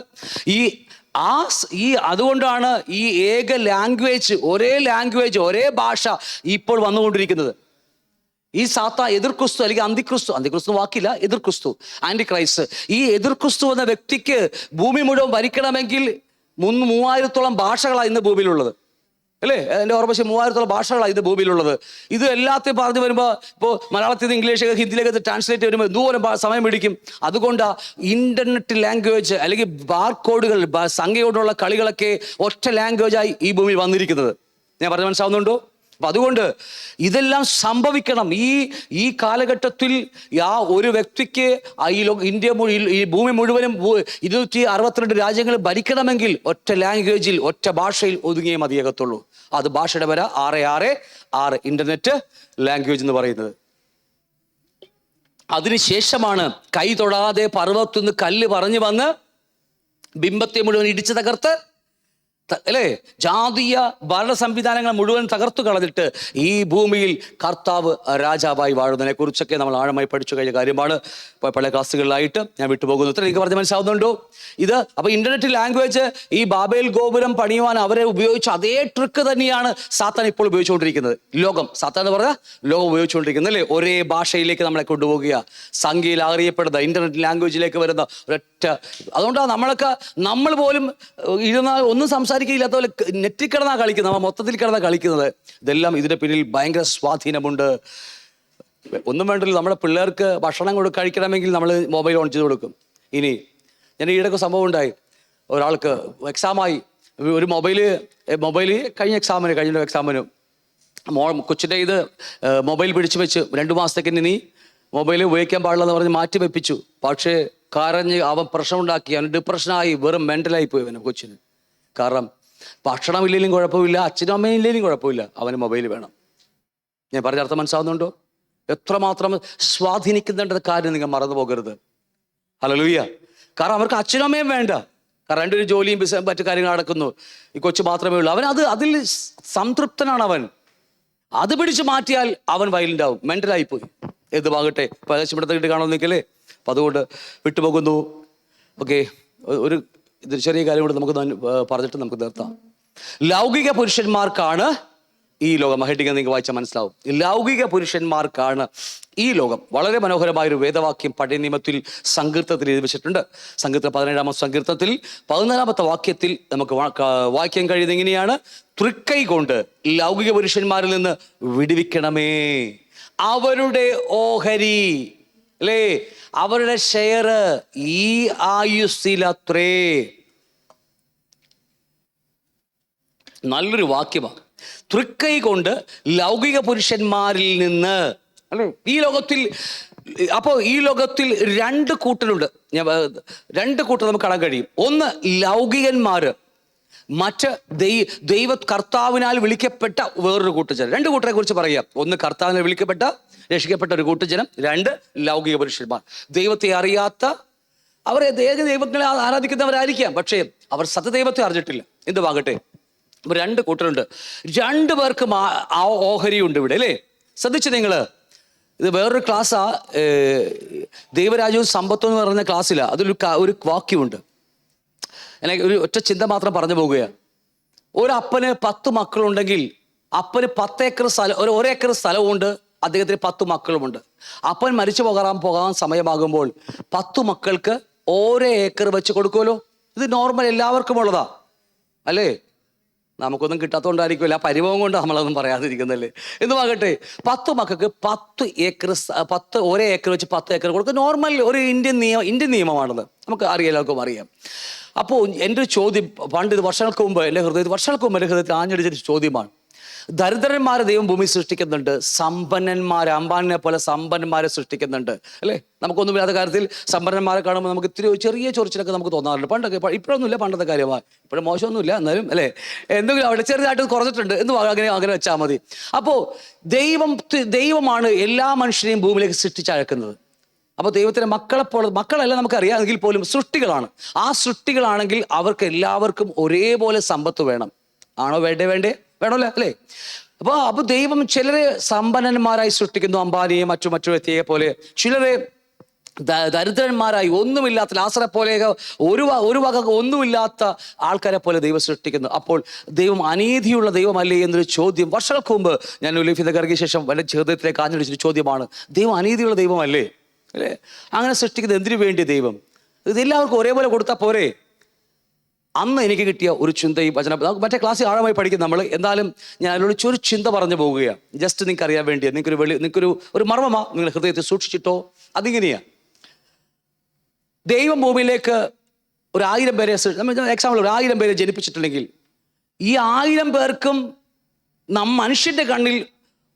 അതുകൊണ്ടാണ് ഈ ഏക ലാംഗ്വേജ്, ഒരേ ഭാഷ ഇപ്പോൾ വന്നുകൊണ്ടിരിക്കുന്നത്. ഈ എതിർ ക്രിസ്തു അല്ലെങ്കിൽ അന്തിക്രിസ്തു വാക്കില്ല, എതിർ ക്രിസ്തു, ആന്റി ക്രൈസ്റ്റ്. ഈ എതിർ ക്രിസ്തു എന്ന വ്യക്തിക്ക് ഭൂമി മുഴുവൻ ഭരിക്കണമെങ്കിൽ 3000-ഓളം ഭാഷകളാണ് ഇന്ന് ഭൂമിയിലുള്ളത്, അല്ലേ? എൻ്റെ ഓർമ്മ 3000-ഓളം ഭാഷകളാണ് ഇന്ന് ഭൂമിയിലുള്ളത്. ഇത് എല്ലാத்தைയും പറഞ്ഞു വരുമ്പോൾ ഇപ്പോൾ മലയാളത്തിൽ നിന്ന് ഇംഗ്ലീഷ് ഹിന്ദിയിലേക്ക് ട്രാൻസ്ലേറ്റ് വരുമ്പോൾ എന്തോരം സമയം പിടിക്കും. അതുകൊണ്ടാണ് ഇന്റർനെറ്റ് ലാംഗ്വേജ് അല്ലെങ്കിൽ ബാർകോഡുകൾ, സംഖ്യയോടുള്ള കളികളൊക്കെ ഒറ്റ ലാംഗ്വേജായി ഈ ഭൂമിയിൽ വന്നിരിക്കുന്നത്. ഞാൻ പറഞ്ഞ് മനസ്സിലാവുന്നുണ്ടോ? അപ്പൊ അതുകൊണ്ട് ഇതെല്ലാം സംഭവിക്കണം. ഈ കാലഘട്ടത്തിൽ ഒരു വ്യക്തിക്ക് ഈ ഭൂമി മുഴുവനും 262 രാജ്യങ്ങൾ ഭരിക്കണമെങ്കിൽ ഒറ്റ ലാംഗ്വേജിൽ, ഒറ്റ ഭാഷയിൽ ഒതുങ്ങിയേ മതിയാകത്തുള്ളൂ. അത് ഭാഷയുടെ വര 666 ഇന്റർനെറ്റ് ലാംഗ്വേജ് എന്ന് പറയുന്നത്. അതിനുശേഷമാണ് കൈ തൊടാതെ പർവ്വതത്തുനിന്ന് കല്ല് പറഞ്ഞു വന്ന് ബിംബത്തെ മുഴുവൻ ഇടിച്ചു തകർത്ത്, അല്ലേ, ജാതീയ ഭരണ സംവിധാനങ്ങൾ മുഴുവൻ തകർത്തു കളഞ്ഞിട്ട് ഈ ഭൂമിയിൽ കർത്താവ് രാജാവായി വാഴുന്നതിനെ കുറിച്ചൊക്കെ നമ്മൾ ആഴമായി പഠിച്ചു കഴിഞ്ഞ കാര്യമാണ്. പല ക്ലാസ്സുകളിലായിട്ട് ഞാൻ വിട്ടുപോകുന്നു. ഇത്ര എനിക്ക് പറഞ്ഞ് മനസ്സിലാവുന്നുണ്ടോ? അപ്പൊ ഇന്റർനെറ്റ് ലാംഗ്വേജ് ഈ ബാബേൽ ഗോപുരം പണിയുവാൻ അവരെ ഉപയോഗിച്ച അതേ ട്രിക്ക് തന്നെയാണ് സാത്താൻ ഇപ്പോൾ ഉപയോഗിച്ചുകൊണ്ടിരിക്കുന്നത്. സാത്താൻ എന്ന് പറഞ്ഞാൽ ലോകം ഉപയോഗിച്ചുകൊണ്ടിരിക്കുന്നത്, അല്ലേ? ഒരേ ഭാഷയിലേക്ക് നമ്മളെ കൊണ്ടുപോകുക, സംഖ്യയിൽ അറിയപ്പെടുന്ന ഇന്റർനെറ്റ് ലാംഗ്വേജിലേക്ക് വരുന്ന ഒരൊറ്റ. അതുകൊണ്ടാണ് നമ്മൾ പോലും ഇരുന്നാൽ ഒന്നും സംസാരിക്കില്ലാത്ത പോലെ നെറ്റിൽ കിടന്നാണ് കളിക്കുന്നത്, നമ്മൾ മൊത്തത്തിൽ കിടന്നാണ് കളിക്കുന്നത്. ഇതെല്ലാം ഇതിന്റെ പിന്നിൽ ഭയങ്കര സ്വാധീനമുണ്ട്. ഒന്നും വേണ്ടല്ലോ, നമ്മുടെ പിള്ളേർക്ക് ഭക്ഷണം കഴിക്കണമെങ്കിൽ നമ്മൾ മൊബൈൽ ഓൺ ചെയ്ത് കൊടുക്കും. ഇനി ഞാൻ ഈയിടയ്ക്ക് സംഭവം ഉണ്ടായി, ഒരാൾക്ക് എക്സാമായി ഒരു മൊബൈല് കഴിഞ്ഞ എക്സാമിന് കൊച്ചിൻ്റെ മൊബൈൽ പിടിച്ചു വെച്ച് 2 മാസത്തേക്ക് നീ മൊബൈൽ ഉപയോഗിക്കാൻ പാടില്ലെന്ന് പറഞ്ഞ് മാറ്റി വെപ്പിച്ചു. പക്ഷേ കരഞ്ഞ് അവൻ പ്രശ്നമുണ്ടാക്കി, അവൻ ഡിപ്രഷനായി, വെറും മെൻ്റലായി പോയി അവന് കൊച്ചിന്. കാരണം ഭക്ഷണമില്ലെങ്കിലും കുഴപ്പമില്ല, അച്ഛനും അമ്മയും ഇല്ലെങ്കിലും കുഴപ്പമില്ല, അവന് മൊബൈൽ വേണം. ഞാൻ പറഞ്ഞ അർത്ഥം മനസ്സിലാവുന്നുണ്ടോ? എത്രമാത്രം സ്വാധീനിക്കുന്നുണ്ട് കാര്യം നിങ്ങൾ മറന്നു പോകരുത്. ഹല്ലേലൂയ. കാരണം അവർക്ക് അച്ഛനും അമ്മയും വേണ്ട. കാരണം 2 ജോലിയും മറ്റു കാര്യങ്ങൾ നടക്കുന്നു, ഈ കൊച്ചു മാത്രമേ ഉള്ളൂ. അതിൽ സംതൃപ്തനാണ് അവൻ. അത് പിടിച്ചു മാറ്റിയാൽ അവൻ വയലൻ്റാവും, മെൻ്റലായി പോയി. ഏതുമാകട്ടെ, പ്രദേശപ്പെടുത്തിട്ട് കാണാൻ നിൽക്കല്ലേ. അപ്പം അതുകൊണ്ട് വിട്ടുപോകുന്നു. ഓക്കെ, ഒരു ചെറിയ കാര്യം കൂടെ നമുക്ക് പറഞ്ഞിട്ട് നമുക്ക് നിർത്താം. ലൗകിക പുരുഷന്മാർക്കാണ് ഈ ലോകം. ഹെഡിങ് നിങ്ങൾക്ക് വായിച്ചാൽ മനസ്സിലാവും. ലൗകിക പുരുഷന്മാർക്കാണ് ഈ ലോകം. വളരെ മനോഹരമായൊരു വേദവാക്യം പഴയ നിയമത്തിൽ സങ്കീർത്തനത്തിൽ എഴുതി വെച്ചിട്ടുണ്ട്. സങ്കീർത്തനം 17-ാമത്തെ സങ്കീർത്തനത്തിൽ 14-ാമത്തെ വാക്യത്തിൽ നമുക്ക് വായിക്കാൻ കഴിയുന്നത് ഇങ്ങനെയാണ്: തൃക്കൈ കൊണ്ട് ലൗകിക പുരുഷന്മാരിൽ നിന്ന് വിടുവിക്കണമേ, അവരുടെ ഓഹരി, അല്ലേ, അവരുടെ ഷെയർ ഈ ആയുസ്സിലത്രേ. നല്ലൊരു വാക്യമാണ്. തൃക്കൈ കൊണ്ട് ലൗകിക പുരുഷന്മാരിൽ നിന്ന്, അല്ലേ, ഈ ലോകത്തിൽ. അപ്പോൾ ഈ ലോകത്തിൽ 2 കൂട്ടരുണ്ട്. 2 കൂട്ടർ നമുക്ക് കാണാൻ കഴിയും. ഒന്ന് ലൗകികന്മാര്, മറ്റ് ദൈവ കർത്താവിനാൽ വിളിക്കപ്പെട്ട വേറൊരു കൂട്ടുജനം. 2 കൂട്ടരെ കുറിച്ച് പറയാം. ഒന്ന് കർത്താവിനാൽ വിളിക്കപ്പെട്ട രക്ഷിക്കപ്പെട്ട ഒരു കൂട്ടുജനം, 2 ലൗകിക പുരുഷന്മാർ. ദൈവത്തെ അറിയാത്ത അവരെ ദൈവങ്ങളെ ആരാധിക്കുന്നവരായിരിക്കാം, പക്ഷേ അവർ സത്യദൈവത്തെ അറിഞ്ഞിട്ടില്ല. എന്തുവാകട്ടെ, ഇപ്പൊ 2 കൂട്ടരുണ്ട്, 2 പേർക്കും ആ ഓഹരിയുണ്ട് ഇവിടെ, അല്ലേ? ശ്രദ്ധിച്ചു നിങ്ങൾ. ഇത് വേറൊരു ക്ലാസ്സാ, ദൈവരാജ്യവും സമ്പത്തും എന്ന് പറയുന്ന ക്ലാസ്സിലാണ്. ഒരു വാക്യമുണ്ട്, എനിക്ക് ഒരു ഒറ്റ ചിന്ത മാത്രം പറഞ്ഞു പോകുകയാണ്. ഒരപ്പന് 10 മക്കളുണ്ടെങ്കിൽ അപ്പന് 10 ഏക്കർ സ്ഥലം, 1 ഏക്കർ സ്ഥലമുണ്ട്, അദ്ദേഹത്തിന് 10 മക്കളുമുണ്ട്. അപ്പൻ മരിച്ചു പോകാൻ സമയമാകുമ്പോൾ 10 മക്കൾക്ക് 1 ഏക്കർ വെച്ച് കൊടുക്കുമല്ലോ. ഇത് നോർമൽ എല്ലാവർക്കും ഉള്ളതാ, അല്ലേ? നമുക്കൊന്നും കിട്ടാത്തതുകൊണ്ടായിരിക്കുമല്ലോ, ആ പരിഭവം കൊണ്ട് നമ്മളതൊന്നും പറയാതിരിക്കുന്നല്ലേ. എന്നുമാകട്ടെ, 10 മക്കൾക്ക് 10 ഏക്കർ 1 ഏക്കർ വെച്ച് 10 ഏക്കർ കൊടുക്കുക നോർമൽ ഒരു ഇന്ത്യൻ നിയമമാണത്. നമുക്ക് എല്ലാവർക്കും അറിയാം. അപ്പോൾ എൻ്റെ ഒരു ചോദ്യം, പണ്ട് വർഷങ്ങൾക്ക് മുമ്പ് എൻ്റെ ഹൃദയത്തിൽ ആഞ്ഞടിച്ചൊരു ചോദ്യമാണ്. ദരിദ്രന്മാരെ ദൈവം ഭൂമി സൃഷ്ടിക്കുന്നുണ്ട്, സമ്പന്നന്മാരെ, അംബാനിനെ പോലെ സമ്പന്നന്മാരെ സൃഷ്ടിക്കുന്നുണ്ട്, അല്ലേ? നമുക്കൊന്നുമില്ലാത്ത കാര്യത്തിൽ സമ്പന്നന്മാരെ കാണുമ്പോൾ നമുക്ക് ഇത്തിരി ചെറിയ ചൊറിച്ചിലൊക്കെ നമുക്ക് തോന്നാറുണ്ട്. പണ്ടൊക്കെ, ഇപ്പോഴൊന്നുമില്ല, പണ്ടത്തെ കാര്യമാണ്. ഇപ്പോഴും മോശമൊന്നുമില്ല, എന്നാലും അല്ലേ, എന്തെങ്കിലും അവിടെ ചെറുതായിട്ട് കുറഞ്ഞിട്ടുണ്ട് എന്ന് അങ്ങനെ വെച്ചാൽ മതി. അപ്പോൾ ദൈവമാണ് എല്ലാ മനുഷ്യരെയും ഭൂമിയിലേക്ക് സൃഷ്ടിച്ചയക്കുന്നത്. അപ്പോൾ ദൈവത്തിൻ്റെ മക്കളല്ല നമുക്കറിയാം, എങ്കിൽ പോലും സൃഷ്ടികളാണ്. ആ സൃഷ്ടികളാണെങ്കിൽ അവർക്ക് എല്ലാവർക്കും ഒരേപോലെ സമ്പത്ത് വേണം. ആണോ? വേണമല്ലോ, അല്ലേ? അപ്പോൾ ദൈവം ചിലരെ സമ്പന്നന്മാരായി സൃഷ്ടിക്കുന്നു, അംബാനിയെ മറ്റു വ്യക്തിയെ പോലെ. ചിലരെ ദരിദ്രന്മാരായി, ഒന്നുമില്ലാത്ത ലാസറെ പോലെ ഒരു വക ഒന്നുമില്ലാത്ത ആൾക്കാരെ പോലെ ദൈവം സൃഷ്ടിക്കുന്നു. അപ്പോൾ ദൈവം അനീതിയുള്ള ദൈവമല്ലേ എന്നൊരു ചോദ്യം വർഷങ്ങൾക്ക് മുമ്പ് ഞാൻ ഉലൂഫിന്റെ കറങ്ങിയ ശേഷം എൻ്റെ ജീവിതത്തിലേക്ക് ആഞ്ഞടിച്ചൊരു ചോദ്യമാണ്. ദൈവം അനീതിയുള്ള ദൈവമല്ലേ, അല്ലേ? അങ്ങനെ സൃഷ്ടിക്കുന്നത് എന്തിനു വേണ്ടി ദൈവം? ഇതെല്ലാവർക്കും ഒരേപോലെ കൊടുത്താൽ പോരെ? അന്ന് എനിക്ക് കിട്ടിയ ഒരു ചിന്തയും വചനം, മറ്റേ ക്ലാസ്സിൽ ആഴമായി പഠിക്കും നമ്മൾ. എന്നാലും ഞാൻ അതിനോട് ഒരു ചിന്ത പറഞ്ഞു പോവുകയാണ്, ജസ്റ്റ് നിങ്ങൾക്ക് അറിയാൻ വേണ്ടി. നിങ്ങൾക്കൊരു മർമ്മമാ, നിങ്ങൾ ഹൃദയത്തിൽ സൂക്ഷിച്ചിട്ടോ. അതിങ്ങനെയാണ്, ദൈവം ഭൂമിയിലേക്ക് 1000 പേരെ, എക്സാമ്പിൾ 1000 പേരെ ജനിപ്പിച്ചിട്ടുണ്ടെങ്കിൽ ഈ 1000 പേർക്കും മനുഷ്യന്റെ കണ്ണിൽ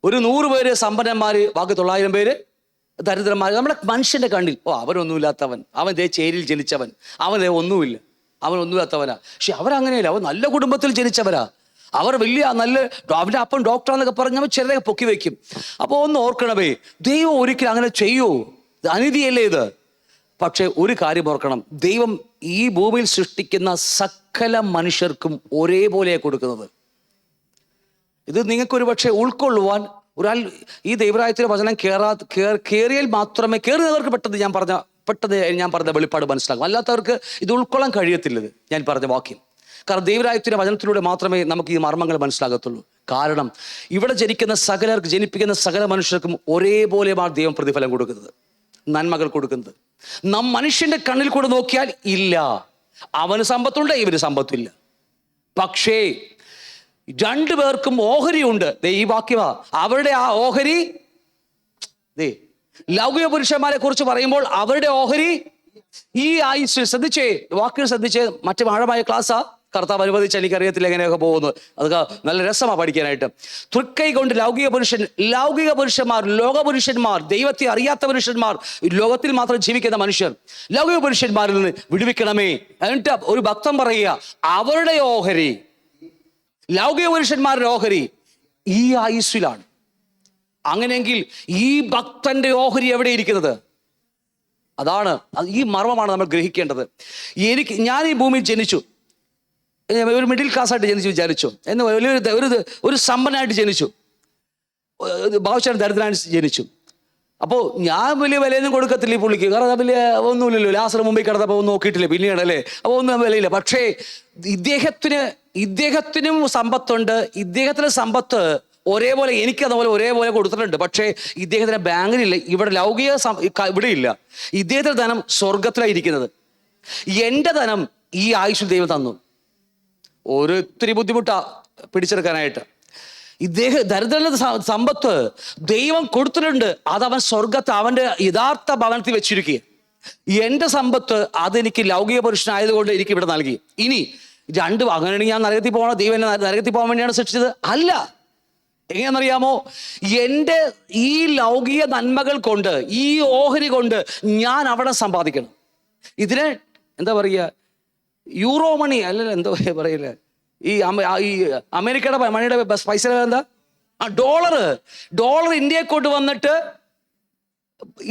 ഒരു 100 പേര് സമ്പന്നന്മാർ, ബാക്കി 900 പേര് ദരിദ്രന്മാർ. നമ്മുടെ മനുഷ്യന്റെ കണ്ണിൽ അവനൊന്നുമില്ലാത്തവൻ, അവൻ ചേരിയിൽ ജനിച്ചവൻ, ഒന്നുമില്ല, അവനൊന്നുമില്ലാത്തവനാ. പക്ഷെ അവരങ്ങനെയല്ല, അവൻ നല്ല കുടുംബത്തിൽ ജനിച്ചവരാ. അവർ അവൻ്റെ അപ്പൻ ഡോക്ടറാന്നൊക്കെ പറഞ്ഞ് അവൻ ചിലരെ പൊക്കി വയ്ക്കും. അപ്പോൾ ഒന്ന് ഓർക്കണമേ, ദൈവം ഒരിക്കലും അങ്ങനെ ചെയ്യൂ? അനീതിയല്ലേ ഇത്? പക്ഷെ ഒരു കാര്യം ഓർക്കണം, ദൈവം ഈ ഭൂമിയിൽ സൃഷ്ടിക്കുന്ന സകല മനുഷ്യർക്കും ഒരേപോലെയാണ് കൊടുക്കുന്നത്. ഇത് നിങ്ങൾക്കൊരു പക്ഷേ ഉൾക്കൊള്ളുവാൻ ഈ ദൈവരാജ്യത്തിലെ വചനം കയറിയാൽ മാത്രമേ, കയറുന്നവർക്ക് പെട്ടെന്ന് ഞാൻ പറഞ്ഞ വെളിപ്പാട് മനസ്സിലാകും. അല്ലാത്തവർക്ക് ഇത് ഉൾക്കൊള്ളാൻ കഴിയത്തില്ലത് ഞാൻ പറഞ്ഞ വാക്കിൽ. കാരണം ദൈവരാജ്യത്തിൻ്റെ വചനത്തിലൂടെ മാത്രമേ നമുക്ക് ഈ മർമ്മങ്ങൾ മനസ്സിലാകത്തുള്ളൂ. കാരണം ഇവിടെ ജനിപ്പിക്കുന്ന സകല മനുഷ്യർക്കും ഒരേപോലെയാണ് ദൈവം പ്രതിഫലം കൊടുക്കുന്നത്, നന്മകൾ കൊടുക്കുന്നത്. മനുഷ്യന്റെ കണ്ണിൽ കൂടെ നോക്കിയാൽ ഇല്ല, അവന് സമ്പത്തുണ്ട്, ഇവന് സമ്പത്തില്ല. പക്ഷേ 2 പേർക്കും ഓഹരിയുണ്ട്. ഈ വാക്യമാ, അവരുടെ ആ ഓഹരി, ലൗകിക പുരുഷന്മാരെ കുറിച്ച് പറയുമ്പോൾ അവരുടെ ഓഹരി ഈ ആയുസ്. ശ്രദ്ധിച്ചേ, വാക്കുകൾ ശ്രദ്ധിച്ചേ. മറ്റു ആഴമായ ക്ലാസ്സാ, കർത്താവ് അനുവദിച്ച എനിക്കറിയത്തില്ല എങ്ങനെയൊക്കെ പോകുന്നത്. അതൊക്കെ നല്ല രസമാണ് പഠിക്കാനായിട്ട്. തൃക്കൈ കൊണ്ട് ലൗകിക പുരുഷന്മാർ, ലോകപുരുഷന്മാർ, ദൈവത്തെ അറിയാത്ത പുരുഷന്മാർ, ലോകത്തിൽ മാത്രം ജീവിക്കുന്ന മനുഷ്യർ, ലൗകിക പുരുഷന്മാരിൽ നിന്ന് വിടുവിക്കണമേ. എന്നിട്ട് ഒരു ഭക്തൻ പറയുക, അവരുടെ ഓഹരി, ലൗകിക പുരുഷന്മാരുടെ ഓഹരി ഈ ആയുസ്സിലാണ്. അങ്ങനെയെങ്കിൽ ഈ ഭക്തന്റെ ഓഹരി എവിടെ ഇരിക്കുന്നത്? അതാണ്, ഈ മർമ്മമാണ് നമ്മൾ ഗ്രഹിക്കേണ്ടത്. ഞാൻ ഈ ഭൂമിയിൽ ജനിച്ചു, ഒരു മിഡിൽ ക്ലാസ് ആയിട്ട് ജനിച്ചു വിചാരിച്ചു, എന്ന് ഒരു സമ്പന്നനായിട്ട് ജനിച്ചു, ഭാവിച്ചാണ് ദരിദ്രനായിട്ട് ജനിച്ചു. അപ്പോൾ ഞാൻ വലിയ വിലയൊന്നും കൊടുക്കത്തില്ല ഈ പുള്ളിക്ക്, കാരണം വലിയ ഒന്നുമില്ലല്ലോ. ലാസർ മുമ്പിൽ കിടന്നപ്പോൾ ഒന്നും നോക്കിയിട്ടില്ല, പിന്നീട് അല്ലേ, അപ്പോൾ ഒന്നും വിലയില്ല. പക്ഷേ ഇദ്ദേഹത്തിനും സമ്പത്തുണ്ട്. ഇദ്ദേഹത്തിന് സമ്പത്ത് ഒരേപോലെ, എനിക്ക് അതുപോലെ ഒരേപോലെ കൊടുത്തിട്ടുണ്ട്. പക്ഷേ ഇദ്ദേഹത്തിന്റെ ബാങ്കിലില്ല, ഇവിടെ ലൗകിക ഇവിടെ ഇല്ല. ഇദ്ദേഹത്തിന്റെ ധനം സ്വർഗത്തിലായിരിക്കുന്നത്. എൻ്റെ ധനം ഈ ആയുഷിൽ ദൈവം തന്നു. ഒത്തിരി ബുദ്ധിമുട്ടാ പിടിച്ചെടുക്കാനായിട്ട്. ദരിദ്രന്റെ സമ്പത്ത് ദൈവം കൊടുത്തിട്ടുണ്ട്, അതവൻ സ്വർഗത്ത് അവന്റെ യഥാർത്ഥ ഭവനത്തിൽ വെച്ചിരിക്കുക. എൻ്റെ സമ്പത്ത് അതെനിക്ക് ലൗകിക പുരുഷനായതുകൊണ്ട് എനിക്ക് ഇവിടെ നൽകി. ഇനി അങ്ങനെയാണെങ്കിൽ ഞാൻ നരകത്തിൽ പോകണം, ദൈവം എന്നെ നരകത്തിൽ പോകാൻ വേണ്ടിയാണ് സൃഷ്ടിച്ചത്? അല്ല. എങ്ങനെയാണെന്നറിയാമോ? എൻ്റെ ഈ ലൗകിക നന്മകൾ കൊണ്ട്, ഈ ഓഹരി കൊണ്ട് ഞാൻ അവിടെ സമ്പാദിക്കണം. ഇതിനെ എന്താ പറയുക, യൂറോ മണി അല്ലല്ലോ, എന്താ പറയില്ല, ഈ അമേരിക്കയുടെ മണിയുടെ പൈസ എന്താ, ഡോളർ ഇന്ത്യയെ കൊണ്ട് വന്നിട്ട്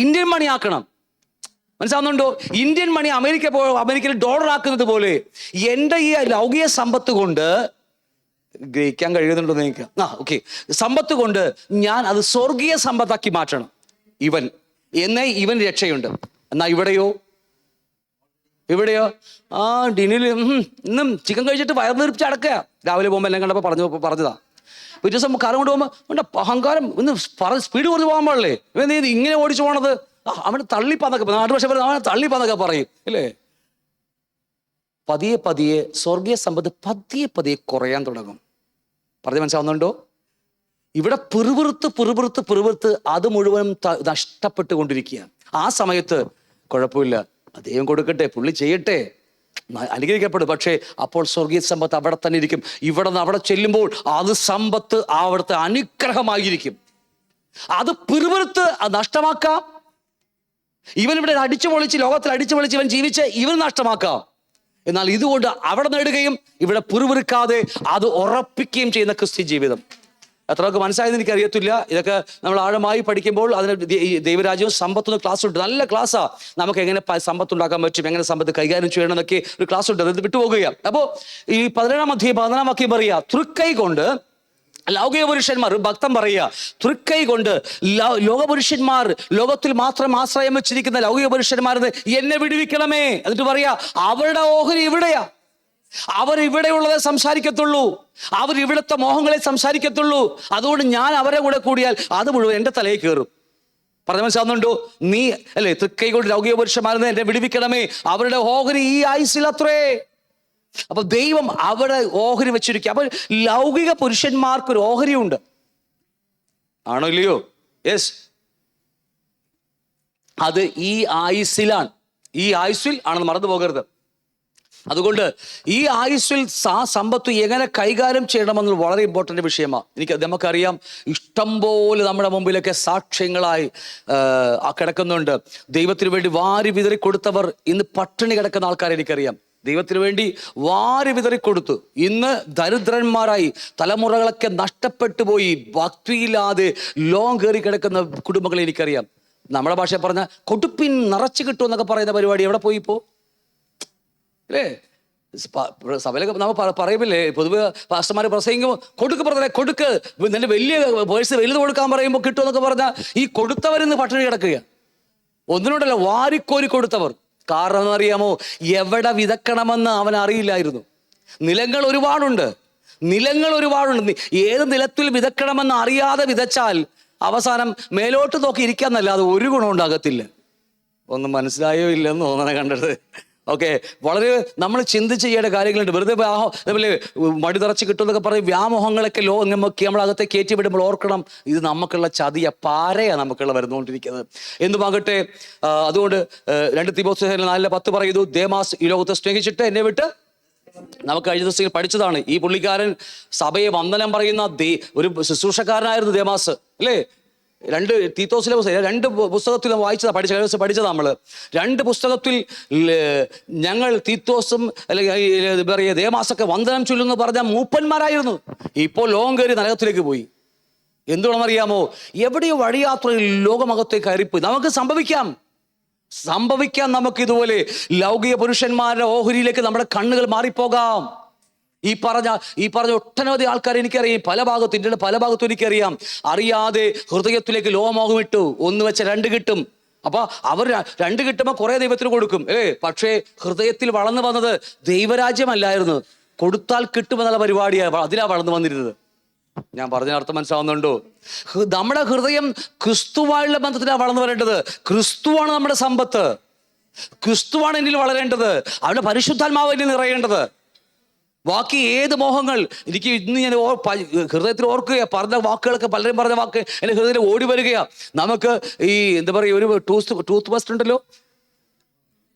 ഇന്ത്യൻ മണി ആക്കണം. മനസ്സിലാവുന്നുണ്ടോ? ഇന്ത്യൻ മണി അമേരിക്കയിൽ ഡോളർ ആക്കുന്നത് പോലെ എൻ്റെ ഈ ലൗകിക സമ്പത്ത് കൊണ്ട് ഗ്രഹിക്കാൻ കഴിയുന്നുണ്ടോ നിങ്ങൾക്ക്? ഓക്കെ, സമ്പത്ത് കൊണ്ട് ഞാൻ അത് സ്വർഗീയ സമ്പത്താക്കി മാറ്റണം. ഇവൻ രക്ഷയുണ്ട്. എന്നാ ഇവിടെയോ ഡിന്നിൽ ഇന്നും ചിക്കൻ കഴിച്ചിട്ട് വയർന്നിരിപ്പിച്ച് അടക്കുക. രാവിലെ പോകുമ്പോൾ എല്ലാം കണ്ടപ്പോൾ പറഞ്ഞതാ. പിറ്റേ ദിവസം കാർ കൊണ്ട് പോകുമ്പോൾ അഹങ്കാരം ഒന്ന് സ്പീഡ് കുറച്ച് പോകാൻ പാടില്ലേ, ഇവൻ ഇങ്ങനെ ഓടിച്ചു പോണത്, അവന് തള്ളിപ്പാന്നൊക്കെ നാട്ടുഭാഷ പറയുന്നത്, അവനെ തള്ളിപ്പാന്നൊക്കെ പറയും ഇല്ലേ. പതിയെ സ്വർഗീയ സമ്പത്ത് പതിയെ കുറയാൻ തുടങ്ങും. പറഞ്ഞ് മനസ്സിലാവുന്നുണ്ടോ? ഇവിടെ പിറുപിറുത്ത് അത് മുഴുവനും നഷ്ടപ്പെട്ടുകൊണ്ടിരിക്കുകയാണ്. ആ സമയത്ത് കുഴപ്പമില്ല, ദൈവം കൊടുക്കട്ടെ, പുള്ളി ചെയ്യട്ടെ, അനുഗ്രഹിക്കപ്പെടും. പക്ഷേ അപ്പോൾ സ്വർഗീയ സമ്പത്ത് അവിടെ തന്നെ ഇരിക്കും. ഇവിടെ നിന്ന് അവിടെ ചെല്ലുമ്പോൾ അത് സമ്പത്ത് അവിടുത്തെ അനുഗ്രഹമായിരിക്കും. അത് പിറുപിറുത്ത് അത് നഷ്ടമാക്കാം. ഇവൻ ഇവിടെ ലോകത്തിൽ അടിച്ചു പൊളിച്ച് ഇവൻ ജീവിച്ച് ഇവൻ നഷ്ടമാക്കാം. എന്നാൽ ഇതുകൊണ്ട് അവിടെ നേടുകയും ഇവിടെ പിറുപിറുക്കാതെ അത് ഉറപ്പിക്കുകയും ചെയ്യുന്ന ക്രിസ്ത്യ ജീവിതം. എത്രയൊക്കെ മനസ്സിലായെന്ന് എനിക്ക് അറിയത്തില്ല. ഇതൊക്കെ നമ്മൾ ആഴമായി പഠിക്കുമ്പോൾ അതിന് ദൈവരാജ്യവും സമ്പത്തുനിന്ന് ക്ലാസ് ഉണ്ട്. നല്ല ക്ലാസ്സാ. നമുക്ക് എങ്ങനെ സമ്പത്ത് ഉണ്ടാക്കാൻ പറ്റും, എങ്ങനെ സമ്പത്ത് കൈകാര്യം ചെയ്യണം എന്നൊക്കെ ഒരു ക്ലാസ് ഉണ്ട്. അത് വിട്ടുപോകുക. അപ്പോൾ ഈ 17 വാക്യം പറയുക, തൃക്കൈ കൊണ്ട് ലൗകിക പുരുഷന്മാർ, ഭക്തൻ പറയുക, തൃക്കൈ കൊണ്ട് ലോകപുരുഷന്മാർ, ലോകത്തിൽ മാത്രം ആശ്രയം വെച്ചിരിക്കുന്ന ലൗകിക പുരുഷന്മാരെന്ന് എന്നെ വിടുവിക്കണമേ. എന്നിട്ട് പറയാ, അവരുടെ ഓഹരി ഇവിടെയാ. അവരിവിടെയുള്ളതേ സംസാരിക്കത്തുള്ളൂ, അവരിവിടുത്തെ മോഹങ്ങളെ സംസാരിക്കത്തുള്ളൂ. അതുകൊണ്ട് ഞാൻ അവരെ കൂടെ കൂടിയാൽ അത് മുഴുവൻ എൻ്റെ തലയിൽ കയറും. പറഞ്ഞ മനസ്സിലാവുന്നുണ്ടോ? നീ അല്ലേ തൃക്കൈ കൊണ്ട് ലൗകിക പുരുഷന്മാരെന്ന് എന്നെ വിടുവിക്കണമേ, അവരുടെ ഓഹരി ഈ ആയുസ്സിൽ അത്രേ. അപ്പൊ ദൈവം അവിടെ ഓഹരി വെച്ചിരിക്കുക. അപ്പൊ ലൗകിക പുരുഷന്മാർക്കൊരു ഓഹരിയുണ്ട്. ആണോ ഇല്ലയോ? യെസ്. അത് ഈ ആയുസ്സിലാണ്, ഈ ആയുസ്സിൽ ആണെന്ന് മറന്നു പോകരുത്. അതുകൊണ്ട് ഈ ആയുസ്സിൽ സമ്പത്ത് എങ്ങനെ കൈകാര്യം ചെയ്യണമെന്നത് വളരെ ഇമ്പോർട്ടൻ്റ് വിഷയമാണ്. നമുക്കറിയാം, ഇഷ്ടം പോലെ നമ്മുടെ മുമ്പിലൊക്കെ സാക്ഷ്യങ്ങളായി കിടക്കുന്നുണ്ട്. ദൈവത്തിന് വേണ്ടി വാരി വിതറി കൊടുത്തവർ ഇന്ന് പട്ടിണി കിടക്കുന്ന ആൾക്കാരെ എനിക്കറിയാം. ദൈവത്തിന് വേണ്ടി വാരി വിതറി കൊടുത്തു ഇന്ന് ദരിദ്രന്മാരായി തലമുറകളൊക്കെ നഷ്ടപ്പെട്ടു പോയി, ഭക്തിയില്ലാതെ ലോകം കയറി കിടക്കുന്ന കുടുംബങ്ങളെ എനിക്കറിയാം. നമ്മുടെ ഭാഷ പറഞ്ഞ കൊടുപ്പിൻ നിറച്ചു കിട്ടും എന്നൊക്കെ പറയുന്ന പരിപാടി എവിടെ പോയി ഇപ്പോൾ അല്ലേ? സഭയിലൊക്കെ നമ്മൾ പറയുമ്പില്ലേ, പൊതുവെ പാസ്റ്റർമാർ പ്രസംഗിക്കുമ്പോൾ കൊടുക്ക് നിന്റെ വലിയ പേഴ്സ് വലുത് കൊടുക്കാൻ പറയുമ്പോൾ കിട്ടുമെന്നൊക്കെ പറഞ്ഞാൽ ഈ കൊടുത്തവരിന്ന് പട്ടിണി കിടക്കുക. ഒന്നിനോടല്ല, വാരിക്കോരി കൊടുത്തവർ. കാരണം എന്നറിയാമോ? എവിടെ വിതക്കണമെന്ന് അവൻ അറിയില്ലായിരുന്നു. നിലങ്ങൾ ഒരുപാടുണ്ട്. ഏത് നിലത്തിൽ വിതക്കണമെന്ന് അറിയാതെ വിതച്ചാൽ അവസാനം മേലോട്ട് നോക്കി ഇരിക്കാന്നല്ലാതെ ഒരു ഗുണം ഉണ്ടാകത്തില്ല. ഒന്നും മനസ്സിലായോ ഇല്ലെന്ന് തോന്നണ കണ്ടത്. ഓക്കെ, വളരെ നമ്മൾ ചിന്തിച്ച് ചെയ്യേണ്ട കാര്യങ്ങളുണ്ട്. വെറുതെ മടി നിറച്ച് കിട്ടുമെന്നൊക്കെ പറയും വ്യാമോഹങ്ങളൊക്കെ നമുക്ക് നമ്മളകത്തെ കയറ്റി വിടുമ്പോൾ ഓർക്കണം, ഇത് നമുക്കുള്ള ചതിയ പാരയാണ് നമുക്കുള്ള വരുന്നുകൊണ്ടിരിക്കുന്നത്. എന്തുമാകട്ടെ, അതുകൊണ്ട് 2 തീമോഥെയോസ് 4:10 പറയുന്നു, ദേമാസ് ഈ ലോകത്തെ സ്നേഹിച്ചിട്ട് എന്നെ വിട്ട്. നമുക്ക് കഴിഞ്ഞ ദിവസം പഠിച്ചതാണ്. ഈ പുള്ളിക്കാരൻ സഭയെ വന്ദനം പറയുന്ന ഒരു ശുശ്രൂഷക്കാരനായിരുന്നു ദേമാസ് അല്ലേ? 2 തീത്തോസിലെ 2 പുസ്തകത്തിൽ പഠിച്ചത് നമ്മൾ. 2 പുസ്തകത്തിൽ ഞങ്ങൾ തീത്തോസും അല്ലെങ്കിൽ പറയുക ദേമാസൊക്കെ വന്ദനം ചൊല്ലുന്നു പറഞ്ഞ മൂപ്പന്മാരായിരുന്നു. ഇപ്പോൾ ലോകം കയറി നരകത്തിലേക്ക് പോയി. എന്തുകൊണ്ടെന്നറിയാമോ? എവിടെയോ വഴിയാത്രയിൽ ലോകമകത്തേക്ക് കയറിപ്പോയി. നമുക്ക് സംഭവിക്കാം നമുക്ക് ഇതുപോലെ ലൗകിക പുരുഷന്മാരുടെ ഓഹരിയിലേക്ക് നമ്മുടെ കണ്ണുകൾ മാറിപ്പോകാം. ഈ പറഞ്ഞ ഒട്ടനവധി ആൾക്കാർ എനിക്കറിയാം. ഇന്ത്യയുടെ പല ഭാഗത്തും എനിക്കറിയാം. അറിയാതെ ഹൃദയത്തിലേക്ക് ലോകമോഹം ഇട്ടു. 1 വെച്ച 2 കിട്ടും. അപ്പൊ അവർ 2 കിട്ടുമ്പോൾ കുറെ ദൈവത്തിന് കൊടുക്കും പക്ഷേ ഹൃദയത്തിൽ വളർന്നു വന്നത് ദൈവരാജ്യമല്ലായിരുന്നു, കൊടുത്താൽ കിട്ടുമെന്നുള്ള പരിപാടിയാണ്. അതിലാ വളർന്നു വന്നിരുന്നത്. ഞാൻ പറഞ്ഞ അർത്ഥം മനസ്സിലാവുന്നുണ്ടോ? നമ്മുടെ ഹൃദയം ക്രിസ്തുവായുള്ള ബന്ധത്തിലാണ് വളർന്നു വരേണ്ടത്. ക്രിസ്തുവാണ് നമ്മുടെ സമ്പത്ത്. ക്രിസ്തുവാണ് എന്നിൽ വളരേണ്ടത്. അവന്റെ പരിശുദ്ധാത്മാവ് എന്നിൽ നിറയേണ്ടത്. ബാക്കി ഏത് മോഹങ്ങൾ എനിക്ക് ഇന്ന് ഞാൻ ഹൃദയത്തിൽ ഓർക്കുക, പറഞ്ഞ വാക്കുകളൊക്കെ പലരും പറഞ്ഞ വാക്ക് എൻ്റെ ഹൃദയത്തിൽ ഓടി വരികയാ. നമുക്ക് ഈ എന്താ പറയുക, ഒരു ടൂത്ത് പേസ്റ്റ് ഉണ്ടല്ലോ,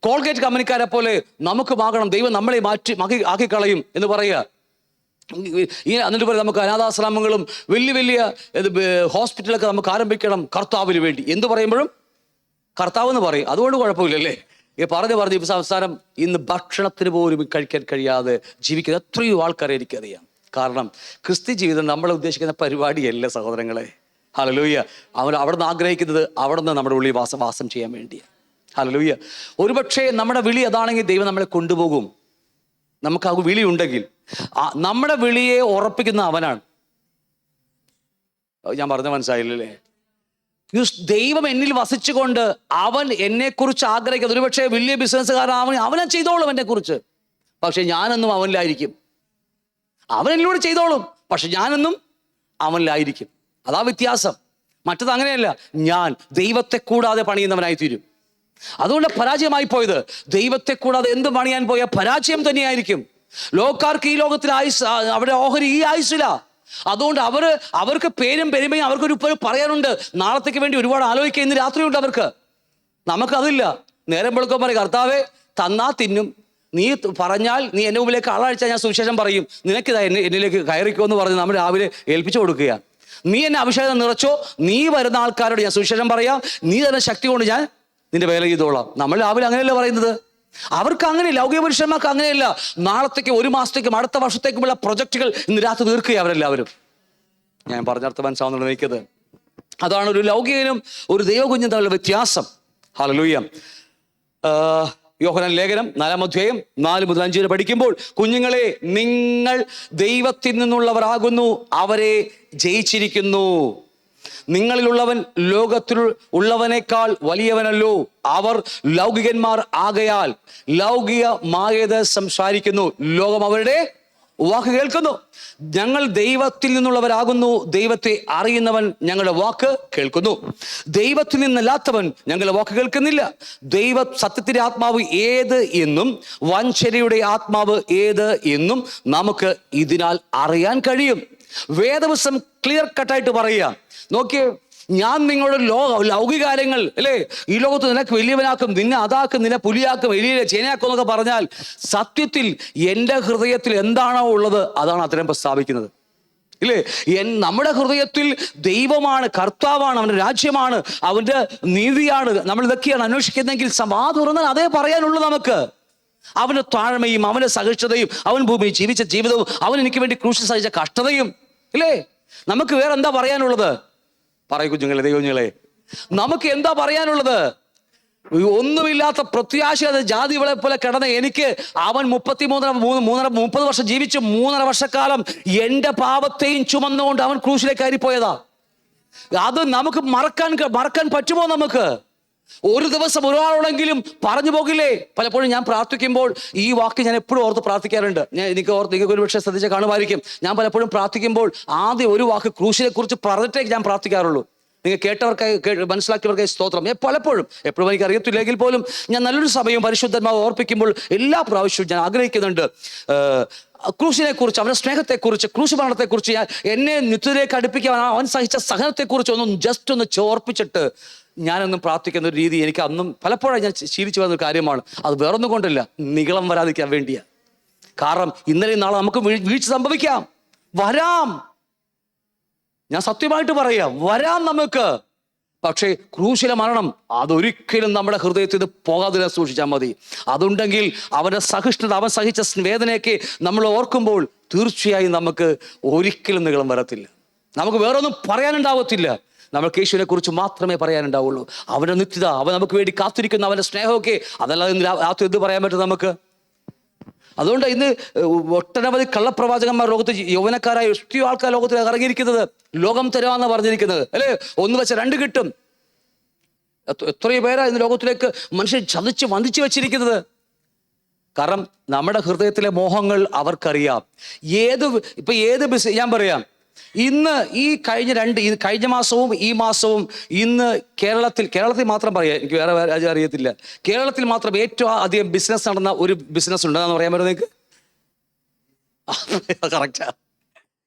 കോൾഗേറ്റ് കമ്പനിക്കാരെ പോലെ നമുക്ക് ആകണം. ദൈവം നമ്മളെ ആക്കിക്കളയും എന്ന് പറയുക. എന്നിട്ട് പറയും നമുക്ക് അനാഥാശ്രമങ്ങളും വലിയ ഹോസ്പിറ്റലൊക്കെ നമുക്ക് ആരംഭിക്കണം കർത്താവിന് വേണ്ടി. എന്ത് പറയുമ്പോഴും കർത്താവ് എന്ന് പറയും. അതുകൊണ്ട് കുഴപ്പമില്ലല്ലേ? പറഞ്ഞു ഇപ്പം സംസാരം ഇന്ന് ഭക്ഷണത്തിന് പോലും കഴിക്കാൻ കഴിയാതെ ജീവിക്കുന്ന എത്രയോ ആൾക്കാരെ എനിക്കറിയാം. കാരണം ക്രിസ്ത്യ ജീവിതം നമ്മൾ ഉദ്ദേശിക്കുന്ന പരിപാടിയല്ല സഹോദരങ്ങളെ. ഹല്ലേലൂയ. അവിടെ നിന്ന് ആഗ്രഹിക്കുന്നത് അവിടെ നിന്ന് നമ്മുടെ ഉള്ളിൽ വാസം ചെയ്യാൻ വേണ്ടിയാണ്. ഹല്ലേലൂയ. ഒരുപക്ഷെ നമ്മുടെ വിളി അതാണെങ്കിൽ ദൈവം നമ്മളെ കൊണ്ടുപോകും. നമുക്ക് ആ വിളി ഉണ്ടെങ്കിൽ നമ്മുടെ വിളിയെ ഉറപ്പിക്കുന്ന അവനാണ്. ഞാൻ പറഞ്ഞ മനസ്സിലായില്ലേ? ദൈവം എന്നിൽ വസിച്ചുകൊണ്ട് അവൻ എന്നെക്കുറിച്ച് ആഗ്രഹിക്കുന്നത് ഒരുപക്ഷെ വലിയ ബിസിനസ്സുകാരൻ അവനെ ചെയ്തോളും എന്നെ കുറിച്ച്. പക്ഷെ ഞാനെന്നും അവനിലായിരിക്കും. അവൻ എന്നോട് ചെയ്തോളും, പക്ഷെ ഞാനെന്നും അവനിലായിരിക്കും. അതാ വ്യത്യാസം. മറ്റത് അങ്ങനെയല്ല. ഞാൻ ദൈവത്തെ കൂടാതെ പണിയുന്നവനായി തീരും. അതുകൊണ്ട് പരാജയമായി പോയത്. ദൈവത്തെ കൂടാതെ എന്ത് പണിയാൻ പോയ പരാജയം തന്നെയായിരിക്കും. ലോകക്കാർക്ക് ഈ ലോകത്തിൽ ആയുസ്, അവിടെ ഓഹരി ഈ ആയുസില്ല. അതുകൊണ്ട് അവർക്ക് പേരും പെരുമയും അവർക്കൊരു പറയാനുണ്ട്. നാളത്തേക്ക് വേണ്ടി ഒരുപാട് ആലോചിക്കുക ഇന്ന് രാത്രിയുണ്ട് അവർക്ക്. നമുക്കതില്ല. നേരം വെളുക്കാൻ പറയും, കർത്താവേ തന്നാ തിന്നും, നീ പറഞ്ഞാൽ നീ എൻ്റെ മുമ്പിലേക്ക് ആളഴിച്ചാൽ ഞാൻ സുവിശേഷം പറയും, നിനക്കിതാ എന്നിലേക്ക് കയറിക്കോ എന്ന് പറഞ്ഞ് നമ്മൾ രാവിലെ ഏൽപ്പിച്ചു കൊടുക്കുക. നീ എന്നെ അഭിഷേകം നിറച്ചോ, നീ വരുന്ന ആൾക്കാരോട് ഞാൻ സുവിശേഷം പറയാം, നീ തന്നെ ശക്തി കൊണ്ട് ഞാൻ നിന്റെ വേല ചെയ്തോളാം. നമ്മൾ രാവിലെ അങ്ങനെയല്ല പറയുന്നത്. അവർക്ക് അങ്ങനെ, ലൗകിക പുരുഷന്മാർക്ക് അങ്ങനെയല്ല. നാളത്തേക്ക്, ഒരു മാസത്തേക്കും അടുത്ത വർഷത്തേക്കുമുള്ള പ്രൊജക്റ്റുകൾ ഇന്ന് രാത്രി തീർക്കുക അവരെല്ലാവരും. ഞാൻ പറഞ്ഞർത്ഥ മനസ്സാവുന്നുണ്ട് എനിക്കത്. അതാണ് ഒരു ലൗകികനും ഒരു ദൈവകുഞ്ഞും തമ്മിലുള്ള വ്യത്യാസം. ഹല്ലേലൂയ. യോഹന്നാൻ ലേഖനം 4-ാം അധ്യായം 4 മുതൽ 5 വരെ പഠിക്കുമ്പോൾ, കുഞ്ഞുങ്ങളെ, നിങ്ങൾ ദൈവത്തിൽ നിന്നുള്ളവരാകുന്നു, അവരെ ജയിച്ചിരിക്കുന്നു. നിങ്ങളിലുള്ളവൻ ലോകത്തിൽ ഉള്ളവനേക്കാൾ വലിയവനല്ലോ. അവർ ലൗകികന്മാർ ആകയാൽ ലൗകികമായത് സംസാരിക്കുന്നു, ലോകം അവരുടെ വാക്ക് കേൾക്കുന്നു. ഞങ്ങൾ ദൈവത്തിൽ നിന്നുള്ളവരാകുന്നു, ദൈവത്തെ അറിയുന്നവൻ ഞങ്ങളുടെ വാക്ക് കേൾക്കുന്നു. ദൈവത്തിൽ നിന്നല്ലാത്തവൻ ഞങ്ങളുടെ വാക്ക് കേൾക്കുന്നില്ല. സത്യത്തിന്റെ ആത്മാവ് ഏത് എന്നും വഞ്ചനയുടെ ആത്മാവ് ഏത് എന്നും നമുക്ക് ഇതിനാൽ അറിയാൻ കഴിയും. വേദപുസ്തകം ക്ലിയർ കട്ടായിട്ട് പറയുക. നോക്കിയേ, ഞാൻ നിങ്ങളുടെ ലൗകികാര്യങ്ങൾ അല്ലേ, ഈ ലോകത്ത് നിനക്ക് വലിയവനാക്കും, നിന്നെ അതാക്കും, നിന്നെ പുലിയാക്കും, എലിയെ ചേനയാക്കും എന്നൊക്കെ പറഞ്ഞാൽ, സത്യത്തിൽ എൻ്റെ ഹൃദയത്തിൽ എന്താണോ ഉള്ളത് അതാണ് അത്തരം പ്രസ്താവിക്കുന്നത് ഇല്ലേ? നമ്മുടെ ഹൃദയത്തിൽ ദൈവമാണ്, കർത്താവാണ്, അവൻ്റെ രാജ്യമാണ്, അവൻ്റെ നീതിയാണ്, നമ്മൾ ഇതൊക്കെയാണ് അന്വേഷിക്കുന്നതെങ്കിൽ തുറന്നാൽ അതേ പറയാനുള്ളൂ നമുക്ക്. അവൻ്റെ താഴ്മയും അവൻ്റെ സഹിഷ്ണുതയും അവൻ ഭൂമിയിൽ ജീവിച്ച ജീവിതവും അവൻ എനിക്ക് വേണ്ടി ക്രൂശിൽ സഹിച്ച കഷ്ടതയും ഇല്ലേ? നമുക്ക് വേറെ എന്താ പറയാനുള്ളത്? പറയൂ കുഞ്ഞുങ്ങളെ, ദൈവങ്ങളെ, നമുക്ക് എന്താ പറയാനുള്ളത്? ഒന്നുമില്ലാത്ത പ്രത്യാശ ജാതികളെ പോലെ കിടന്ന എനിക്ക് അവൻ 30 വർഷം ജീവിച്ച് 3.5 വർഷക്കാലം എൻ്റെ പാപത്തെയും ചുമന്നുകൊണ്ട് അവൻ ക്രൂശിലേക്ക് കയറിപ്പോയതാ. അത് നമുക്ക് മറക്കാൻ പറ്റുമോ? നമുക്ക് ഒരു ദിവസം ഒരാളോടെങ്കിലും പറഞ്ഞു പോകില്ലേ? പലപ്പോഴും ഞാൻ പ്രാർത്ഥിക്കുമ്പോൾ ഈ വാക്ക് ഞാൻ എപ്പോഴും ഓർത്ത് പ്രാർത്ഥിക്കാറുണ്ട്. നിങ്ങൾക്ക് ഒരു പക്ഷേ ശ്രദ്ധിച്ച് കാണുമായിരിക്കും. ഞാൻ പലപ്പോഴും പ്രാർത്ഥിക്കുമ്പോൾ ആദ്യം ഒരു വാക്ക് ക്രൂശിനെ കുറിച്ച് പറഞ്ഞിട്ടേ ഞാൻ പ്രാർത്ഥിക്കാറുള്ളൂ. നിങ്ങൾ കേട്ടവർക്കായി, മനസ്സിലാക്കിയവർക്കായി സ്തോത്രം. എപ്പോഴും എനിക്ക് അറിയത്തില്ലെങ്കിൽ പോലും ഞാൻ നല്ലൊരു സമയം പരിശുദ്ധന്മാവ് ഓർപ്പിക്കുമ്പോൾ എല്ലാ പ്രാവശ്യവും ഞാൻ ആഗ്രഹിക്കുന്നുണ്ട് ക്രൂശിനെ കുറിച്ച്, അവൻ്റെ സ്നേഹത്തെക്കുറിച്ച്, ക്രൂശ് മരണത്തെക്കുറിച്ച്, എന്നെ നിത്യത്തിലേക്ക് അടുപ്പിക്കാൻ അവൻ സഹിച്ച സഹനത്തെക്കുറിച്ച് ഒന്ന് ചോർപ്പിച്ചിട്ട് ഞാനൊന്നും പ്രാർത്ഥിക്കുന്ന ഒരു രീതി എനിക്ക് അന്നും പലപ്പോഴും ഞാൻ ശീലിച്ചു വന്നൊരു കാര്യമാണ്. അത് വേറൊന്നും കൊണ്ടല്ല, നിഗളം വരാതിരിക്കാൻ വേണ്ടിയാ. കാരണം ഇന്നലെ നാളെ നമുക്ക് വീഴ്ച സംഭവിക്കാം, വരാം. ഞാൻ സത്യമായിട്ട് പറയാം, വരാം നമുക്ക്. പക്ഷേ ക്രൂശിലെ മരണം അതൊരിക്കലും നമ്മുടെ ഹൃദയത്തിൽ നിന്ന് പോകാതെ സൂക്ഷിച്ചാൽ മതി. അതുണ്ടെങ്കിൽ അവൻ്റെ സഹിഷ്ണുത, അവൻ സഹിച്ച വേദനയൊക്കെ നമ്മൾ ഓർക്കുമ്പോൾ തീർച്ചയായും നമുക്ക് ഒരിക്കലും നിഗളം വരത്തില്ല. നമുക്ക് വേറൊന്നും പറയാനുണ്ടാവത്തില്ല. നമുക്ക് യേശുവിനെ കുറിച്ച് മാത്രമേ പറയാനുണ്ടാവുള്ളൂ. അവൻ്റെ നിത്യത, അവൻ നമുക്ക് വേണ്ടി കാത്തിരിക്കുന്ന അവൻ്റെ സ്നേഹമൊക്കെ, അതല്ലാതെ രാത്രി എന്ത് പറയാൻ പറ്റും നമുക്ക്? അതുകൊണ്ട് ഇന്ന് ഒട്ടനവധി കള്ളപ്രവാചകന്മാർ ലോകത്ത്, യൗവനക്കാരായ എത്രയോ ആൾക്കാർ ലോകത്തിൽ ഇറങ്ങിയിരിക്കുന്നത്. ലോകം തരാമെന്ന് പറഞ്ഞിരിക്കുന്നത് അല്ലേ? 1 വെച്ച 2 കിട്ടും. എത്രയോ പേരാ ഇന്ന് ലോകത്തിലേക്ക് മനുഷ്യൻ ചതിച്ച് വന്ദിച്ചു വെച്ചിരിക്കുന്നത്. കാരണം നമ്മുടെ ഹൃദയത്തിലെ മോഹങ്ങൾ അവർക്കറിയാം. ഏത് ബിസിനസ് ഞാൻ പറയാം, ഇന്ന് ഈ കഴിഞ്ഞ മാസവും ഈ മാസവും ഇന്ന് കേരളത്തിൽ മാത്രം പറയാം, എനിക്ക് വേറെ രാജ്യം അറിയത്തില്ല, കേരളത്തിൽ മാത്രം ഏറ്റവും അധികം ബിസിനസ് നടന്ന ഒരു ബിസിനസ് ഉണ്ടെന്ന് പറയാൻ പറ്റും നിങ്ങൾക്ക്? കറക്റ്റാ,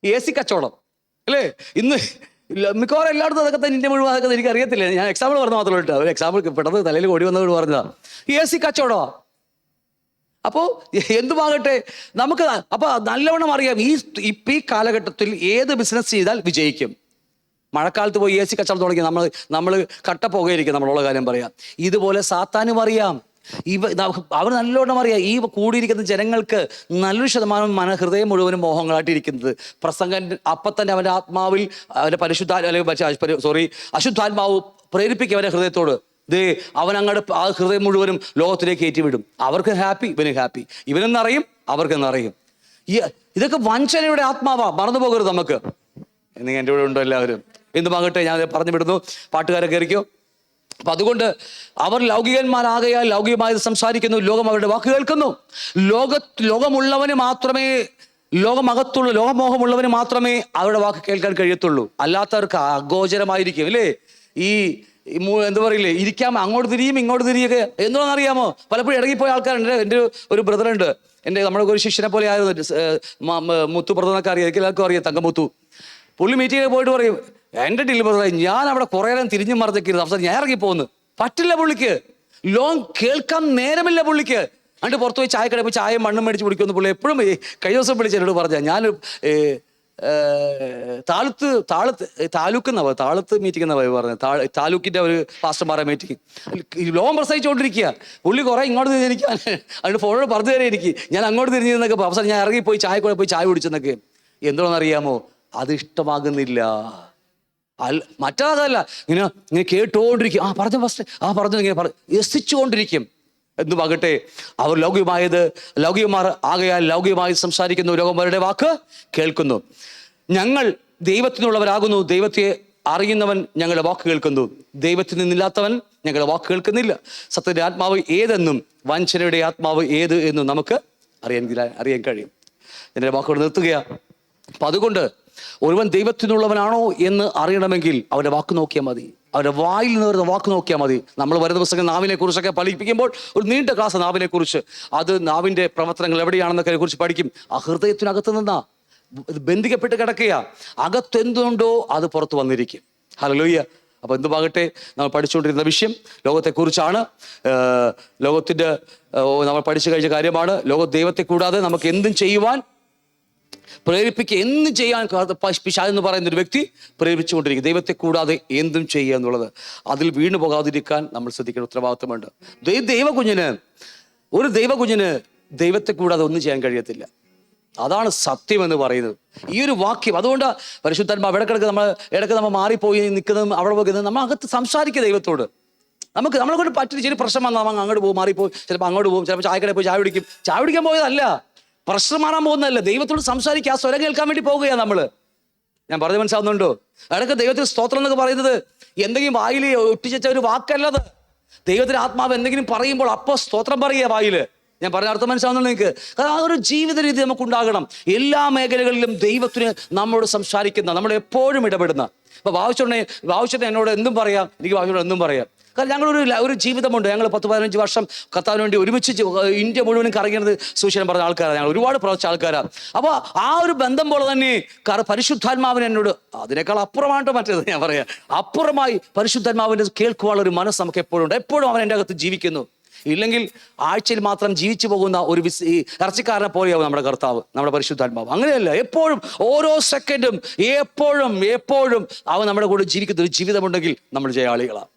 AC കച്ചവടം അല്ലേ? ഇന്ന് മിക്കവാറും എല്ലായിടത്തും അതൊക്കെ തന്നെ, ഇന്ത്യ മുഴുവൻ അതൊക്കെ എനിക്ക് അറിയത്തില്ല. ഞാൻ എക്സാമ്പിൾ പറഞ്ഞ മാത്രമേ ഉള്ളൂ. ഒരു എക്സാമ്പിൾ പെട്ടെന്ന് തലയിൽ ഓടി വന്നതോട് പറഞ്ഞതാ. AC കച്ചവടമാണ്. അപ്പോൾ എന്തുമാകട്ടെ, നമുക്ക് അപ്പോൾ നല്ലവണ്ണം അറിയാം ഈ കാലഘട്ടത്തിൽ ഏത് ബിസിനസ് ചെയ്താൽ വിജയിക്കും. മഴക്കാലത്ത് പോയി AC കച്ചവടം തുടങ്ങി നമ്മൾ കട്ട പുകയിരിക്കും, നമ്മളുള്ള കാര്യം പറയാം. ഇതുപോലെ സാത്താനും അറിയാം, അവർ നല്ലോണം അറിയാം. ഈ കൂടിയിരിക്കുന്ന ജനങ്ങൾക്ക് നല്ലൊരു ശതമാനം ഹൃദയം മുഴുവനും മോഹങ്ങളായിട്ടിരിക്കുന്നത്. പ്രസംഗൻ അപ്പം തന്നെ അവൻ്റെ ആത്മാവിൽ അവൻ്റെ അശുദ്ധാത്മാവ് പ്രേരിപ്പിക്കുക അവൻ്റെ ഹൃദയത്തോട്, അവൻ അങ്ങോട്ട് ആ ഹൃദയം മുഴുവനും ലോകത്തിലേക്ക് കയറ്റിവിടും. അവർക്ക് ഹാപ്പി, ഇവന് ഹാപ്പി, ഇവനെന്നറിയും അവർക്കെന്നറിയും. ഇതൊക്കെ വഞ്ചനയുടെ ആത്മാവാ, മറന്നു പോകരുത് നമുക്ക്. നിങ്ങൾ എൻ്റെ കൂടെ ഉണ്ടോ എല്ലാവരും? എന്തുമാകട്ടെ, ഞാൻ പറഞ്ഞു വിടുന്നു, പാട്ടുകാരെ കയറിക്കോ. അപ്പൊ അതുകൊണ്ട് അവർ ലൗകികന്മാരാകയാൽ ലൗകികമായി സംസാരിക്കുന്നു, ലോകം അവരുടെ വാക്ക് കേൾക്കുന്നു. ലോകമുള്ളവന് മാത്രമേ, ലോകമോഹമുള്ളവന് മാത്രമേ അവരുടെ വാക്ക് കേൾക്കാൻ കഴിയത്തുള്ളൂ. അല്ലാത്തവർക്ക് അഗോചരമായിരിക്കും അല്ലേ? എന്താ പറയില്ലേ, ഇരിക്കാൻ അങ്ങോട്ട് തിരിയും ഇങ്ങോട്ട് തിരിയൊക്കെ. എന്താണെന്ന് അറിയാമോ? പലപ്പോഴും ഇടങ്ങിപ്പോയ ആൾക്കാരുണ്ട്. എൻ്റെ ഒരു ബ്രദറുണ്ട്, നമ്മുടെ ഒരു ശിഷ്യനെ പോലെ ആയിരുന്നു, മുത്തു ബ്രദർ എന്നൊക്കെ അറിയാം, എല്ലാവർക്കും അറിയാം, തങ്കമുത്തു. പുള്ളി മീറ്റിങ്ങിൽ പോയിട്ട് പറയും, എൻ്റെ ഡിലിവറി ഞാൻ അവിടെ കുറേ നേരം തിരിഞ്ഞു മറിഞ്ഞിരുന്നു, അവസാനം ഞാൻ ഇറങ്ങിപ്പോന്ന്. പറ്റില്ല പുള്ളിക്ക്, കേൾക്കാൻ നേരമില്ല പുള്ളിക്ക്. എന്നിട്ട് പുറത്ത് പോയി ചായക്കടയിൽ പോയി ചായയും മണ്ണും മേടിച്ച് കുടിക്കുമെന്ന് പുള്ളി എപ്പോഴും കഴിഞ്ഞ ദിവസം വിളിച്ച് എന്നോട് പറഞ്ഞ. ഞാൻ താലൂക്ക് മീറ്റിംഗ് എന്നാ പറഞ്ഞത്, താലൂക്കിന്റെ ഒരു പാസ്റ്റർമാരെ മീറ്റിംഗ്. ലോകം പ്രസവിച്ചുകൊണ്ടിരിക്കുക. പുള്ളി കുറെ ഇങ്ങോട്ട് തിരിഞ്ഞിരിക്കാൻ അതിന് ഫോണോട് പറഞ്ഞു തരാൻ എനിക്ക്, ഞാൻ അങ്ങോട്ട് തിരിഞ്ഞിരുന്നൊക്കെ അവസാനം ഞാൻ ഇറങ്ങിപ്പോയി ചായക്കടയിൽ പോയി ചായ കുടിച്ചെന്നൊക്കെ. എന്താണെന്നറിയാമോ? അത് ഇഷ്ടമാകുന്നില്ല. മറ്റേതല്ല, ഇങ്ങനെ കേട്ടോണ്ടിരിക്കും. പറഞ്ഞു ഫസ്റ്റ്, പറഞ്ഞു ഇങ്ങനെ രസിച്ചുകൊണ്ടിരിക്കും. എന്തുമാകട്ടെ, അവർ ലൗകികമാർ ആകയാൽ ലൗകികമായി സംസാരിക്കുന്നു, ലോകന്മാരുടെ വാക്ക് കേൾക്കുന്നു. ഞങ്ങൾ ദൈവത്തിനുള്ളവരാകുന്നു, ദൈവത്തെ അറിയുന്നവൻ ഞങ്ങളുടെ വാക്ക് കേൾക്കുന്നു, ദൈവത്തിൽ നിന്നില്ലാത്തവൻ ഞങ്ങളുടെ വാക്ക് കേൾക്കുന്നില്ല. സത്യത്തിന്റെ ആത്മാവ് ഏതെന്നും വഞ്ചനയുടെ ആത്മാവ് ഏത് എന്നും നമുക്ക് അറിയാൻ കഴിയും. എൻ്റെ വാക്കുകൾ നിർത്തുകയാണ്. അപ്പൊ അതുകൊണ്ട് ഒരുവൻ ദൈവത്തിനുള്ളവനാണോ എന്ന് അറിയണമെങ്കിൽ അവരുടെ വാക്ക് നോക്കിയാൽ മതി, അവരുടെ വായിൽ നിന്ന് വരുന്ന വാക്ക് നോക്കിയാൽ മതി. നമ്മൾ വരുന്ന ദിവസങ്ങൾ നാവിനെ കുറിച്ചൊക്കെ പഠിപ്പിക്കുമ്പോൾ ഒരു നീണ്ട ക്ലാസ് നാവിനെ കുറിച്ച്, അത് നാവിന്റെ പ്രവർത്തനങ്ങൾ എവിടെയാണെന്നൊക്കെ കുറിച്ച് പഠിക്കും. ആ ഹൃദയത്തിനകത്ത് നിന്നാ ബന്ധിക്കപ്പെട്ട് കിടക്കുക. അകത്തെന്തുണ്ടോ അത് പുറത്ത് വന്നിരിക്കും. ഹല്ലേലൂയ. അപ്പൊ എന്തുമാകട്ടെ, നമ്മൾ പഠിച്ചുകൊണ്ടിരുന്ന വിഷയം ലോകത്തെക്കുറിച്ചാണ്. ലോകത്തിന്റെ നമ്മൾ പഠിച്ചു കഴിഞ്ഞ കാര്യമാണ്. ദൈവത്തെ കൂടാതെ നമുക്ക് എന്തും ചെയ്യുവാൻ എന്തും ചെയ്യാൻ പിശാച് എന്ന് പറയുന്ന ഒരു വ്യക്തി പ്രേരിപ്പിച്ചുകൊണ്ടിരിക്കും. ദൈവത്തെ കൂടാതെ എന്തും ചെയ്യുക എന്നുള്ളത്, അതിൽ വീണു പോകാതിരിക്കാൻ നമ്മൾ ശ്രദ്ധിക്കേണ്ട ഉത്തരവാദിത്വമുണ്ട്. ഒരു ദൈവകുഞ്ഞിന് ദൈവത്തെ കൂടാതെ ഒന്നും ചെയ്യാൻ കഴിയത്തില്ല. അതാണ് സത്യം എന്ന് പറയുന്നത്, ഈ ഒരു വാക്യം. അതുകൊണ്ട് പരിശുദ്ധാത്മാവ് ഇടയ്ക്ക് നമ്മൾ മാറിപ്പോയി നിൽക്കുന്നതും അവിടെ പോകുന്നതും നമ്മൾ അകത്ത് സംസാരിക്കുക ദൈവത്തോട്. നമ്മളെ കൊണ്ട് പറ്റില്ല, ശരി പ്രശ്നം വന്നാൽ അങ്ങോട്ട് പോകും, മാറിപ്പോയി, ചിലപ്പോൾ അങ്ങോട്ട് പോകും, ചിലപ്പോൾ ചായക്കടയിൽ പോയി ചായ പിടിക്കാൻ പോയതല്ല, പ്രശ്നം മാറാൻ പോകുന്നതല്ല, ദൈവത്തോട് സംസാരിക്കുക, ആ സ്വരം കേൾക്കാൻ വേണ്ടി പോകുകയാണ് നമ്മള്. ഞാൻ പറഞ്ഞു മനസ്സിലാവുന്നുണ്ടോ? അതൊക്കെ ദൈവത്തിന് സ്തോത്രം എന്നൊക്കെ പറയുന്നത് എന്തെങ്കിലും വായിൽ ഒട്ടിച്ച ഒരു വാക്കല്ലത്. ദൈവത്തിന്റെ ആത്മാവ് എന്തെങ്കിലും പറയുമ്പോൾ അപ്പോൾ സ്തോത്രം പറയുക വായില്. ഞാൻ പറഞ്ഞ അർത്ഥം മനസ്സിലാവുന്നുണ്ടോ നിങ്ങൾക്ക്? കാരണം ആ ഒരു ജീവിത രീതി നമുക്കുണ്ടാകണം. എല്ലാ മേഖലകളിലും ദൈവത്തിന് നമ്മളോട് സംസാരിക്കുന്ന, നമ്മൾ എപ്പോഴും ഇടപെടുന്ന. ഇപ്പൊ ബാബുച്ചേട്ടൻ എന്നോട് എന്തും പറയാം, എനിക്ക് ബാബുച്ചേട്ടൻ എന്തും പറയാം. കാരണം ഞങ്ങളൊരു ജീവിതമുണ്ട്. ഞങ്ങൾ 10-15 വർഷം കർത്താവിന് വേണ്ടി ഒരുമിച്ച് ഇന്ത്യ മുഴുവനും കറങ്ങിയത് സുവിശേഷം പറഞ്ഞ ആൾക്കാരാണ്. ഞങ്ങൾ ഒരുപാട് പ്രവർത്തിച്ച ആൾക്കാരാണ്. അപ്പോൾ ആ ഒരു ബന്ധം പോലെ തന്നെ പരിശുദ്ധാത്മാവിന് എന്നോട് അതിനേക്കാൾ അപ്പുറമായിട്ട് മറ്റേത് ഞാൻ പറയാം, അപ്പുറമായി പരിശുദ്ധാത്മാവിന്റെ കേൾക്കുവാനുള്ള ഒരു മനസ്സ് നമുക്ക് എപ്പോഴും ഉണ്ട്. എപ്പോഴും അവൻ എൻ്റെ അകത്ത് ജീവിക്കുന്നു. ഇല്ലെങ്കിൽ ആഴ്ചയിൽ മാത്രം ജീവിച്ചു പോകുന്ന ഒരു ഇറച്ചിക്കാരനെ പോലെയാവും നമ്മുടെ കർത്താവ്, നമ്മുടെ പരിശുദ്ധാത്മാവ്. അങ്ങനെയല്ല, എപ്പോഴും ഓരോ സെക്കൻഡും എപ്പോഴും അവൻ നമ്മുടെ കൂടെ ജീവിക്കുന്ന ഒരു ജീവിതമുണ്ടെങ്കിൽ നമ്മൾ ജയാളികളാണ്.